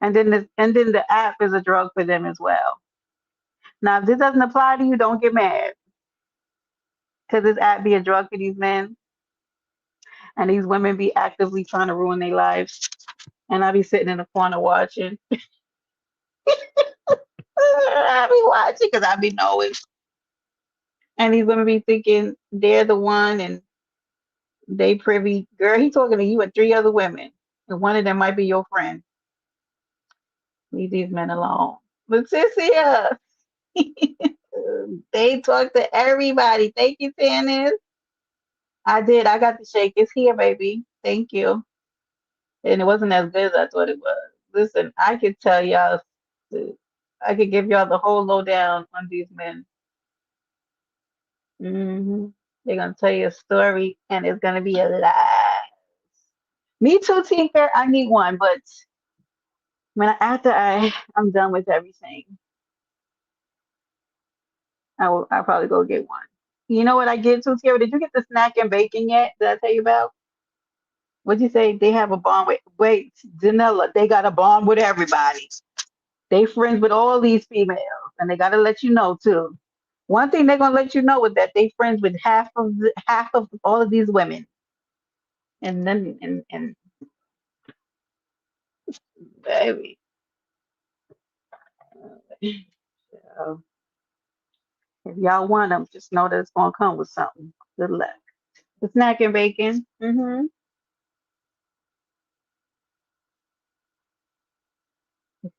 Speaker 2: And then the app is a drug for them as well. Now, if this doesn't apply to you, don't get mad because this app be a drug for these men and these women be actively trying to ruin their lives. And I be sitting in the corner watching. I be watching because I be knowing. And these women be thinking they're the one and they privy. Girl, he talking to you and three other women. And one of them might be your friend. Leave these men alone. But Cecilia, they talk to everybody. Thank you, Tannis. I did. I got the shake. It's here, baby. Thank you. And it wasn't as good as I thought it was. Listen, I could tell y'all, I could give y'all the whole lowdown on these men. They're gonna tell you a story, and it's gonna be a lie. Me too, Tinker. I need one, but after I'm done with everything, I'll probably go get one. You know what I get too, Tara? Did you get the snack and bacon yet? Did I tell you about? What'd you say? They have a bond with, wait, Janella, they got a bond with everybody. They friends with all these females, and they gotta let you know too. One thing they're gonna let you know is that they friends with half of all of these women. And then and baby. So if y'all want them, just know that it's gonna come with something. Good luck. The snack and bacon. It's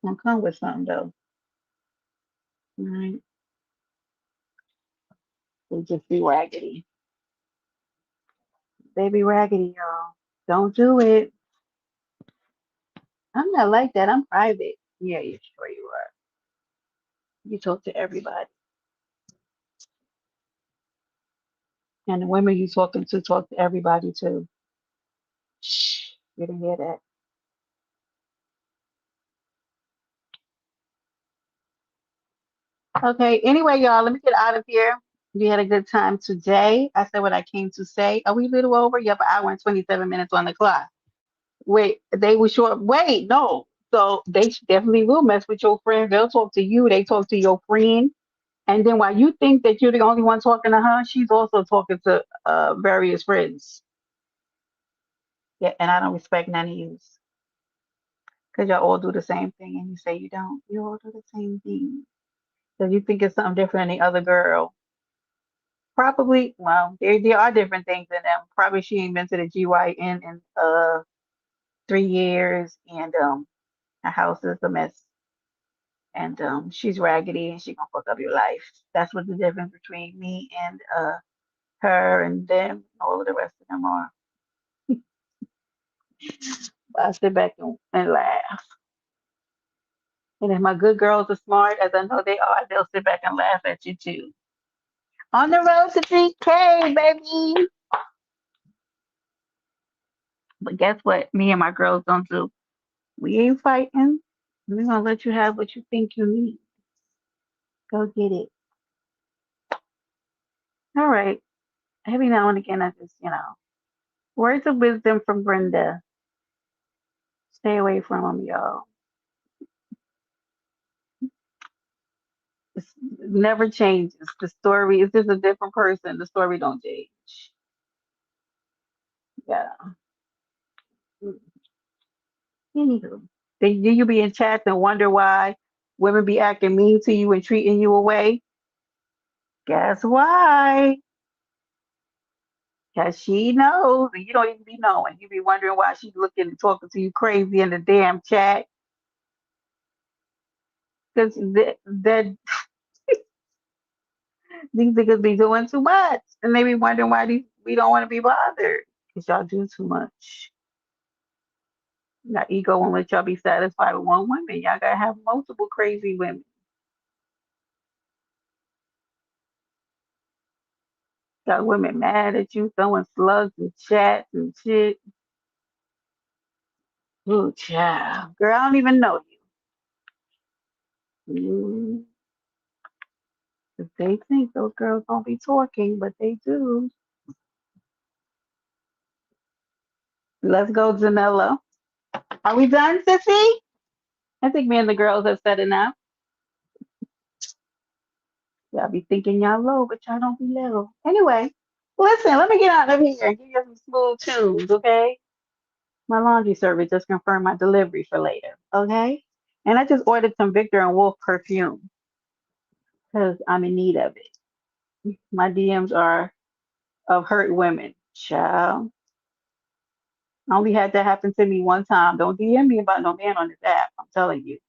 Speaker 2: gonna come with something though. All right. They just be raggedy. They be raggedy, y'all. Don't do it. I'm not like that. I'm private. Yeah, you sure you are. You talk to everybody. And the women you talking to talk to everybody too. Shh. You didn't hear that. Okay. Anyway, y'all, let me get out of here. We had a good time today. I said what I came to say. Are we a little over? Yep, an hour and 27 minutes on the clock. Wait, they were short. Wait, no. So they definitely will mess with your friend. They'll talk to you. They talk to your friend. And then while you think that you're the only one talking to her, she's also talking to various friends. Yeah, and I don't respect none of you because y'all all do the same thing, and you say you don't. You all do the same thing. So you think it's something different than the other girl. Probably, well, there are different things in them. Probably she ain't been to the GYN in 3 years, and her house is a mess, and she's raggedy, and she gonna fuck up your life. That's what the difference between me and her and them. All of the rest of them are. But I sit back and laugh. And if my good girls are smart, as I know they are, they'll sit back and laugh at you too. On the road to 3K, baby. But guess what? Me and my girls don't do. We ain't fighting. We're gonna let you have what you think you need. Go get it. All right. Every now and again, I just, words of wisdom from Brenda. Stay away from them, y'all. It never changes. The story is just a different person. The story don't change. Yeah. Anywho, then you be in chats and wonder why women be acting mean to you and treating you away. Guess why? Because she knows, and you don't even be knowing. You be wondering why she's looking and talking to you crazy in the damn chat. Because these niggas be doing too much, and they be wondering why we don't want to be bothered. Because y'all do too much. Your ego won't let y'all be satisfied with one woman. Y'all gotta have multiple crazy women. Got women mad at you, throwing slugs and chats and shit. Ooh, child. Girl, I don't even know you. Mm, 'cause they think those girls don't be talking, but they do. Let's go, Janella. Are we done, Sissy? I think me and the girls have said enough. Y'all be thinking y'all low, but y'all don't be low. Anyway, listen, let me get out of here and give you some smooth tunes, okay? My laundry service just confirmed my delivery for later, okay? And I just ordered some Victor and Wolf perfume because I'm in need of it. My DMs are of hurt women. Child. I only had that happen to me one time. Don't DM me about no man on this app. I'm telling you.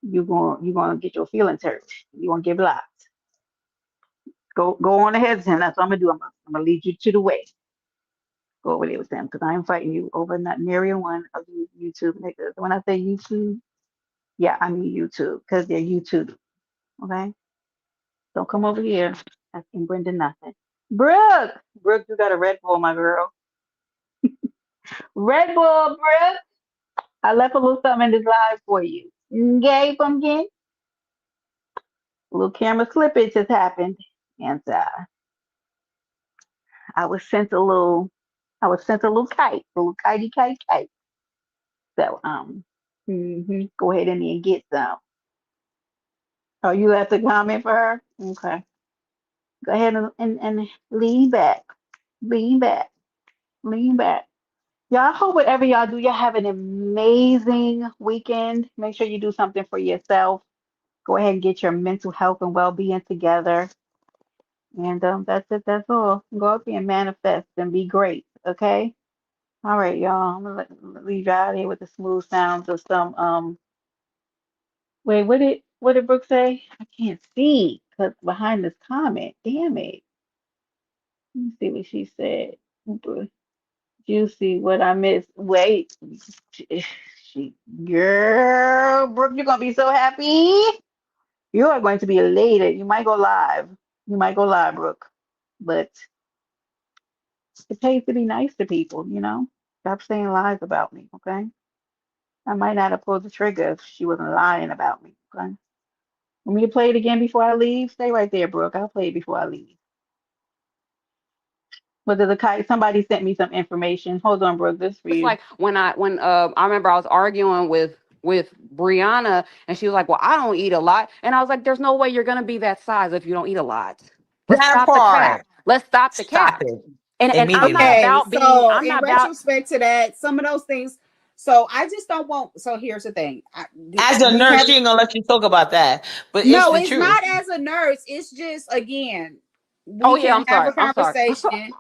Speaker 2: You gonna get your feelings hurt. You gonna get blocked. Go on ahead, Tim. That's what I'm gonna do. I'm gonna lead you to the way. Go over there with them because I am fighting you over not marrying one of these YouTube niggas. When I say YouTube, yeah, I mean YouTube because they're YouTube. Okay, don't come over here asking Brenda nothing. Brooke, you got a Red Bull, my girl. Red Bull, Brooke. I left a little something in this live for you. Okay, pumpkin. A little camera slippage has happened, and I was sent a little, I was sent a little kitey kite. So go ahead and get some. Oh, you left a comment for her? Okay. Go ahead and lean back, lean back, lean back. Y'all, I hope whatever y'all do, y'all have an amazing weekend. Make sure you do something for yourself. Go ahead and get your mental health and well-being together. And that's it. That's all. Go out there and manifest and be great. Okay. All right, y'all. I'm gonna leave you out here with the smooth sounds of some. Wait, what did Brooke say? I can't see because behind this comment. Damn it. Let me see what she said. Juicy, what I missed. Wait, she, girl, Brooke, you're gonna be so happy. You are going to be elated. You might go live. You might go live, Brooke. But it pays to be nice to people, you know? Stop saying lies about me, okay? I might not have pulled the trigger if she wasn't lying about me, okay? Want me to play it again before I leave? Stay right there, Brooke. I'll play it before I leave. But there's a kite. Somebody sent me some information. Hold on, Brooke. This for
Speaker 4: It's
Speaker 2: you.
Speaker 4: like when I remember I was arguing with Brianna, and she was like, "Well, I don't eat a lot," and I was like, "There's no way you're gonna be that size if you don't eat a lot. Let's
Speaker 5: That
Speaker 4: stop the cap.
Speaker 5: part.
Speaker 4: Let's stop the
Speaker 5: Stop
Speaker 4: cap."
Speaker 5: it
Speaker 4: And I'm not
Speaker 5: immediately.
Speaker 3: Okay,
Speaker 4: about being.
Speaker 3: so
Speaker 4: I'm
Speaker 3: in
Speaker 4: not about.
Speaker 3: retrospect to that, some of those things. So I just don't want. So here's the thing:
Speaker 5: As a
Speaker 3: we
Speaker 5: nurse,
Speaker 3: have
Speaker 5: she ain't gonna let you talk about that. But it's
Speaker 3: no.
Speaker 5: the
Speaker 3: It's
Speaker 5: truth.
Speaker 3: not as a nurse. It's just again,
Speaker 4: Oh
Speaker 3: we
Speaker 4: yeah,
Speaker 3: can
Speaker 4: I'm
Speaker 3: have
Speaker 4: sorry.
Speaker 3: a
Speaker 4: I'm sorry.
Speaker 3: conversation.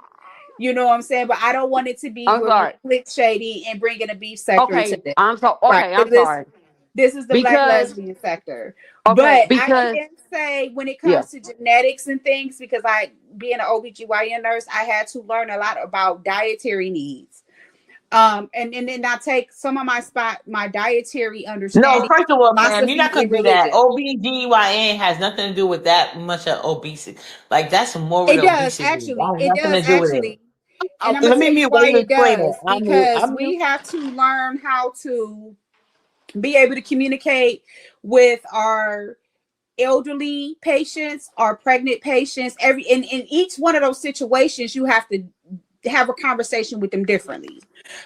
Speaker 3: You know what I'm saying? But I don't want it to be
Speaker 4: I'm
Speaker 3: where we
Speaker 4: sorry.
Speaker 3: click shady and bringing a beef sector into
Speaker 4: Okay,
Speaker 3: this,
Speaker 4: I'm so
Speaker 3: right?
Speaker 4: okay. I'm
Speaker 3: Because
Speaker 4: sorry
Speaker 3: this is the black
Speaker 4: because
Speaker 3: lesbian sector.
Speaker 4: okay
Speaker 3: But I
Speaker 4: because
Speaker 3: can say when it
Speaker 4: yeah.
Speaker 3: comes to genetics and things, because I being an OBGYN nurse, I had to learn a lot about dietary needs. And then I take some of my dietary
Speaker 5: No,
Speaker 3: understanding,
Speaker 5: first of all, ma'am, you're
Speaker 3: philosophy
Speaker 5: not
Speaker 3: in
Speaker 5: gonna do that.
Speaker 3: religion.
Speaker 5: OBGYN has nothing to do with that much of obesity. Like that's morbid
Speaker 3: It does
Speaker 5: obesity. That
Speaker 3: actually.
Speaker 5: has
Speaker 3: It
Speaker 5: nothing
Speaker 3: does
Speaker 5: to do with it.
Speaker 3: actually. And I'm gonna
Speaker 5: Let me
Speaker 3: tell you
Speaker 5: mute while
Speaker 3: why
Speaker 5: you
Speaker 3: it
Speaker 5: explain it.
Speaker 3: does.
Speaker 5: I'm mute.
Speaker 3: Because
Speaker 5: I'm mute.
Speaker 3: we have to learn how to be able to communicate with our elderly patients, our pregnant patients. Every in each one of those situations, you have to have a conversation with them differently.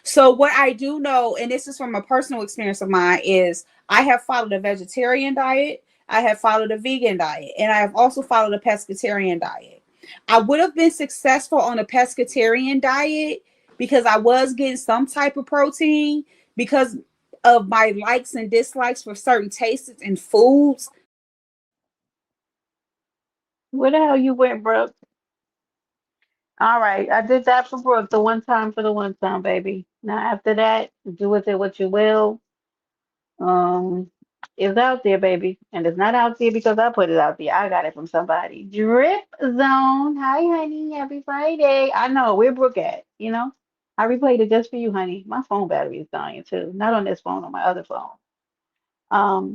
Speaker 3: So what I do know, and this is from a personal experience of mine, is I have followed a vegetarian diet, I have followed a vegan diet, and I have also followed a pescatarian diet. I would have been successful on a pescatarian diet because I was getting some type of protein because of my likes and dislikes for certain tastes and foods.
Speaker 2: Where the hell you went, Brooke? All right, I did that for Brooke, the one time for the one time, baby. Now after that, do with it what you will. Um, it's out there, baby, and it's not out there because I put it out there. I got it from somebody. Drip Zone. Hi, honey. Happy Friday. I know where Brooke at. You know, I replayed it just for you, honey. My phone battery is dying too. Not on this phone, on my other phone.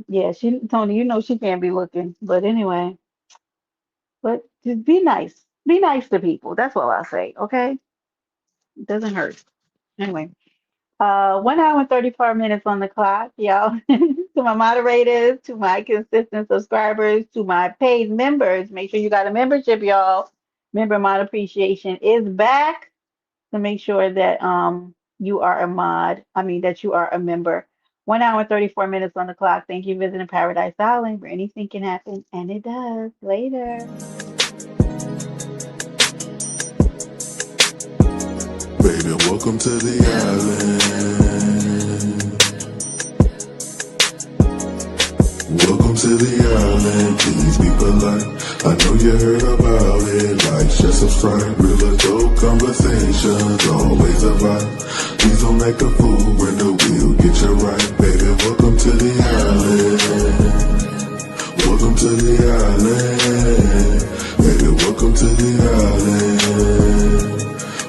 Speaker 2: Yeah, Tony, you know she can't be looking, but anyway, but just be nice. Be nice to people. That's all I say. Okay, it doesn't hurt. Anyway. 1 hour and 34 minutes on the clock, y'all. To my moderators, to my consistent subscribers, to my paid members. Make sure you got a membership, y'all. Member Mod Appreciation is back. So make sure that you are a mod. I mean that you are a member. 1 hour and 34 minutes on the clock. Thank you for visiting Paradise Island, where anything can happen, and it does. Later.
Speaker 1: Baby, welcome to the island. Welcome to the island, please be polite. I know you heard about it, like, share, subscribe. Real adult conversations, always a vibe. Please don't act a fool when the wheel get you right. Baby, welcome to the island. Welcome to the island. Baby, welcome to the island.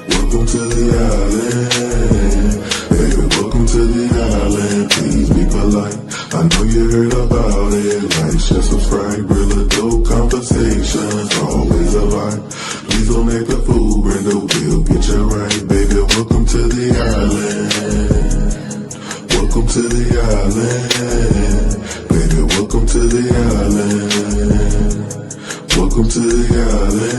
Speaker 1: Welcome to the island. Baby, welcome to the island. Please be polite. I know you heard about it. Like, share, subscribe. Real adult conversations. Always a vibe. Please don't act a fool. Brenda will get you right. Baby, welcome to the island. Welcome welcome to the island. Baby, welcome to the island. Welcome to the island.